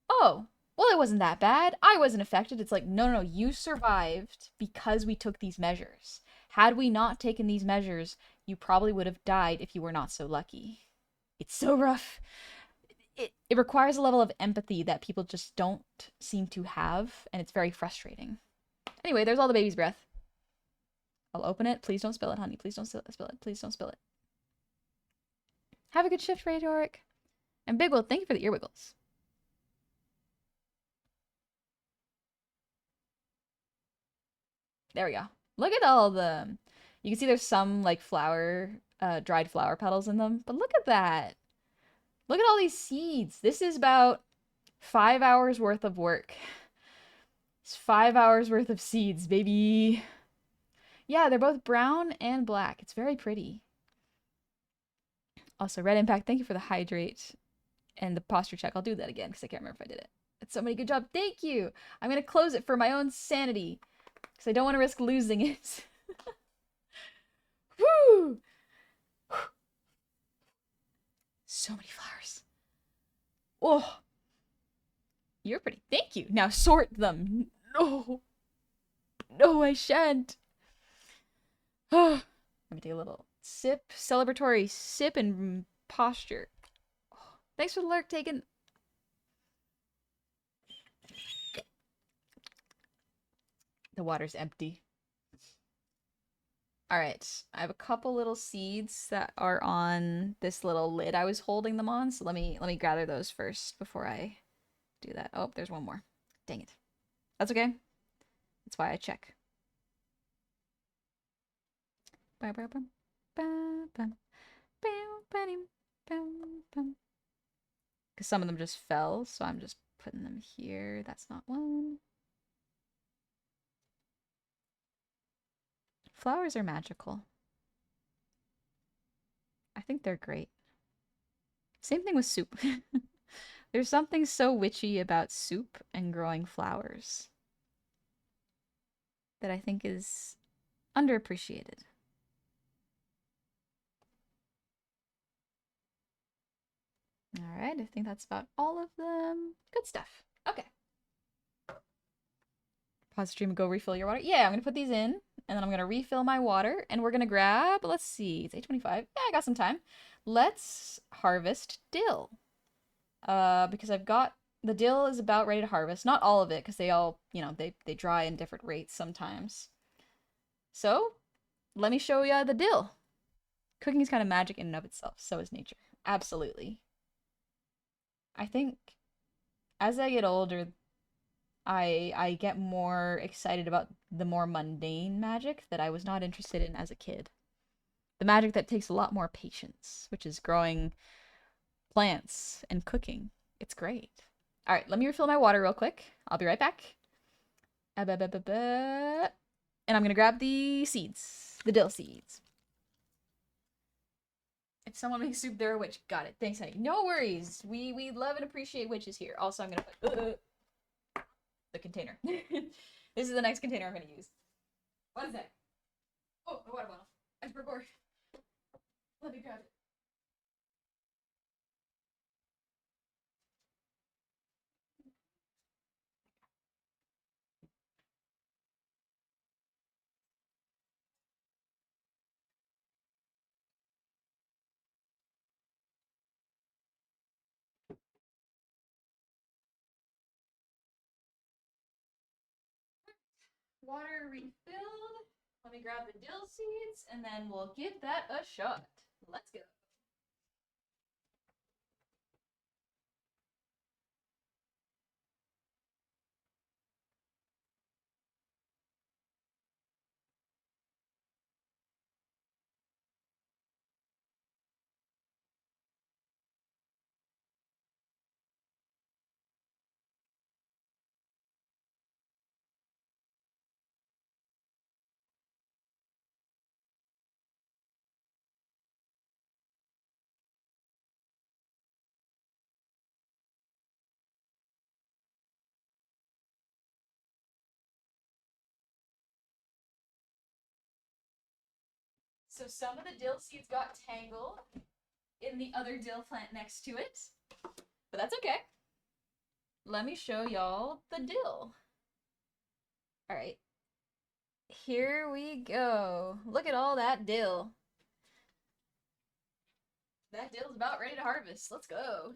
oh, well, it wasn't that bad. I wasn't affected. It's like, no, no, no, you survived because we took these measures. Had we not taken these measures, you probably would have died if you were not so lucky. It's so rough. It requires a level of empathy that people just don't seem to have, and it's very frustrating. Anyway, there's all the baby's breath. I'll open it. Please don't spill it, honey. Please don't spill it. Please don't spill it. Have a good shift, Rhetoric. And Big Will, thank you for the ear wiggles. There we go. Look at all the... You can see there's some, like, dried flower petals in them. But look at that. Look at all these seeds. This is about 5 hours worth of work. It's 5 hours worth of seeds, baby. Yeah, they're both brown and black. It's very pretty. Also, Red Impact, thank you for the hydrate and the posture check. I'll do that again because I can't remember if I did it. It's somebody good job. Thank you. I'm going to close it for my own sanity because I don't want to risk losing it. Woo! So many flowers. Oh, you're pretty. Thank you. Now sort them. No. No, I shan't. Let me take a little sip. Celebratory sip and posture. Oh, thanks for the lurk, Taken. The water's empty. All right, I have a couple little seeds that are on this little lid I was holding them on. So let me gather those first before I do that. Oh, there's one more. Dang it. That's okay. That's why I check. Because some of them just fell, so I'm just putting them here. That's not one. Flowers are magical. I think they're great. Same thing with soup. There's something so witchy about soup and growing flowers that I think is underappreciated. All right, I think that's about all of them. Good stuff. Okay. Pause stream and go refill your water. Yeah, I'm going to put these in, and then I'm going to refill my water, and we're going to grab, let's see, it's 8:25. Yeah, I got some time. Let's harvest dill. Because I've got, the dill is about ready to harvest. Not all of it, because they all, you know, they dry in different rates sometimes. So, let me show you the dill. Cooking is kind of magic in and of itself. So is nature. Absolutely. I think as I get older, I get more excited about the more mundane magic that I was not interested in as a kid. The magic that takes a lot more patience, which is growing plants and cooking. It's great. All right, let me refill my water real quick. I'll be right back. And I'm gonna grab the seeds, the dill seeds. If someone makes soup, they're a witch. Got it. Thanks, honey. No worries. We love and appreciate witches here. Also, I'm gonna put the container. This is the next container I'm gonna use. What is that? Oh, a water bottle. I forgot. Let me grab it. Water refilled. Let me grab the dill seeds and then we'll give that a shot. Let's go. So some of the dill seeds got tangled in the other dill plant next to it. But that's okay. Let me show y'all the dill. Alright. Here we go. Look at all that dill. That dill's about ready to harvest. Let's go.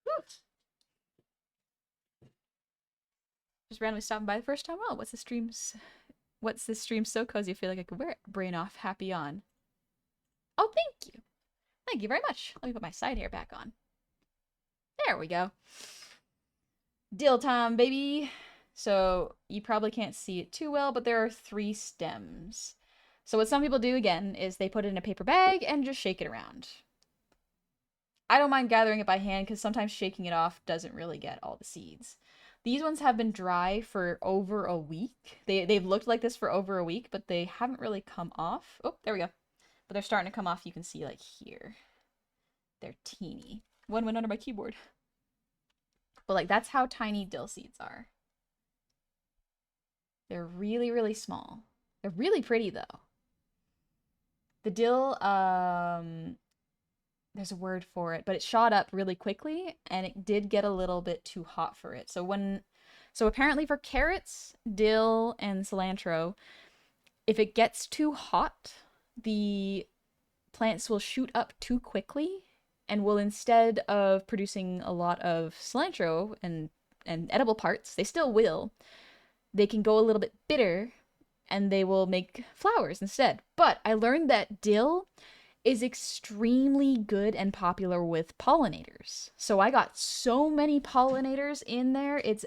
Woo. Just randomly stopping by the first time. Oh, what's this stream so cozy? I feel like I could wear it. Brain off, happy on. Oh, thank you. Thank you very much. Let me put my side hair back on. There we go. Dill time, baby. So you probably can't see it too well, but there are 3 stems. So what some people do, again, is they put it in a paper bag and just shake it around. I don't mind gathering it by hand because sometimes shaking it off doesn't really get all the seeds. These ones have been dry for over a week. They've looked like this for over a week, but they haven't really come off. Oh, there we go. But they're starting to come off. You can see, like, here. They're teeny. One went under my keyboard. But, like, that's how tiny dill seeds are. They're really, really small. They're really pretty, though. The dill, there's a word for it, but it shot up really quickly, and it did get a little bit too hot for it. So apparently for carrots, dill, and cilantro, if it gets too hot, the plants will shoot up too quickly, and will, instead of producing a lot of cilantro and edible parts, they still will, they can go a little bit bitter, and they will make flowers instead. But I learned that dill is extremely good and popular with pollinators. So I got so many pollinators in there. It's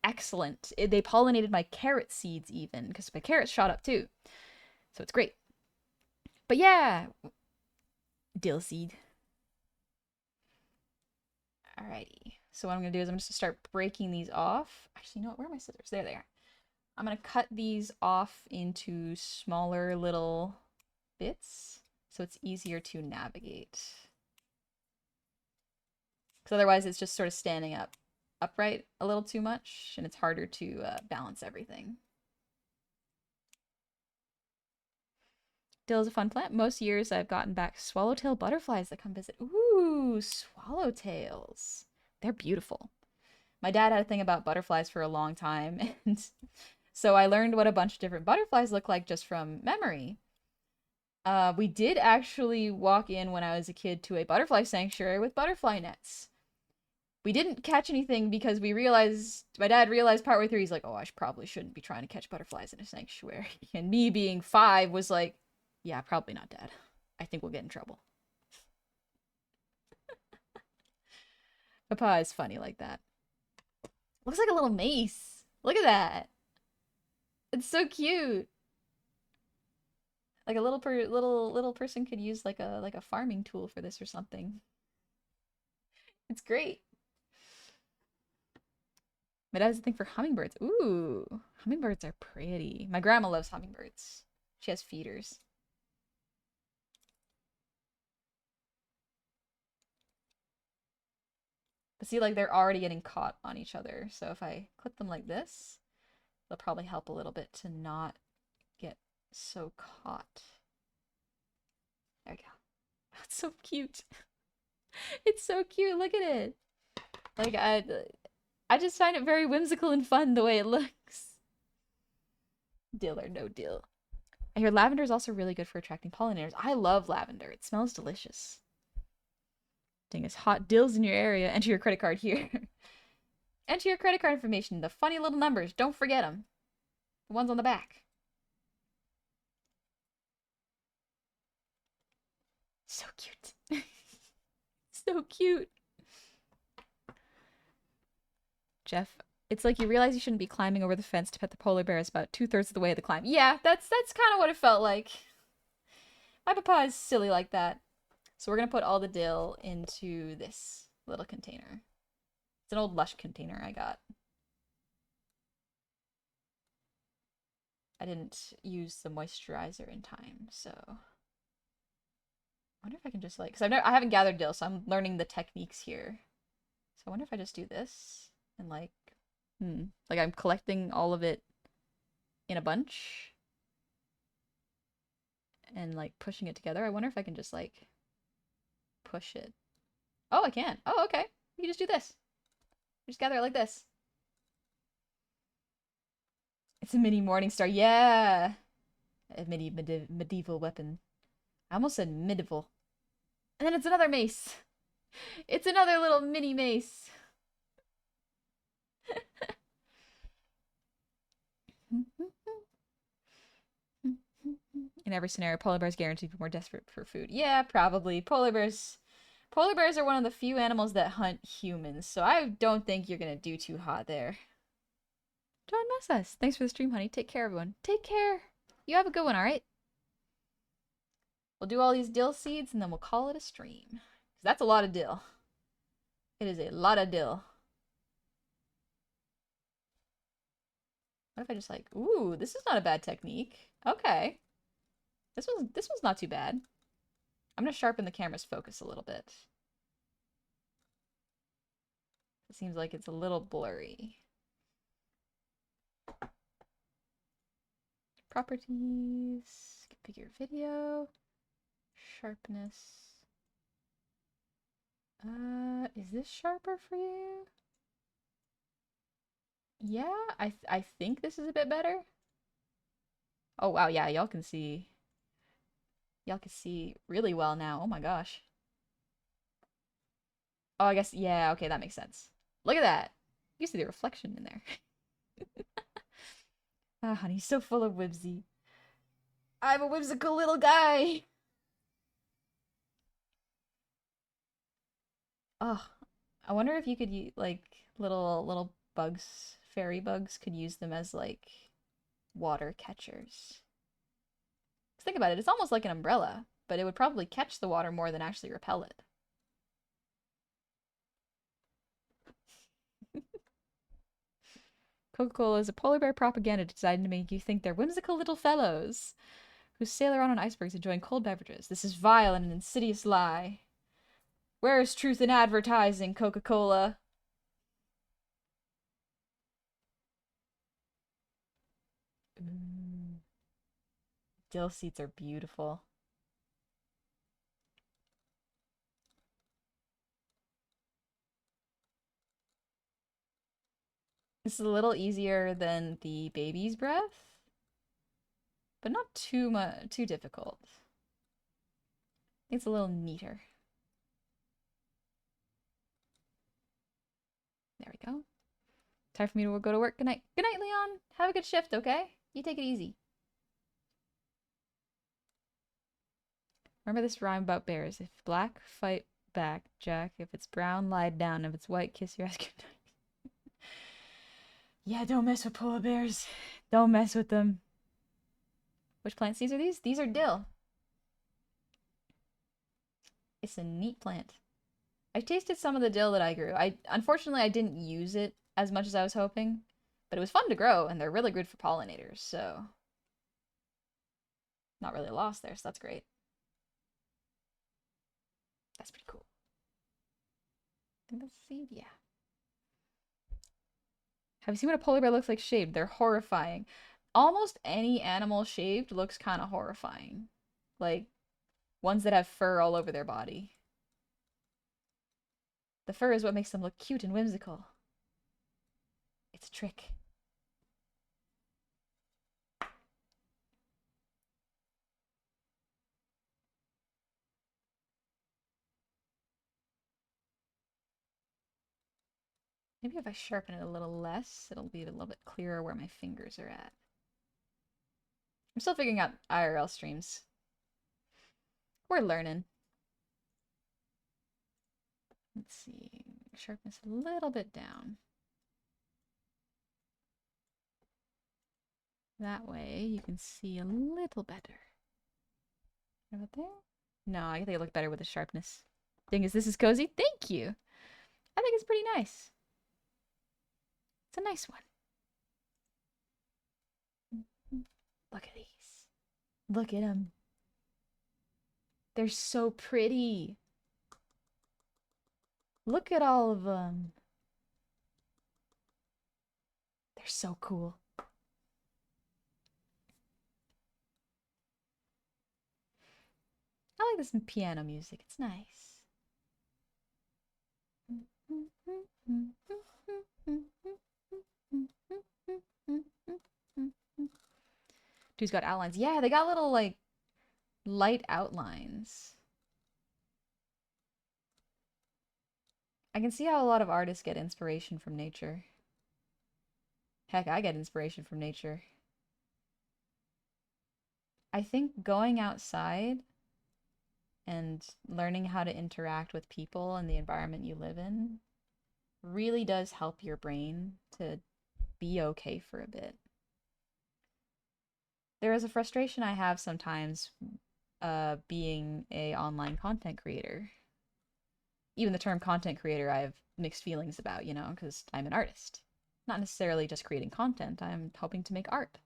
excellent. They pollinated my carrot seeds even, because my carrots shot up too. So it's great. But yeah, dill seed. Alrighty. So what I'm gonna do is I'm just gonna start breaking these off. Actually, you know what? Where are my scissors? There they are. I'm gonna cut these off into smaller little bits so it's easier to navigate. Because otherwise it's just sort of standing upright a little too much, and it's harder to balance everything. Dill is a fun plant. Most years I've gotten back swallowtail butterflies that come visit. Ooh, swallowtails. They're beautiful. My dad had a thing about butterflies for a long time, and so I learned what a bunch of different butterflies look like just from memory. We did actually walk in when I was a kid to a butterfly sanctuary with butterfly nets. We didn't catch anything because my dad realized partway through, he's like, oh, I probably shouldn't be trying to catch butterflies in a sanctuary. And me being 5 was like, yeah, probably not, Dad. I think we'll get in trouble. Papa is funny like that. Looks like a little mace. Look at that. It's so cute. Like a little person could use like a farming tool for this or something. It's great. My dad has a thing for hummingbirds. Ooh, hummingbirds are pretty. My grandma loves hummingbirds. She has feeders. But see, like, they're already getting caught on each other. So if I clip them like this, they'll probably help a little bit to not get so caught. There we go. That's so cute. It's so cute. Look at it. Like, I just find it very whimsical and fun the way it looks. Dill or no dill. I hear lavender is also really good for attracting pollinators. I love lavender. It smells delicious. Dang, it's hot dills in your area. Enter your credit card here. Enter your credit card information. The funny little numbers. Don't forget them. The ones on the back. So cute. So cute. Jeff, it's like you realize you shouldn't be climbing over the fence to pet the polar bears about 2/3 of the way of the climb. Yeah, that's kind of what it felt like. My papa is silly like that. So we're gonna put all the dill into this little container. It's an old Lush container I got. I didn't use the moisturizer in time, so I wonder if I can just, like, because I haven't gathered dill, so I'm learning the techniques here. So I wonder if I just do this and like I'm collecting all of it in a bunch. and like pushing it together. I wonder if I can just like push it. Oh, I can. Oh, okay. You can just do this. You just gather it like this. It's a mini Morning Star. Yeah. A medieval weapon. I almost said medieval. And then it's another mace. It's another little mini mace. In every scenario, polar bears guaranteed to be more desperate for food. Yeah, probably. Polar bears are one of the few animals that hunt humans, so I don't think you're gonna do too hot there. Don't mess us. Thanks for the stream, honey. Take care, everyone. Take care. You have a good one, alright? We'll do all these dill seeds and then we'll call it a stream. 'Cause that's a lot of dill. It is a lot of dill. What if I just like, ooh, this is not a bad technique. Okay. This was not too bad. I'm gonna sharpen the camera's focus a little bit. It seems like it's a little blurry. Properties, configure video, sharpness. Is this sharper for you? Yeah, I think this is a bit better. Oh wow, yeah, y'all can see. Y'all can see really well now. Oh my gosh. Oh, I guess, yeah, okay, that makes sense. Look at that. You see the reflection in there. Ah, honey, so full of whimsy. I'm a whimsical little guy. Oh, I wonder if you could use, like, little bugs, fairy bugs, could use them as, like, water catchers. 'Cause think about it, it's almost like an umbrella, but it would probably catch the water more than actually repel it. Coca-Cola is a polar bear propaganda designed to make you think they're whimsical little fellows who sail around on icebergs enjoying cold beverages. This is vile and an insidious lie. Where is truth in advertising, Coca-Cola? Ooh. Dill seeds are beautiful. This is a little easier than the baby's breath, but not too difficult. It's a little neater. There we go. Time for me to go to work. Good night. Good night, Leon. Have a good shift, okay? You take it easy. Remember this rhyme about bears. If black, fight back, Jack. If it's brown, lie down. If it's white, kiss your ass goodnight. Yeah, don't mess with polar bears. Don't mess with them. Which plant seeds are these? These are dill. It's a neat plant. I tasted some of the dill that I grew. Unfortunately I didn't use it as much as I was hoping, but it was fun to grow and they're really good for pollinators, so not really a loss there, so that's great. That's pretty cool. I think that's a seed, yeah. Have you seen what a polar bear looks like shaved? They're horrifying. Almost any animal shaved looks kind of horrifying. Like, ones that have fur all over their body. The fur is what makes them look cute and whimsical. It's a trick. Maybe if I sharpen it a little less, it'll be a little bit clearer where my fingers are at. I'm still figuring out IRL streams. We're learning. Let's see. Sharpness a little bit down. That way you can see a little better. Right about there? No, I think it look better with the sharpness. Thing is, this is cozy. Thank you. I think it's pretty nice. It's a nice one. Look at these. Look at them. They're so pretty. Look at all of them. They're so cool. like this piano music. It's nice. Dude's got outlines. Yeah, they got little like light outlines. I can see how a lot of artists get inspiration from nature. Heck, I get inspiration from nature. I think going outside and learning how to interact with people and the environment you live in really does help your brain to be okay for a bit. There is a frustration I have sometimes being a online content creator. Even the term content creator I have mixed feelings about, you know, because I'm an artist. Not necessarily just creating content, I'm hoping to make art.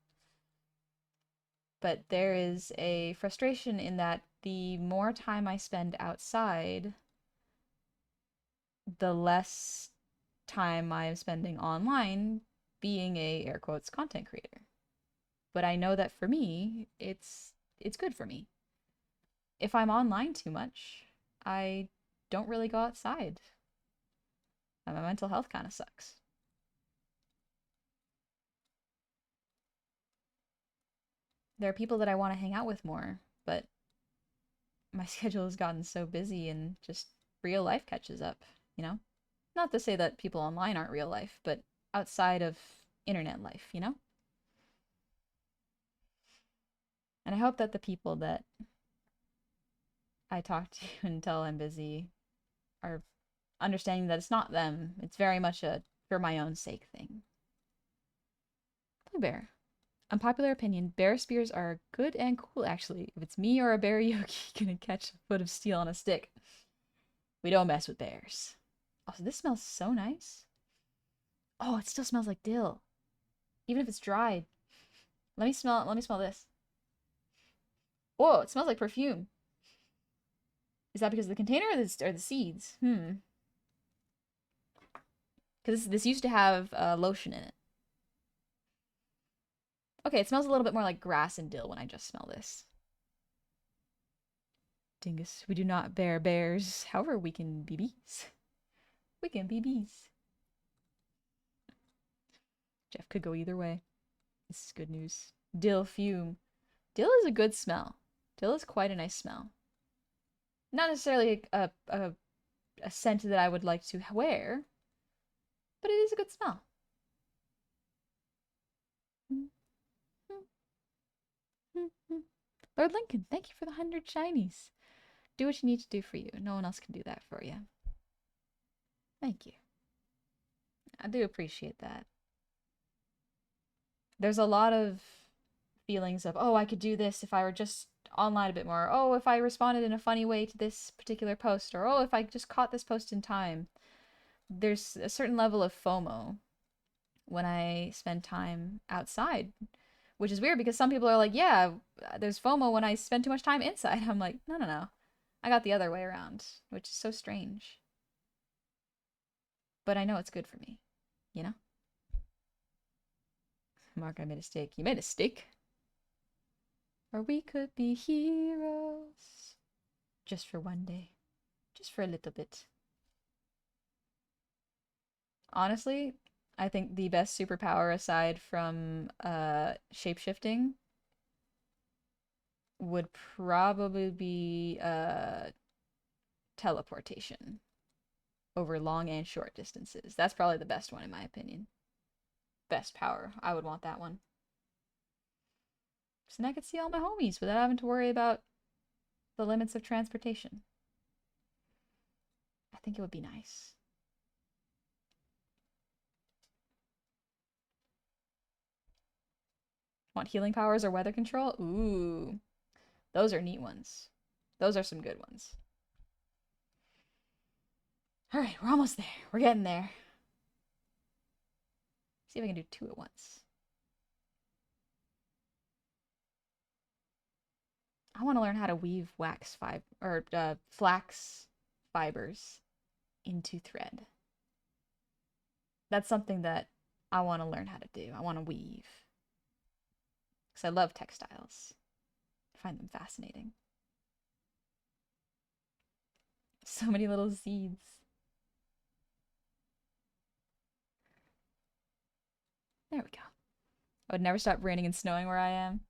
But there is a frustration in that the more time I spend outside, the less time I am spending online being a air quotes content creator. But I know that for me, it's good for me. If I'm online too much, I don't really go outside. And my mental health kind of sucks. There are people that I want to hang out with more, but my schedule has gotten so busy and just real life catches up, you know? Not to say that people online aren't real life, but outside of internet life, you know? And I hope that the people that I talk to and tell I'm busy are understanding that it's not them. It's very much a for my own sake thing. Blue Bear. Unpopular opinion, bear spears are good and cool, actually. If it's me or a bear yogi gonna catch a foot of steel on a stick. We don't mess with bears. Oh, so this smells so nice. Oh, it still smells like dill. Even if it's dried. Let me smell this. Whoa, it smells like perfume. Is that because of the container or the seeds? Because this used to have lotion in it. Okay, it smells a little bit more like grass and dill when I just smell this. Dingus, we do not bear bears. However, we can be bees. We can be bees. Jeff could go either way. This is good news. Dill fume. Dill is a good smell. Dill is quite a nice smell. Not necessarily a scent that I would like to wear, but it is a good smell. Lord Lincoln, thank you for the 100 shinies. Do what you need to do for you. No one else can do that for you. Thank you. I do appreciate that. There's a lot of feelings of, oh, I could do this if I were just online a bit more. Oh, if I responded in a funny way to this particular post. Or, oh, if I just caught this post in time. There's a certain level of FOMO when I spend time outside, which is weird because some people are like, yeah, there's FOMO when I spend too much time inside. I'm like, no, no, no. I got the other way around, which is so strange. But I know it's good for me, you know? Mark, I made a steak. You made a steak? Or we could be heroes. Just for one day. Just for a little bit. Honestly, I think the best superpower aside from shapeshifting would probably be teleportation over long and short distances. That's probably the best one in my opinion. Best power. I would want that one. So then I could see all my homies without having to worry about the limits of transportation. I think it would be nice. Want healing powers or weather control? Ooh. Those are neat ones. Those are some good ones. Alright, we're almost there. We're getting there. See if I can do two at once. I want to learn how to weave flax fibers into thread. That's something that I want to learn how to do. I want to weave. Because I love textiles. I find them fascinating. So many little seeds. There we go. It would never stop raining and snowing where I am.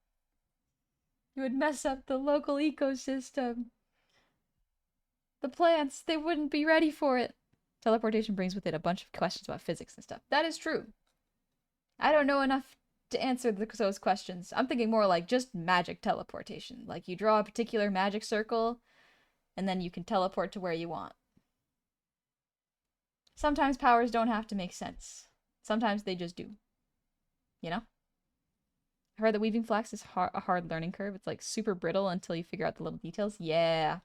It would mess up the local ecosystem. The plants, they wouldn't be ready for it. Teleportation brings with it a bunch of questions about physics and stuff. That is true. I don't know enough to answer those questions. I'm thinking more like just magic teleportation. Like you draw a particular magic circle, and then you can teleport to where you want. Sometimes powers don't have to make sense. Sometimes they just do. You know? I heard that weaving flax is a hard learning curve. It's like super brittle until you figure out the little details. Yeah.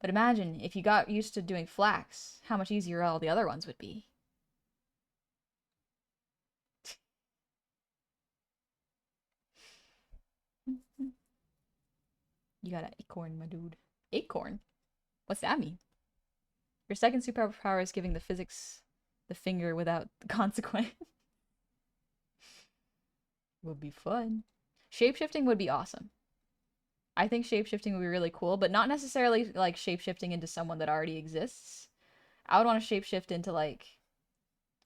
But imagine if you got used to doing flax, how much easier all the other ones would be. You got an acorn, my dude. Acorn? What's that mean? Your second superpower is giving the physics the finger without the consequence. Would be fun. Shapeshifting would be awesome. I think shapeshifting would be really cool, but not necessarily like shapeshifting into someone that already exists. I would want to shapeshift into like,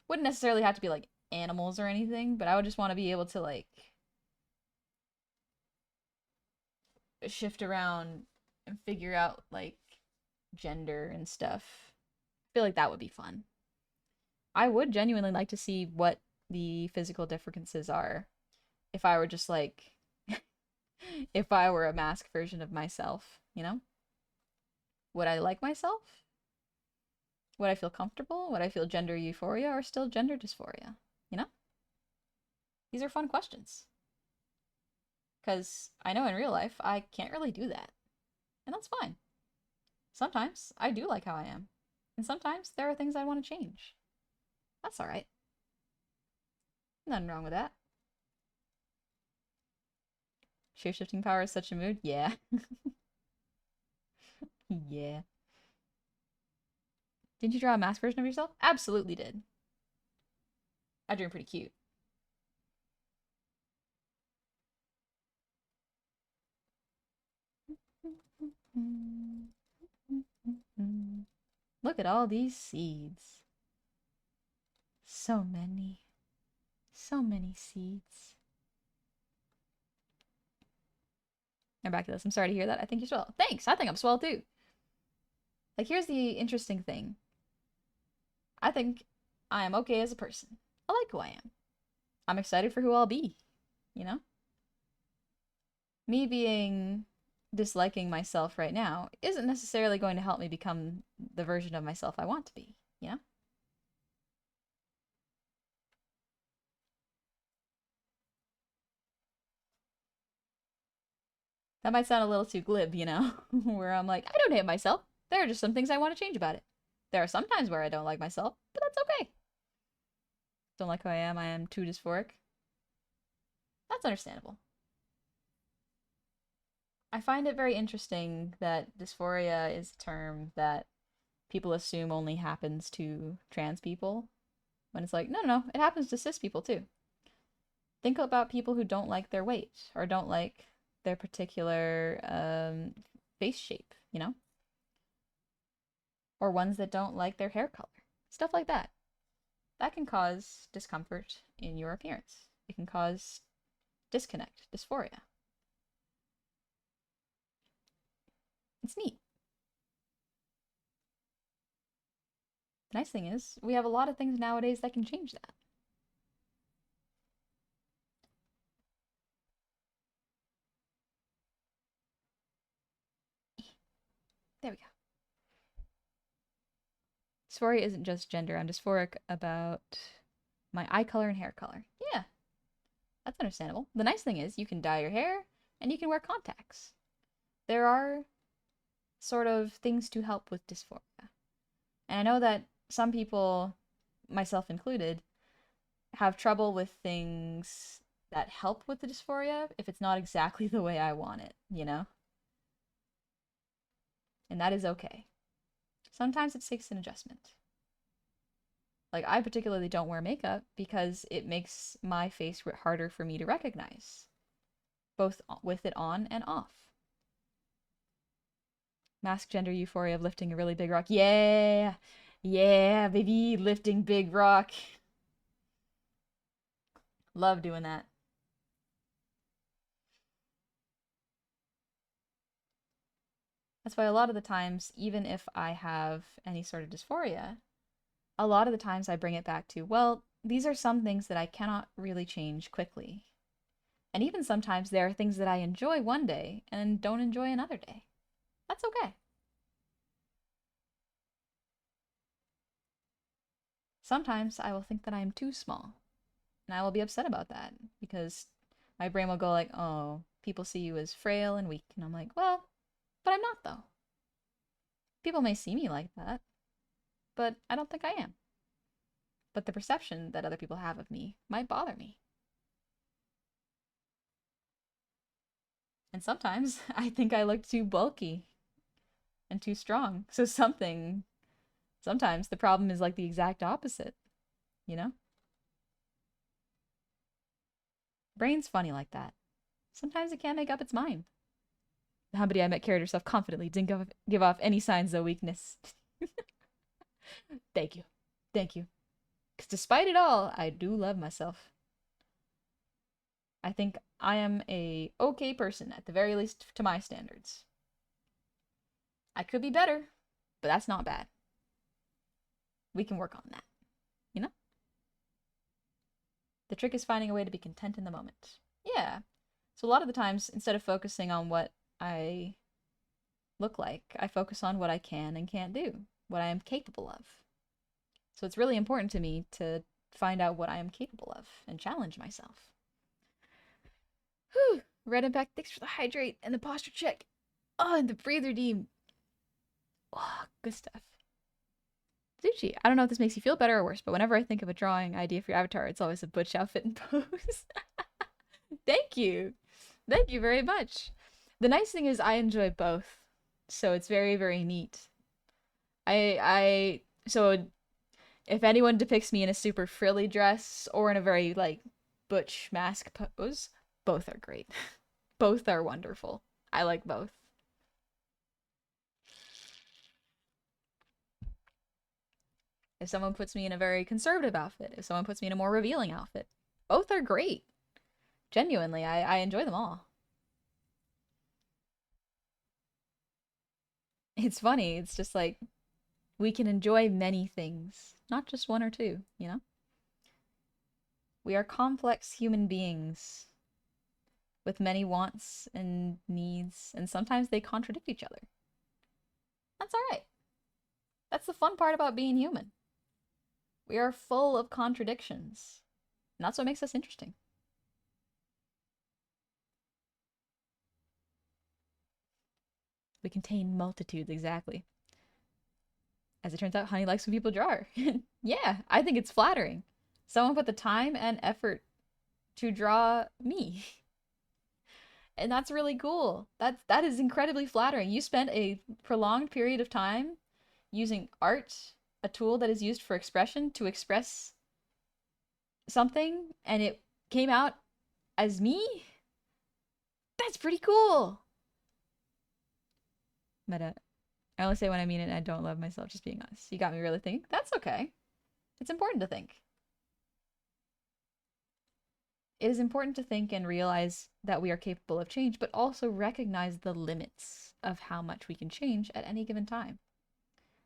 wouldn't necessarily have to be like animals or anything, but I would just want to be able to like shift around and figure out like gender and stuff. I feel like that would be fun. I would genuinely like to see what the physical differences are if I were just like if I were a mask version of myself, you know? Would I like myself? Would I feel comfortable? Would I feel gender euphoria or still gender dysphoria? You know? These are fun questions. Because I know in real life I can't really do that. And that's fine. Sometimes I do like how I am. And sometimes there are things I want to change. That's alright. Nothing wrong with that. Shapeshifting power is such a mood? Yeah. Yeah. Didn't you draw a mask version of yourself? Absolutely did. I drew him pretty cute. Look at all these seeds. So many. So many seeds. I'm back to this. I'm sorry to hear that. I think you're swell. Thanks. I think I'm swell too. Like, here's the interesting thing. I think I am okay as a person. I like who I am. I'm excited for who I'll be. You know? Me being disliking myself right now isn't necessarily going to help me become the version of myself I want to be. You know? That might sound a little too glib, you know? Where I'm like, I don't hate myself. There are just some things I want to change about it. There are some times where I don't like myself, but that's okay. Don't like who I am too dysphoric. That's understandable. I find it very interesting that dysphoria is a term that people assume only happens to trans people. When it's like, no, no, no, it happens to cis people too. Think about people who don't like their weight or don't like their particular face shape, you know? Or ones that don't like their hair color. Stuff like that. That can cause discomfort in your appearance. It can cause disconnect, dysphoria. It's neat. The nice thing is, we have a lot of things nowadays that can change that. There we go. Dysphoria isn't just gender. I'm dysphoric about my eye color and hair color. Yeah, that's understandable. The nice thing is you can dye your hair and you can wear contacts. There are sort of things to help with dysphoria. And I know that some people, myself included, have trouble with things that help with the dysphoria if it's not exactly the way I want it, you know? And that is okay. Sometimes it takes an adjustment. Like, I particularly don't wear makeup because it makes my face harder for me to recognize, both with it on and off. Mask gender euphoria of lifting a really big rock. Yeah! Yeah, baby! Lifting big rock. Love doing that. That's why a lot of the times, even if I have any sort of dysphoria, a lot of the times I bring it back to, well, these are some things that I cannot really change quickly. And even sometimes there are things that I enjoy one day and don't enjoy another day. That's okay. Sometimes I will think that I am too small, and I will be upset about that because my brain will go like, "Oh, people see you as frail and weak." And I'm like, "Well, but I'm not though. People may see me like that, but I don't think I am. But the perception that other people have of me might bother me." And sometimes I think I look too bulky and too strong. So sometimes the problem is like the exact opposite, you know? Brain's funny like that. Sometimes it can't make up its mind. Somebody I met carried herself confidently, didn't give off any signs of weakness. Thank you. Thank you. Because despite it all, I do love myself. I think I am a okay person, at the very least to my standards. I could be better, but that's not bad. We can work on that, you know? The trick is finding a way to be content in the moment. Yeah. So a lot of the times, instead of focusing on what I look like, I focus on what I can and can't do, what I am capable of. So it's really important to me to find out what I am capable of and challenge myself. Whew. Red Impact, thanks for the hydrate and the posture check. Oh, and the breather deem. Oh, good stuff. Zuchi, I don't know if this makes you feel better or worse, but whenever I think of a drawing idea for your avatar, it's always a butch outfit and pose. Thank you. Thank you very much. The nice thing is I enjoy both. So it's very, very neat. So if anyone depicts me in a super frilly dress or in a very like butch mask pose, both are great. Both are wonderful. I like both. If someone puts me in a very conservative outfit, if someone puts me in a more revealing outfit, both are great. Genuinely, I enjoy them all. It's funny. It's just like we can enjoy many things, not just one or two, you know? We are complex human beings with many wants and needs, and sometimes they contradict each other. That's all right. That's the fun part about being human. We are full of contradictions, and that's what makes us interesting. We contain multitudes, exactly. As it turns out, Honey likes when people draw her. Yeah, I think it's flattering. Someone put the time and effort to draw me. And that's really cool. That is incredibly flattering. You spent a prolonged period of time using art, a tool that is used for expression, to express something, and it came out as me? That's pretty cool. Meta. I only say when I mean it and I don't love myself, just being honest. You got me really thinking. That's okay. It's important to think. It is important to think and realize that we are capable of change, but also recognize the limits of how much we can change at any given time.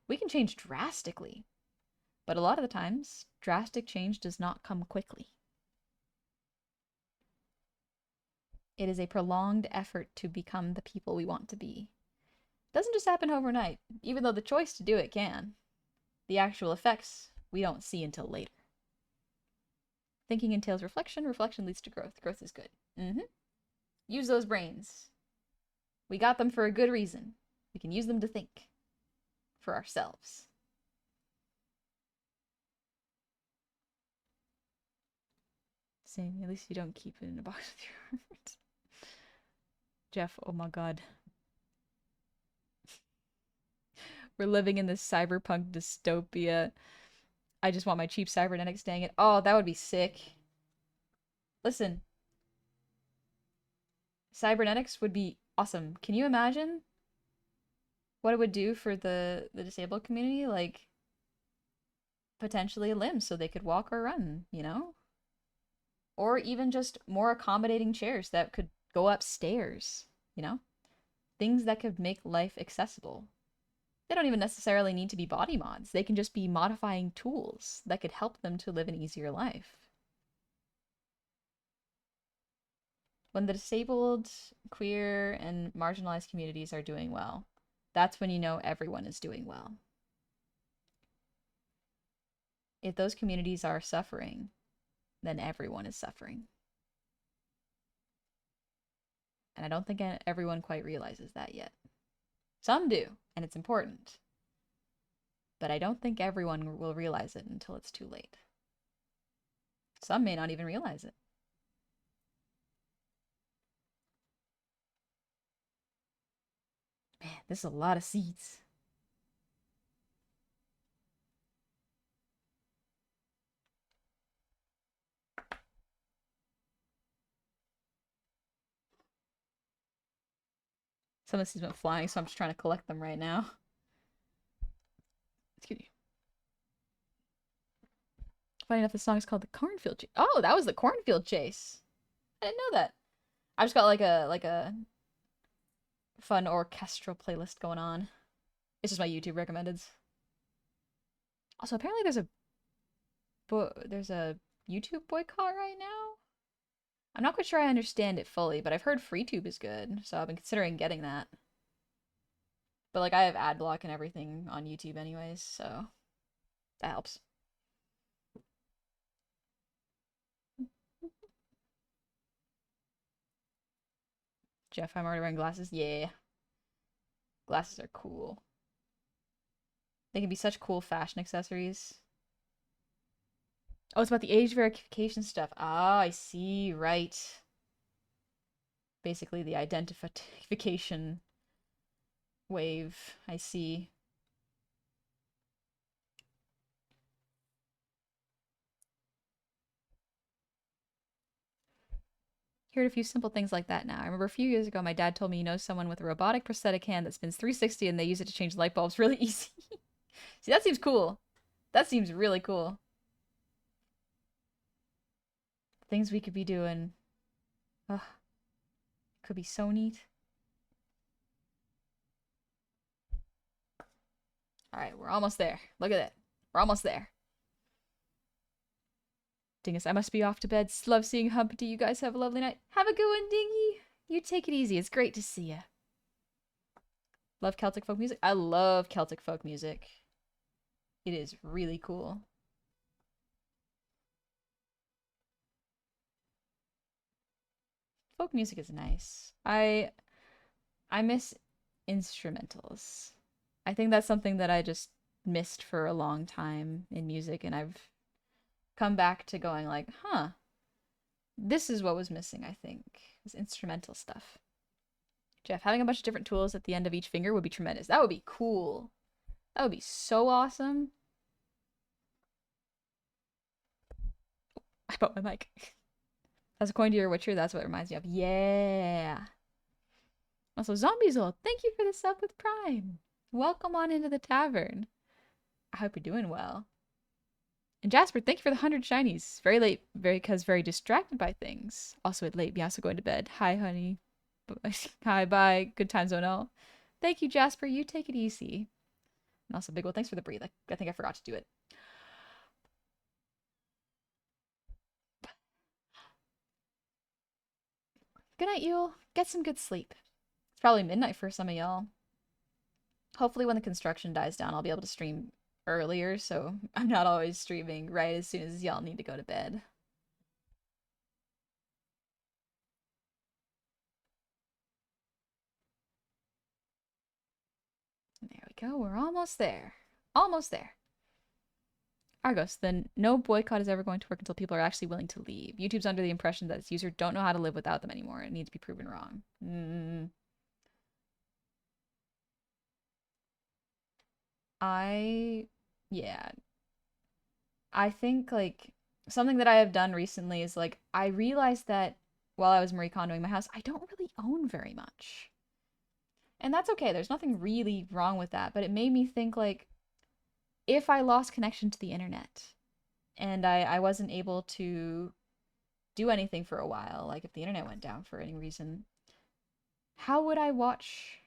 We can change drastically, but a lot of the times, drastic change does not come quickly. It is a prolonged effort to become the people we want to be. It doesn't just happen overnight, even though the choice to do it can. The actual effects we don't see until later. Thinking entails reflection. Reflection leads to growth. Growth is good. Use those brains. We got them for a good reason. We can use them to think for ourselves. Same. At least you don't keep it in a box with your heart. Jeff, oh my god. We're living in this cyberpunk dystopia. I just want my cheap cybernetics, dang it. Oh, that would be sick. Listen. Cybernetics would be awesome. Can you imagine what it would do for the disabled community, like potentially limbs so they could walk or run, you know? Or even just more accommodating chairs that could go upstairs, you know? Things that could make life accessible. They don't even necessarily need to be body mods. They can just be modifying tools that could help them to live an easier life. When the disabled, queer, and marginalized communities are doing well, that's when you know everyone is doing well. If those communities are suffering, then everyone is suffering. And I don't think everyone quite realizes that yet. Some do, and it's important. But I don't think everyone will realize it until it's too late. Some may not even realize it. Man, this is a lot of seats. Some of these went flying, so I'm just trying to collect them right now. Excuse me. Funny enough, the song is called the Cornfield Chase. Oh, that was the Cornfield Chase. I didn't know that. I just got like a fun orchestral playlist going on. It's just my YouTube recommendeds. Also, apparently there's a YouTube boycott right now. I'm not quite sure I understand it fully, but I've heard FreeTube is good, so I've been considering getting that. But like I have ad block and everything on YouTube anyways, so that helps. Jeff, I'm already wearing glasses. Yeah. Glasses are cool. They can be such cool fashion accessories. Oh, it's about the age verification stuff. Ah, I see. Right. Basically the identification wave. I see. Heard a few simple things like that now. I remember a few years ago, my dad told me he knows someone with a robotic prosthetic hand that spins 360 and they use it to change light bulbs really easy. See, that seems cool. That seems really cool. Things we could be doing. Ugh. Could be so neat. Alright, we're almost there. Look at it. We're almost there. Dingus, I must be off to bed. Love seeing Humpty. You guys have a lovely night. Have a good one, Dingy. You take it easy. It's great to see you. Love Celtic folk music? I love Celtic folk music. It is really cool. Folk music is nice. I miss instrumentals. I think that's something that I just missed for a long time in music, and I've come back to going like, huh, this is what was missing, I think, was instrumental stuff. Jeff, having a bunch of different tools at the end of each finger would be tremendous. That would be cool. That would be so awesome. I bought my mic. That's according to your Witcher, that's what it reminds me of. Yeah. Also, Zombiesol, thank you for the sub with Prime. Welcome on into the tavern. I hope you're doing well. And Jasper, thank you for the 100 shinies. Very late, very distracted by things. Also at late, Biasa going to bed. Hi, honey. Hi, bye. Good times, oh no. Thank you, Jasper. You take it easy. And also, big well, thanks for the breathe. I think I forgot to do it. Good night, Yule. Get some good sleep. It's probably midnight for some of y'all. Hopefully when the construction dies down, I'll be able to stream earlier, so I'm not always streaming right as soon as y'all need to go to bed. There we go. We're almost there. Almost there. Argos, then no boycott is ever going to work until people are actually willing to leave. YouTube's under the impression that its users don't know how to live without them anymore. It needs to be proven wrong. Yeah. I think like something that I have done recently is like I realized that while I was Marie Kondoing my house, I don't really own very much. And that's okay. There's nothing really wrong with that. But it made me think like, if I lost connection to the internet and I wasn't able to do anything for a while, like if the internet went down for any reason, how would I watch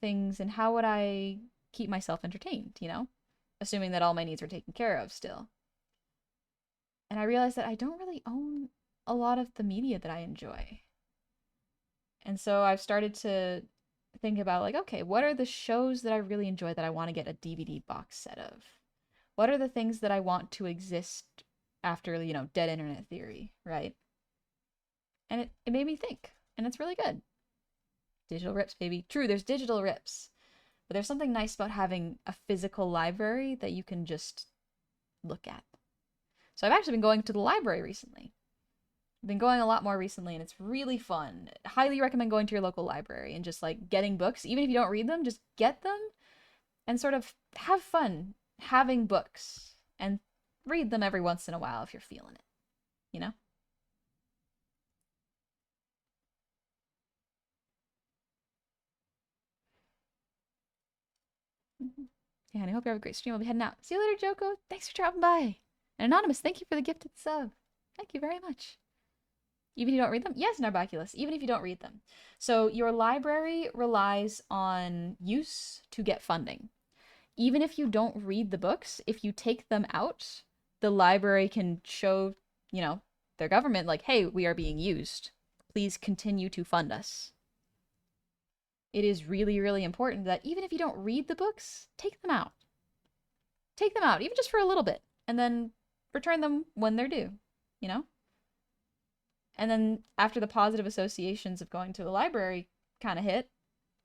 things and how would I keep myself entertained, you know? Assuming that all my needs were taken care of still. And I realized that I don't really own a lot of the media that I enjoy. And so I've started to think about like, okay, what are the shows that I really enjoy that I want to get a DVD box set of? What are the things that I want to exist after, dead internet theory, right? And it made me think, and it's really good. Digital rips, baby. True, there's digital rips, but there's something nice about having a physical library that you can just look at. So I've actually been going to the library recently. I've been going a lot more recently, and it's really fun. Highly recommend going to your local library and just like getting books. Even if you don't read them, just get them and sort of have fun having books and read them every once in a while if you're feeling it, you know? Mm-hmm. Yeah, and I hope you have a great stream. I'll be heading out. See you later, Joko. Thanks for dropping by. And Anonymous, thank you for the gifted sub. Thank you very much. Even if you don't read them? Yes, Narbaculus, even if you don't read them. So your library relies on use to get funding. Even if you don't read the books, if you take them out, the library can show, their government, like, hey, we are being used. Please continue to fund us. It is really, really important that even if you don't read the books, take them out. Take them out, even just for a little bit, and then return them when they're due, you know? And then after the positive associations of going to a library kind of hit,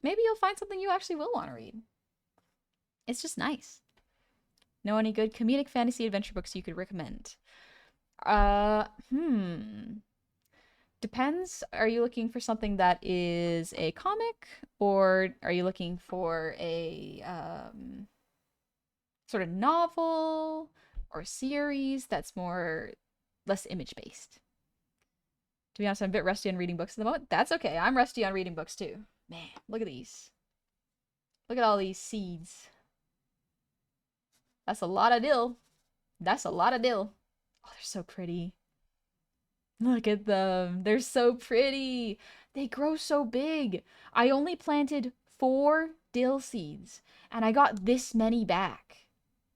maybe you'll find something you actually will want to read. It's just nice. Know any good comedic fantasy adventure books you could recommend? Depends. Are you looking for something that is a comic, or are you looking for a sort of novel or series that's less image based? To be honest, I'm a bit rusty on reading books at the moment. That's okay. I'm rusty on reading books too. Man, look at these. Look at all these seeds. That's a lot of dill. That's a lot of dill. Oh, they're so pretty. Look at them. They're so pretty. They grow so big. I only planted 4 dill seeds, and I got this many back.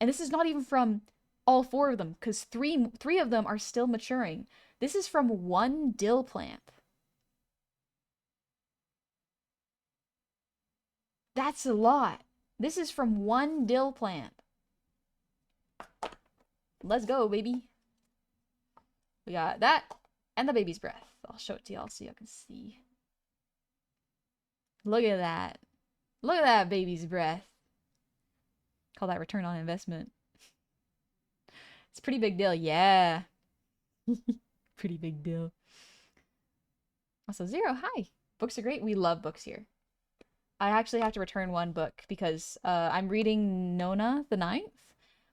And this is not even from all 4 of them, because three of them are still maturing. This is from 1 dill plant. That's a lot. This is from 1 dill plant. Let's go, baby. We got that and the baby's breath. I'll show it to y'all so y'all can see. Look at that. Look at that baby's breath. Call that return on investment. It's a pretty big deal. Yeah. Pretty big deal. Also, Zero, hi. Books are great. We love books here. I actually have to return 1 book because I'm reading Nona the Ninth,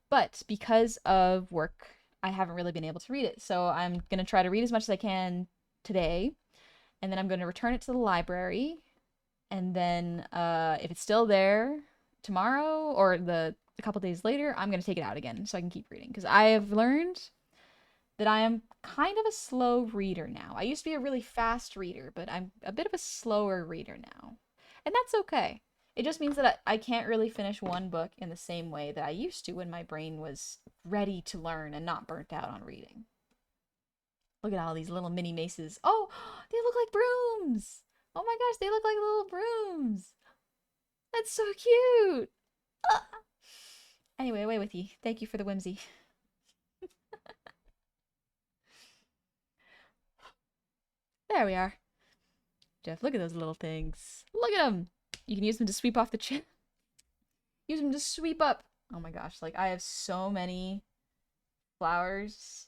but because of work, I haven't really been able to read it. So I'm going to try to read as much as I can today, and then I'm going to return it to the library. And then if it's still there tomorrow or a couple days later, I'm going to take it out again so I can keep reading. Because I have learned that I am kind of a slow reader now. I used to be a really fast reader, but I'm a bit of a slower reader now. And that's okay. It just means that I can't really finish 1 book in the same way that I used to when my brain was ready to learn and not burnt out on reading. Look at all these little mini maces. Oh, they look like brooms. Oh my gosh, they look like little brooms. That's so cute. Ah. Anyway, away with you. Thank you for the whimsy. There we are. Jeff, look at those little things. Look at them. You can use them to sweep off the chin. Use them to sweep up. Oh my gosh, like I have so many flowers.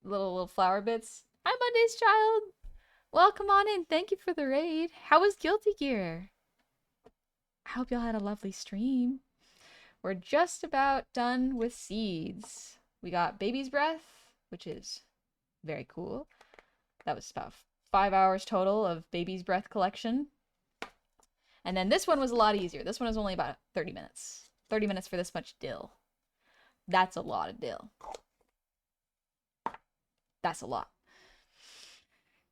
Little flower bits. Hi, Monday's Child. Welcome on in. Thank you for the raid. How was Guilty Gear? I hope y'all had a lovely stream. We're just about done with seeds. We got Baby's Breath, which is very cool. That was about 5 hours total of Baby's Breath collection. And then this one was a lot easier. This one was only about 30 minutes. 30 minutes for this much dill. That's a lot of dill. That's a lot.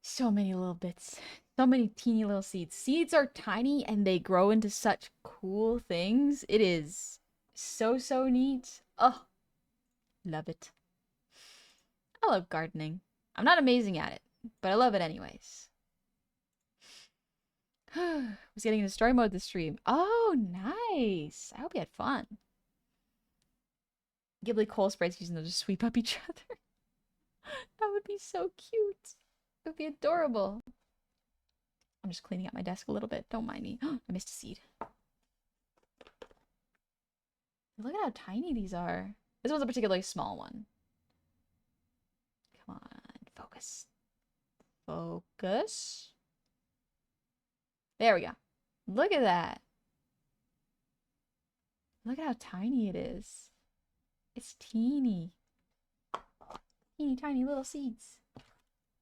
So many little bits. So many teeny little seeds. Seeds are tiny and they grow into such cool things. It is so, so neat. Oh, love it. I love gardening. I'm not amazing at it, but I love it anyways. Was getting into story mode this stream. Oh, nice. I hope you had fun. Ghibli coal sprites using those to sweep up each other. That would be so cute. It would be adorable. I'm just cleaning up my desk a little bit. Don't mind me. I missed a seed. Look at how tiny these are. This one's a particularly small one. Come on. Focus. Focus. There we go. Look at that. Look at how tiny it is. It's teeny. Teeny tiny little seeds.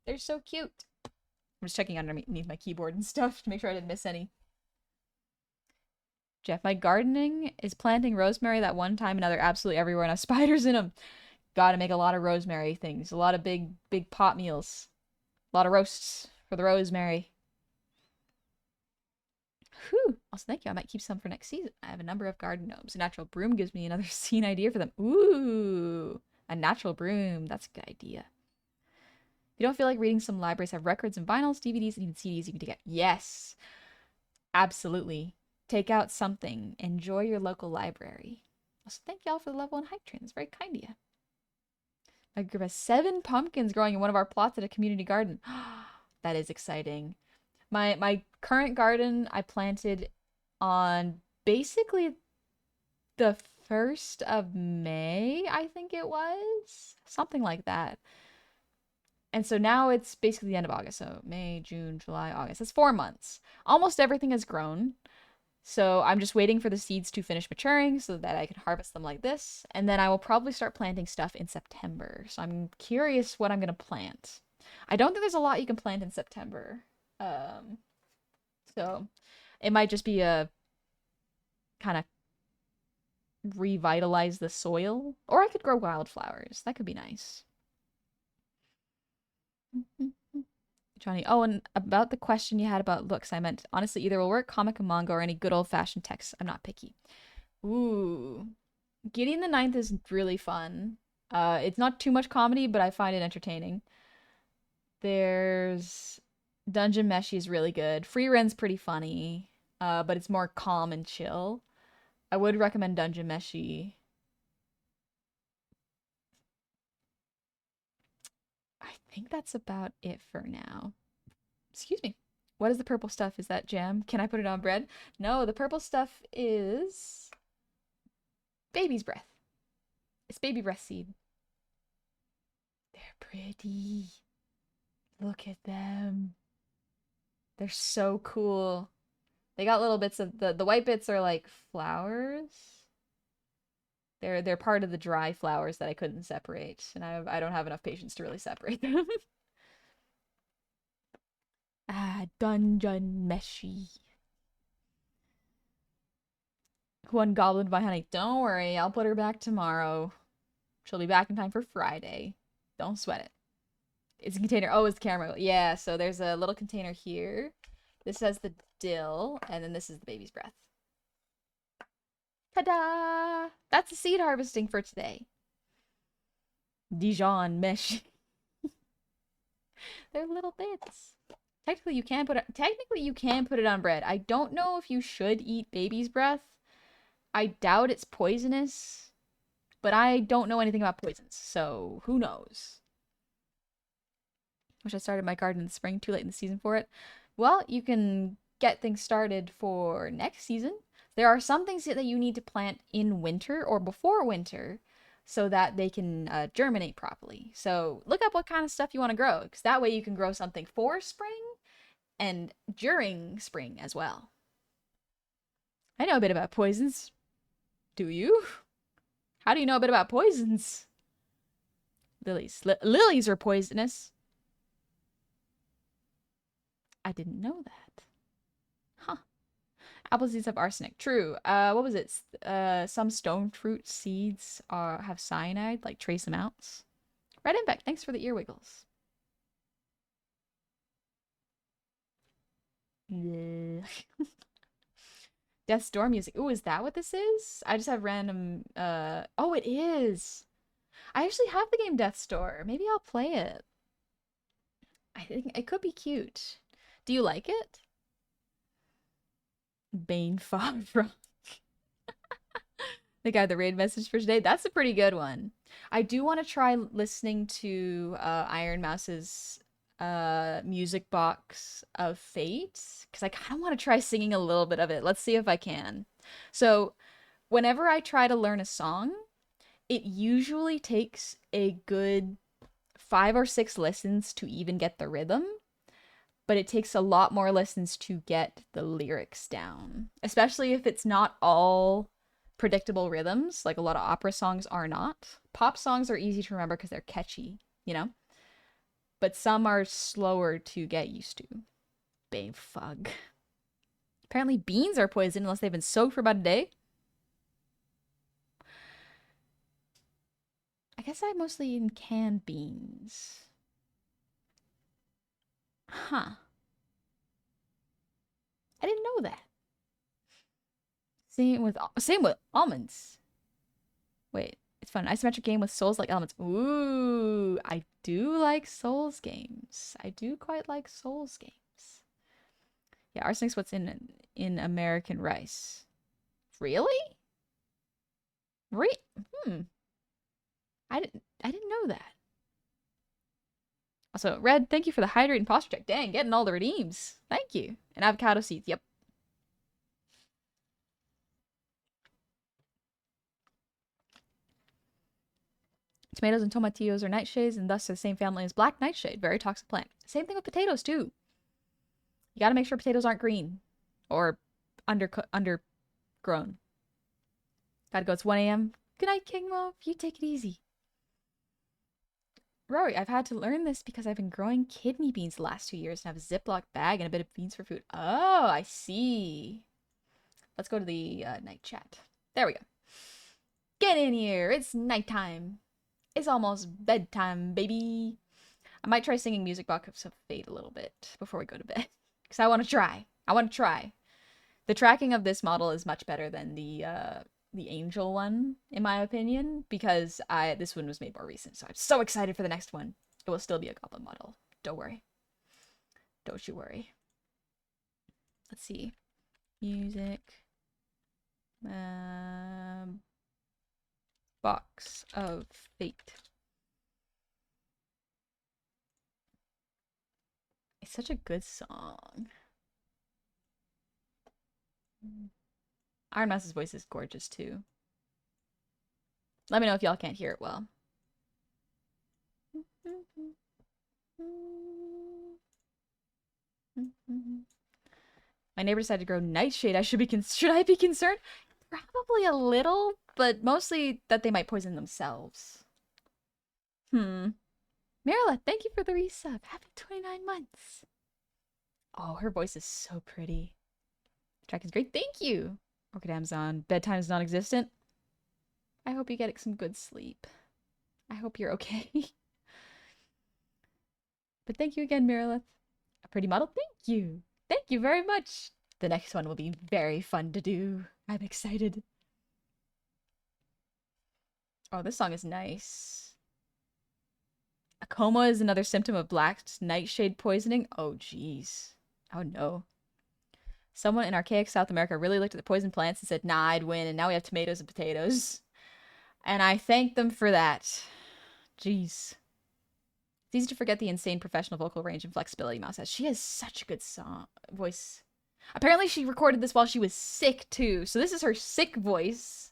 They're so cute. I'm just checking underneath my keyboard and stuff to make sure I didn't miss any. Jeff, my gardening is planting rosemary that one time and other absolutely everywhere and have spiders in them. Gotta make a lot of rosemary things. A lot of big pot meals. A lot of roasts for the rosemary. Whew. Also, thank you. I might keep some for next season. I have a number of garden gnomes. A natural broom gives me another scene idea for them. Ooh, a natural broom. That's a good idea. If you don't feel like reading, some libraries have records and vinyls, DVDs, and even CDs you can take out. Yes, absolutely. Take out something. Enjoy your local library. Also, thank y'all for the level 1 hike train. That's very kind of you. My group has 7 pumpkins growing in one of our plots at a community garden. That is exciting. My current garden I planted on basically the 1st of May, I think it was. Something like that. And so now it's basically the end of August. So May, June, July, August. That's 4 months. Almost everything has grown. So I'm just waiting for the seeds to finish maturing so that I can harvest them like this. And then I will probably start planting stuff in September. So I'm curious what I'm going to plant. I don't think there's a lot you can plant in September. So it might just be a kind of revitalize the soil. Or I could grow wildflowers. That could be nice. Johnny, oh, and about the question you had about looks, I meant, honestly, either will work, comic and manga, or any good old-fashioned text. I'm not picky. Ooh. Gideon the Ninth is really fun. It's not too much comedy, but I find it entertaining. There's Dungeon Meshi is really good. Free Ren's pretty funny, but it's more calm and chill. I would recommend Dungeon Meshi. I think that's about it for now. Excuse me. What is the purple stuff? Is that jam? Can I put it on bread? No, the purple stuff is baby's breath. It's baby breath seed. They're pretty. Look at them. They're so cool. They got little bits of the white bits are like flowers. They're part of the dry flowers that I couldn't separate, and I don't have enough patience to really separate them. Dungeon Meshi. One goblin by honey. Don't worry, I'll put her back tomorrow. She'll be back in time for Friday. Don't sweat it. It's a container. Oh, it's the camera. Yeah, so there's a little container here. This has the dill, and then this is the baby's breath. Ta-da! That's the seed harvesting for today. Dijon mesh. They're little bits. Technically, you can put it on bread. I don't know if you should eat baby's breath. I doubt it's poisonous, but I don't know anything about poisons, so who knows? Wish I started my garden in the spring. Too late in the season for it. Well, you can get things started for next season. There are some things that you need to plant in winter or before winter so that they can germinate properly. So look up what kind of stuff you want to grow, because that way you can grow something for spring and during spring as well. I know a bit about poisons. Do you? How do you know a bit about poisons? Lilies. Lilies are poisonous. I didn't know that. Huh. Apple seeds have arsenic. True. What was it? Some stone fruit seeds have cyanide, like trace amounts. Red Impact, thanks for the ear wiggles. Death's Door music. Ooh, is that what this is? I just have random oh, it is. I actually have the game Death's Door. Maybe I'll play it. I think it could be cute. Do you like it? Bane Fob Rock. The guy the raid message for today. That's a pretty good one. I do want to try listening to Ironmouse's music box of Fate because I kind of want to try singing a little bit of it. Let's see if I can. So, whenever I try to learn a song, it usually takes a good 5 or 6 listens to even get the rhythm, but it takes a lot more listens to get the lyrics down, especially if it's not all predictable rhythms, like a lot of opera songs are not. Pop songs are easy to remember because they're catchy, you know? But some are slower to get used to. Babe fug. Apparently beans are poison unless they've been soaked for about a day. I guess I mostly eat canned beans. Huh. I didn't know that. Same with almonds. Wait, it's fun. Isometric game with Souls-like elements. Ooh, I do like Souls games. I do quite like Souls games. Yeah, arsenic's what's in American rice. Really? Hmm. I didn't know that. Also, Red, thank you for the hydrate and posture check. Dang, getting all the redeems. Thank you. And avocado seeds. Yep. Tomatoes and tomatillos are nightshades and thus the same family as black nightshade. Very toxic plant. Same thing with potatoes too. You gotta make sure potatoes aren't green or undergrown. Gotta go. It's 1 a.m. Good night, King Mo. You take it easy. Rory, I've had to learn this because I've been growing kidney beans the last 2 years and have a Ziploc bag and a bit of beans for food. Oh, I see. Let's go to the night chat. There we go. Get in here. It's nighttime. It's almost bedtime, baby. I might try singing Music Box of Fate a little bit before we go to bed. Because I want to try. I want to try. The tracking of this model is much better than the Angel one, in my opinion, because this one was made more recent. So I'm so excited for the next one. It will still be a Goblin model. Don't worry. Don't you worry. Let's see. Music. Box of Fate. It's such a good song. Ironmouse's voice is gorgeous too. Let me know if y'all can't hear it well. My neighbor decided to grow nightshade. Should I be concerned? Probably a little, but mostly that they might poison themselves. Marilla, thank you for the resub. Happy 29 months. Oh, her voice is so pretty. The track is great. Thank you. Orchid Amazon. Bedtime is non-existent. I hope you get some good sleep. I hope you're okay. But thank you again, Marilith. A pretty model. Thank you. Thank you very much. The next one will be very fun to do. I'm excited. Oh, this song is nice. A coma is another symptom of black nightshade poisoning. Oh, jeez. Oh, no. Someone in archaic South America really looked at the poison plants and said, nah, I'd win, and now we have tomatoes and potatoes. And I thank them for that. Jeez. It's easy to forget the insane professional vocal range and flexibility Mouse has. She has such a good voice. Apparently she recorded this while she was sick, too. So this is her sick voice.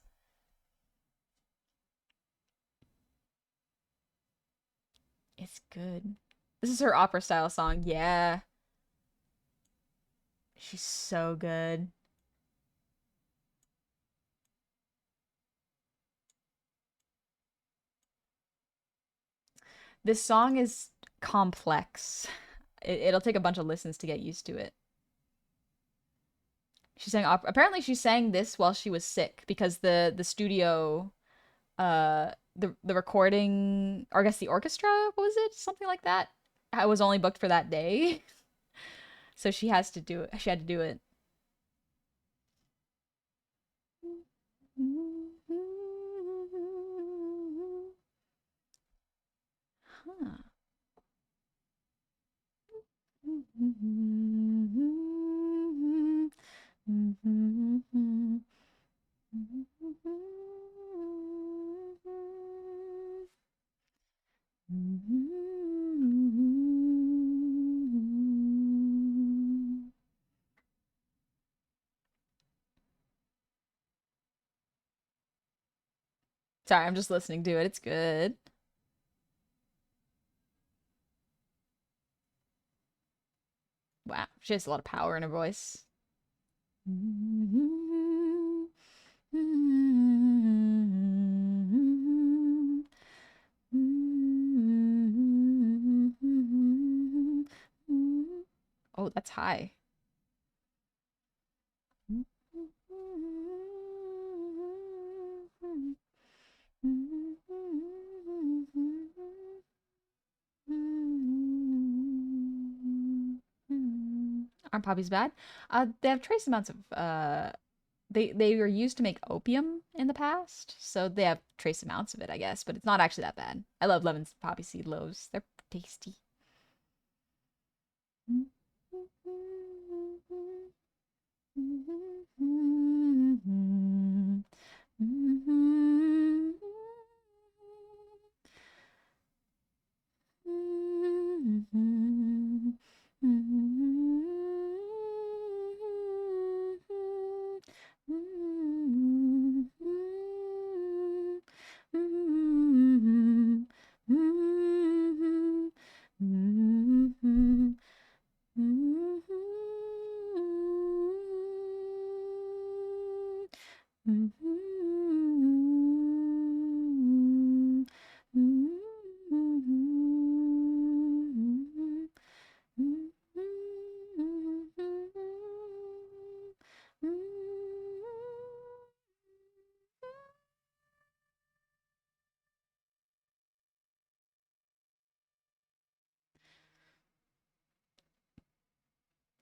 It's good. This is her opera-style song. Yeah. She's so good. This song is complex. It'll take a bunch of listens to get used to it. She sang opera. Apparently, she sang this while she was sick because the studio, the recording, or I guess the orchestra, what was it? Something like that. I was only booked for that day, so she has to do it. She had to do it. Huh. Sorry, I'm just listening to it. It's good. Wow, she has a lot of power in her voice. Oh, that's high. Aren't poppies bad? They have trace amounts of they were used to make opium in the past, so they have trace amounts of it, I guess, but it's not actually that bad. I love lemon poppy seed loaves. They're tasty.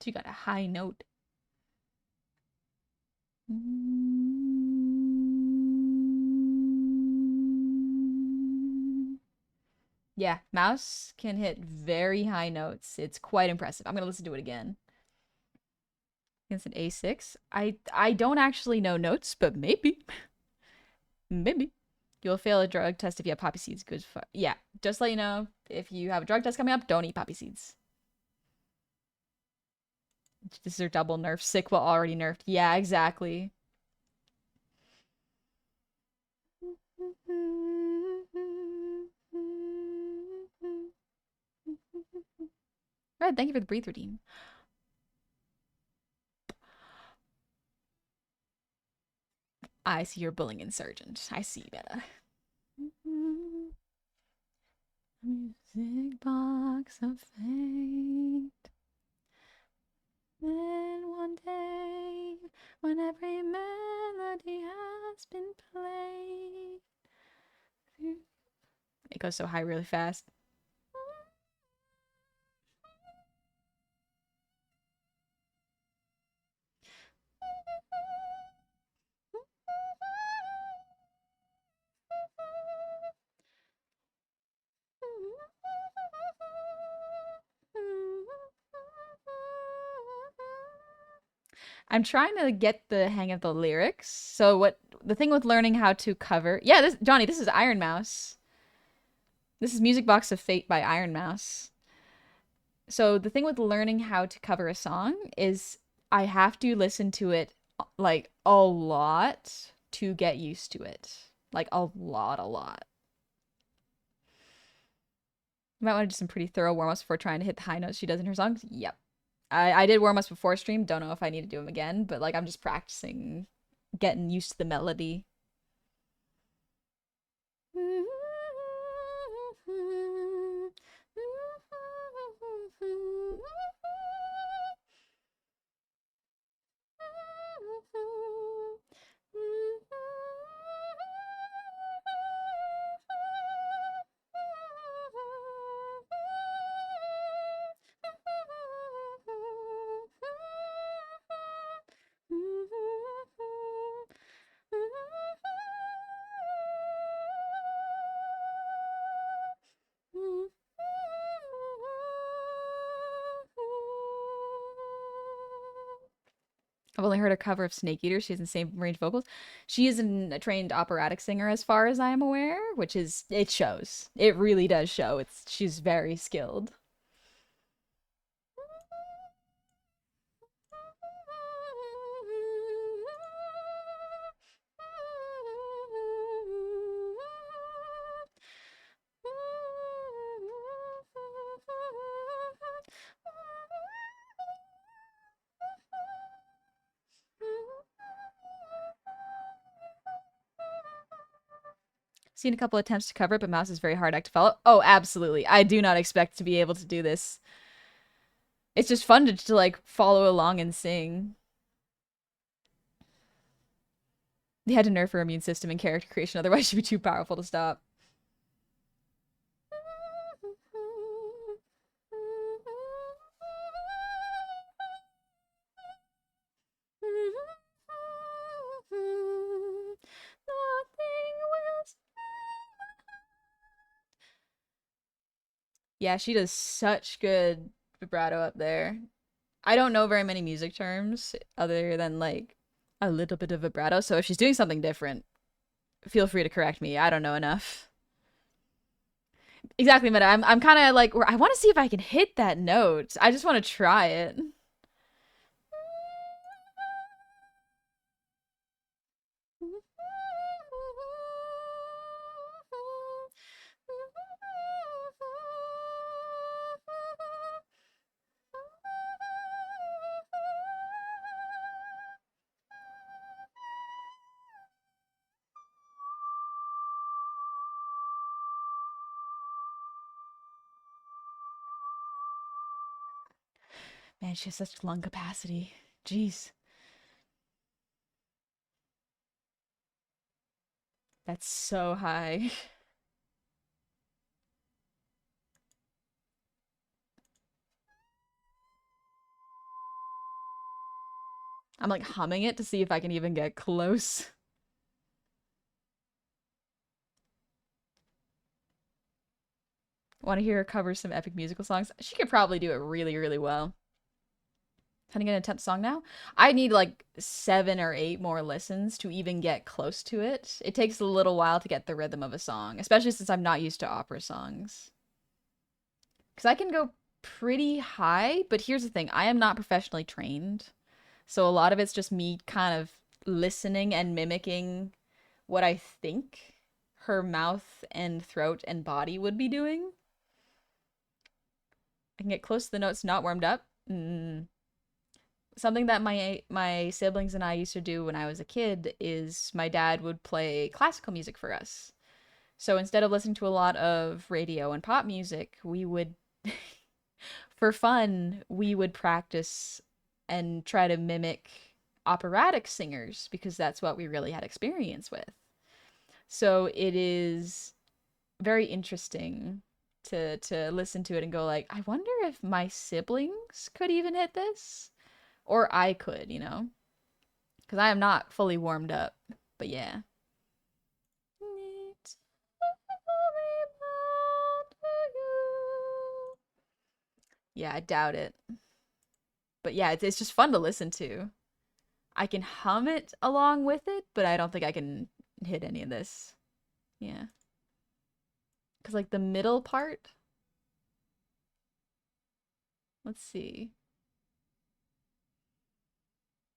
She got a high note. Yeah, Mouse can hit very high notes. It's quite impressive. I'm gonna listen to it again. Against an A6. I don't actually know notes, but maybe. Maybe. You'll fail a drug test if you have poppy seeds. Good for yeah. Just let you know, if you have a drug test coming up, don't eat poppy seeds. This is her double nerf. Sick but already nerfed. Yeah, exactly. Red, thank you for the breathe redeem. I see your bullying insurgent. I see better. Music box of fate. Then one day, when every melody has been played, it goes so high really fast. I'm trying to get the hang of the lyrics. So what the thing with learning how to cover? Yeah, this Johnny, this is Iron Mouse. This is Music Box of Fate by Iron Mouse. So the thing with learning how to cover a song is I have to listen to it like a lot to get used to it. Like a lot, a lot. You might want to do some pretty thorough warm-ups before trying to hit the high notes she does in her songs. Yep. I did warm-ups before stream. Don't know if I need to do them again, but like I'm just practicing getting used to the melody. I've only heard a cover of Snake Eater. She has insane range vocals. She is a trained operatic singer, as far as I am aware, which is it shows. It really does show. She's very skilled. Seen a couple attempts to cover it, but Mouse is very hard act to follow. Oh, absolutely. I do not expect to be able to do this. It's just fun to like follow along and sing. They had to nerf her immune system and character creation, otherwise she'd be too powerful to stop. Yeah, she does such good vibrato up there. I don't know very many music terms other than like a little bit of vibrato, so if she's doing something different, feel free to correct me. I don't know enough. Exactly, but I'm kind of like I want to see if I can hit that note. I just want to try it. Man, she has such lung capacity. Jeez. That's so high. I'm like humming it to see if I can even get close. Want to hear her cover some epic musical songs? She could probably do it really, really well. Can I get an attempt song now? I need like 7 or 8 more listens to even get close to it. It takes a little while to get the rhythm of a song, especially since I'm not used to opera songs. Because I can go pretty high, but here's the thing, I am not professionally trained. So a lot of it's just me kind of listening and mimicking what I think her mouth and throat and body would be doing. I can get close to the notes not warmed up. Something that my siblings and I used to do when I was a kid is my dad would play classical music for us. So instead of listening to a lot of radio and pop music, we would for fun, we would practice and try to mimic operatic singers because that's what we really had experience with. So it is very interesting to listen to it and go like, I wonder if my siblings could even hit this or I could, you know? Cuz I am not fully warmed up. But yeah. Yeah, I doubt it. But yeah, it's just fun to listen to. I can hum it along with it, but I don't think I can hit any of this. Yeah. Because, like, the middle part. Let's see.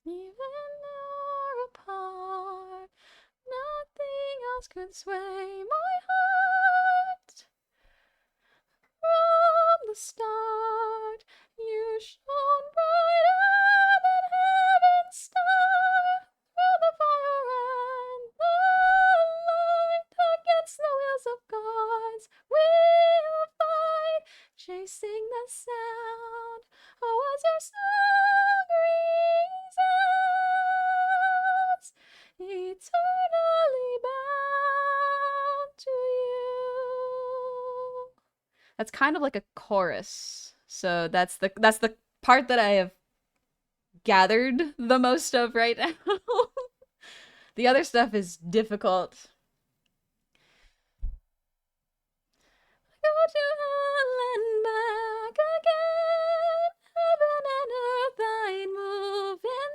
Even though apart, nothing else could sway my heart. From the start, you shone brighter than heaven's star. Through the fire and the light, against the wheels of gods, we'll fight, chasing the sound. Oh, as your song resounds, eternally bound to you. That's kind of like a chorus. So that's the part that I have gathered the most of right now. The other stuff is difficult. Go to hell and back again. Heaven and earth I'd move in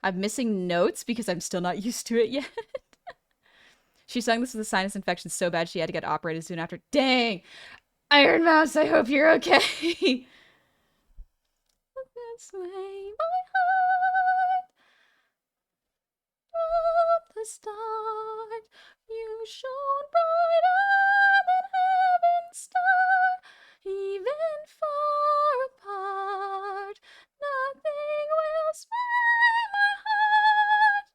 I'm missing notes because I'm still not used to it yet. She sung this with a sinus infection so bad she had to get operated soon after. Dang! Iron Mouse, I hope you're okay. Sway my heart from the start. You shone brighter than heaven's star, even far apart. Nothing will sway my heart.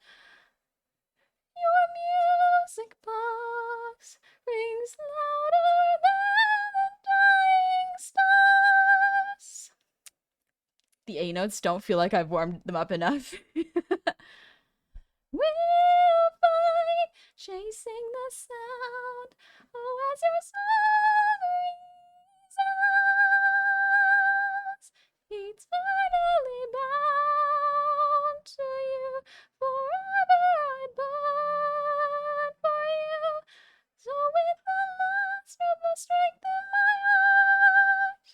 Your music box rings louder than the dying stars. The A notes don't feel like I've warmed them up enough. We'll fight, chasing the sound. Oh, as your song resounds, eternally bound to you. Forever I'd burn for you. So with the last of the strength in my heart.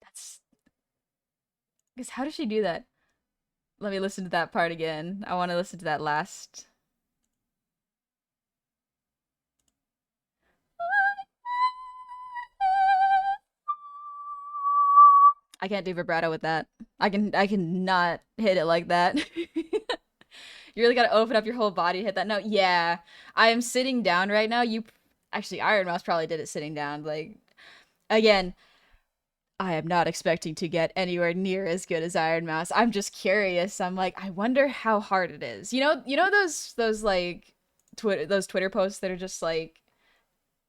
That's because how does she do that? Let me listen to that part again. I want to listen to that last. I can't do vibrato with that. I can not hit it like that. You really gotta open up your whole body to hit that note. Yeah, I am sitting down right now. You actually Iron Mouse probably did it sitting down. Like again, I am not expecting to get anywhere near as good as Iron Mouse. I'm just curious. I'm like, I wonder how hard it is. You know those like Twitter posts that are just like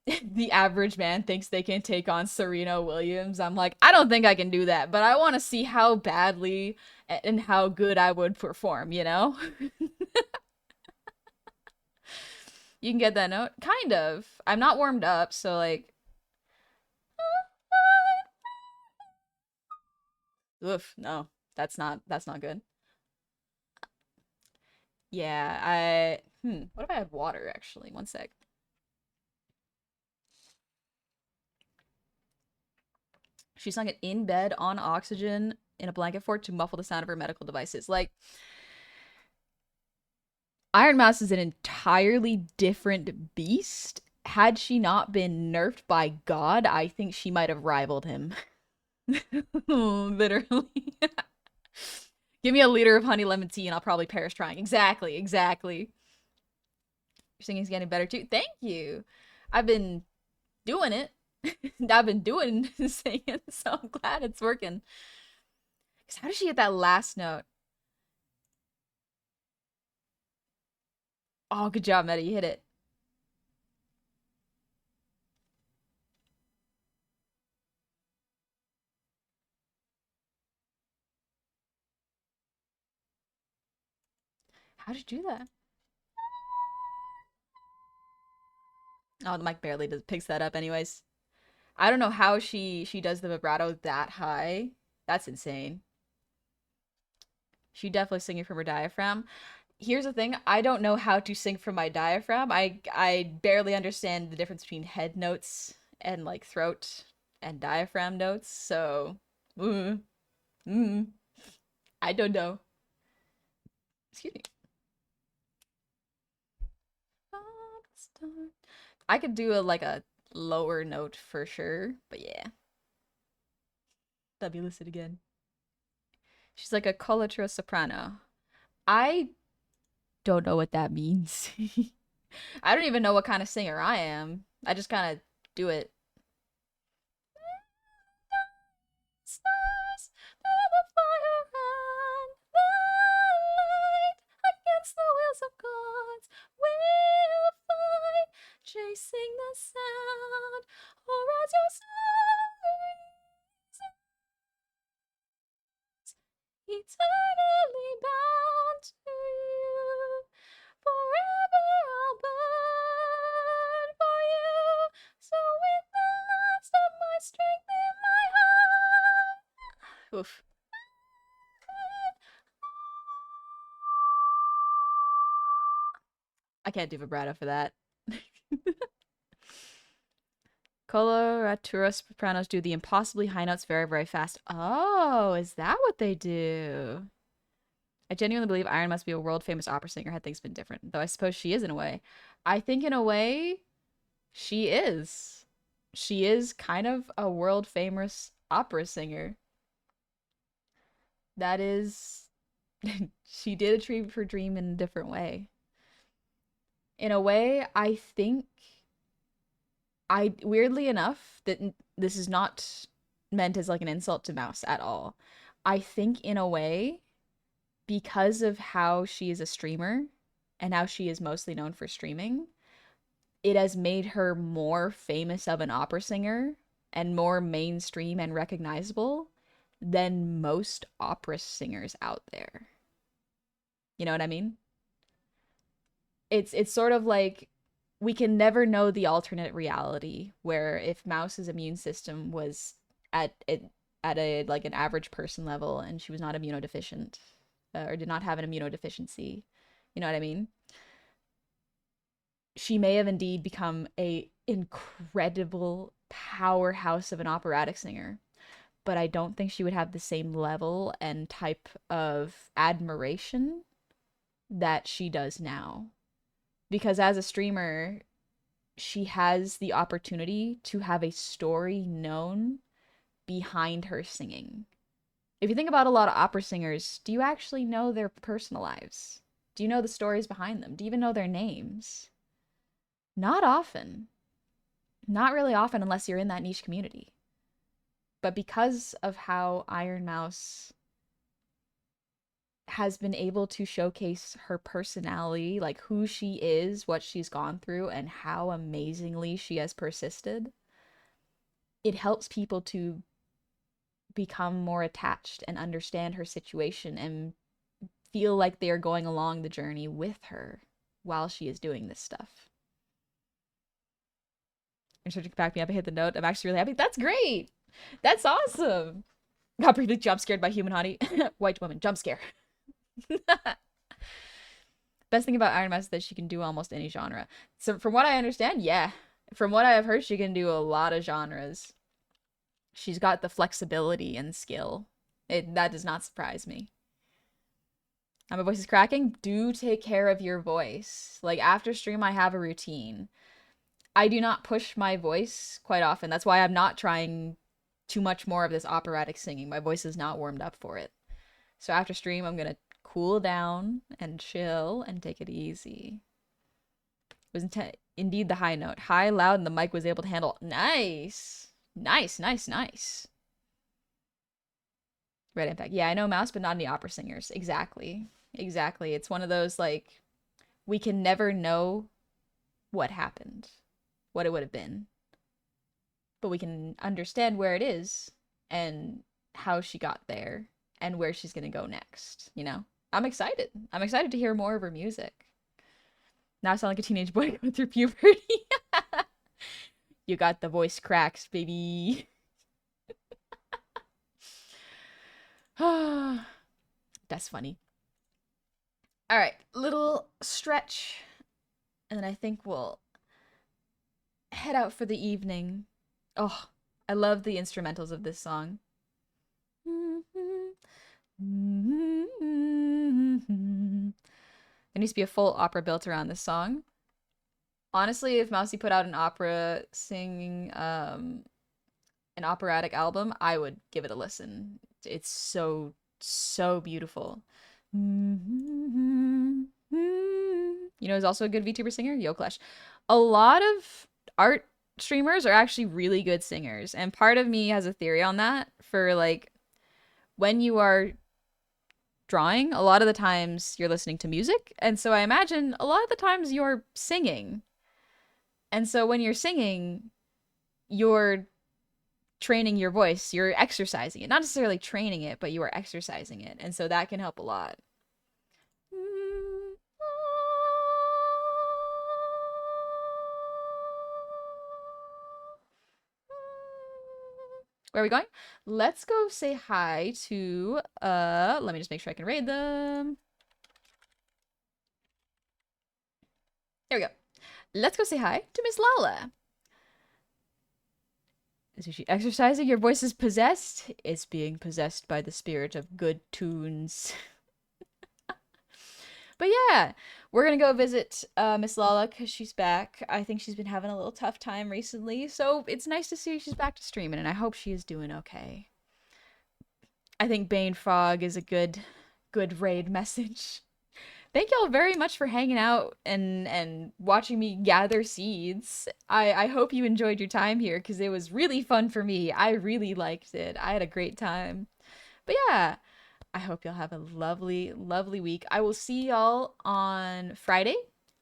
the average man thinks they can take on Serena Williams. I'm like, I don't think I can do that, but I want to see how badly and how good I would perform, you know? You can get that note? Kind of. I'm not warmed up, so like oof, no. That's not good. Yeah, what if I had water actually? One sec. She sung it in bed on oxygen in a blanket fort to muffle the sound of her medical devices. Like Iron Mouse is an entirely different beast. Had she not been nerfed by God, I think she might have rivaled him. Literally. Give me a liter of honey lemon tea and I'll probably perish trying. Exactly, exactly. Your singing's getting better too. Thank you. I've been doing it. I've been doing singing, so I'm glad it's working. Cause how did she get that last note? Oh, good job, Meta. You hit it. How did you do that? Oh, the mic barely picks that up anyways. I don't know how she does the vibrato that high. That's insane. She definitely singing from her diaphragm. Here's the thing, I don't know how to sing from my diaphragm. I barely understand the difference between head notes and like throat and diaphragm notes. So, mm, mm, I don't know. Excuse me. I could do a lower note for sure, but yeah. That'd be listed again. She's like a coloratura soprano. I don't know what that means. I don't even know what kind of singer I am. I just kind of do it. Stars through the fire and the light against the wheels of gods will fight, chasing the sound, or as your song eternally bound to you. Forever I'll burn for you. So with the last of my strength in my heart. Oof. I can't do vibrato for that. Coloratura sopranos do the impossibly high notes very, very fast. Oh, is that what they do? I genuinely believe Iron must be a world famous opera singer had things been different, though I suppose she is in a way. I think in a way she is. She is kind of a world famous opera singer. That is she did achieve her dream in a different way. In a way, I think I weirdly enough that this is not meant as like an insult to Mouse at all. I think in a way because of how she is a streamer and how she is mostly known for streaming, it has made her more famous of an opera singer and more mainstream and recognizable than most opera singers out there. You know what I mean? It's sort of like we can never know the alternate reality where if Mouse's immune system was at it at a like an average person level and she was not immunodeficient or did not have an immunodeficiency, you know what I mean? She may have indeed become a incredible powerhouse of an operatic singer, but I don't think she would have the same level and type of admiration that she does now. Because as a streamer, she has the opportunity to have a story known behind her singing. If you think about a lot of opera singers, do you actually know their personal lives? Do you know the stories behind them? Do you even know their names? Not often. Not really often unless you're in that niche community. But because of how Iron Mouse has been able to showcase her personality, like who she is, what she's gone through, and how amazingly she has persisted, it helps people to become more attached and understand her situation and feel like they are going along the journey with her while she is doing this stuff. You're starting to back me up. I hit the note. I'm actually really happy. That's great. That's awesome. Got briefly jump scared by human hottie. White woman jump scare. Best thing about Iron Mouse is that she can do almost any genre. So from what I understand, yeah. From what I have heard, she can do a lot of genres. She's got the flexibility and skill. That does not surprise me. My voice is cracking. Do take care of your voice. Like after stream, I have a routine. I do not push my voice quite often. That's why I'm not trying too much more of this operatic singing. My voice is not warmed up for it. So after stream, I'm gonna cool down and chill and take it easy. It was indeed the high note. High, loud, and the mic was able to handle. Nice. Nice, nice, nice. Red Impact. Yeah, I know Mouse, but not any opera singers. Exactly. Exactly. It's one of those, like, we can never know what happened, what it would have been. But we can understand where it is and how she got there and where she's gonna go next, you know? I'm excited. I'm excited to hear more of her music. Now I sound like a teenage boy going through puberty. You got the voice cracks, baby. That's funny. All right, little stretch. And then I think we'll head out for the evening. Oh, I love the instrumentals of this song. There needs to be a full opera built around this song. Honestly, if Mousy put out an opera singing an operatic album, I would give it a listen. It's so beautiful. You know, who's also a good VTuber singer? YoClash. A lot of art streamers are actually really good singers, and part of me has a theory on that for like when you are drawing, a lot of the times you're listening to music, and so I imagine a lot of the times you're singing. And so when you're singing, you're training your voice, you're exercising it. Not necessarily training it, but you are exercising it. And so that can help a lot. Where are we going? Let's go say hi to let me just make sure I can raid them. There we go. Let's go say hi to Miss Lala. Is she exercising? Your voice is possessed? It's being possessed by the spirit of good tunes. But yeah, we're gonna go visit Miss Lala because she's back. I think she's been having a little tough time recently, so it's nice to see she's back to streaming, and I hope she is doing okay. I think Bane Frog is a good raid message. Thank y'all very much for hanging out and watching me gather seeds. I hope you enjoyed your time here because it was really fun for me. I really liked it. I had a great time. But yeah, I hope y'all have a lovely, lovely week. I will see y'all on Friday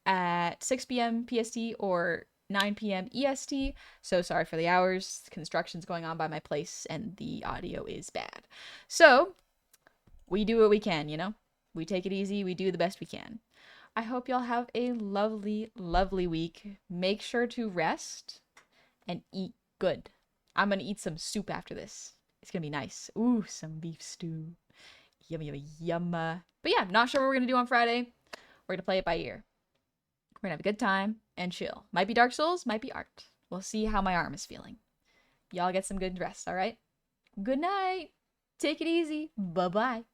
at 6 p.m. PST or 9 p.m. EST. So sorry for the hours. Construction's going on by my place and the audio is bad. So we do what we can, you know? We take it easy. We do the best we can. I hope y'all have a lovely, lovely week. Make sure to rest and eat good. I'm going to eat some soup after this. It's going to be nice. Ooh, some beef stew. Yum, yum, yum. But yeah, not sure what we're going to do on Friday. We're going to play it by ear. We're going to have a good time and chill. Might be Dark Souls, might be art. We'll see how my arm is feeling. Y'all get some good rest, all right? Good night. Take it easy. Bye-bye.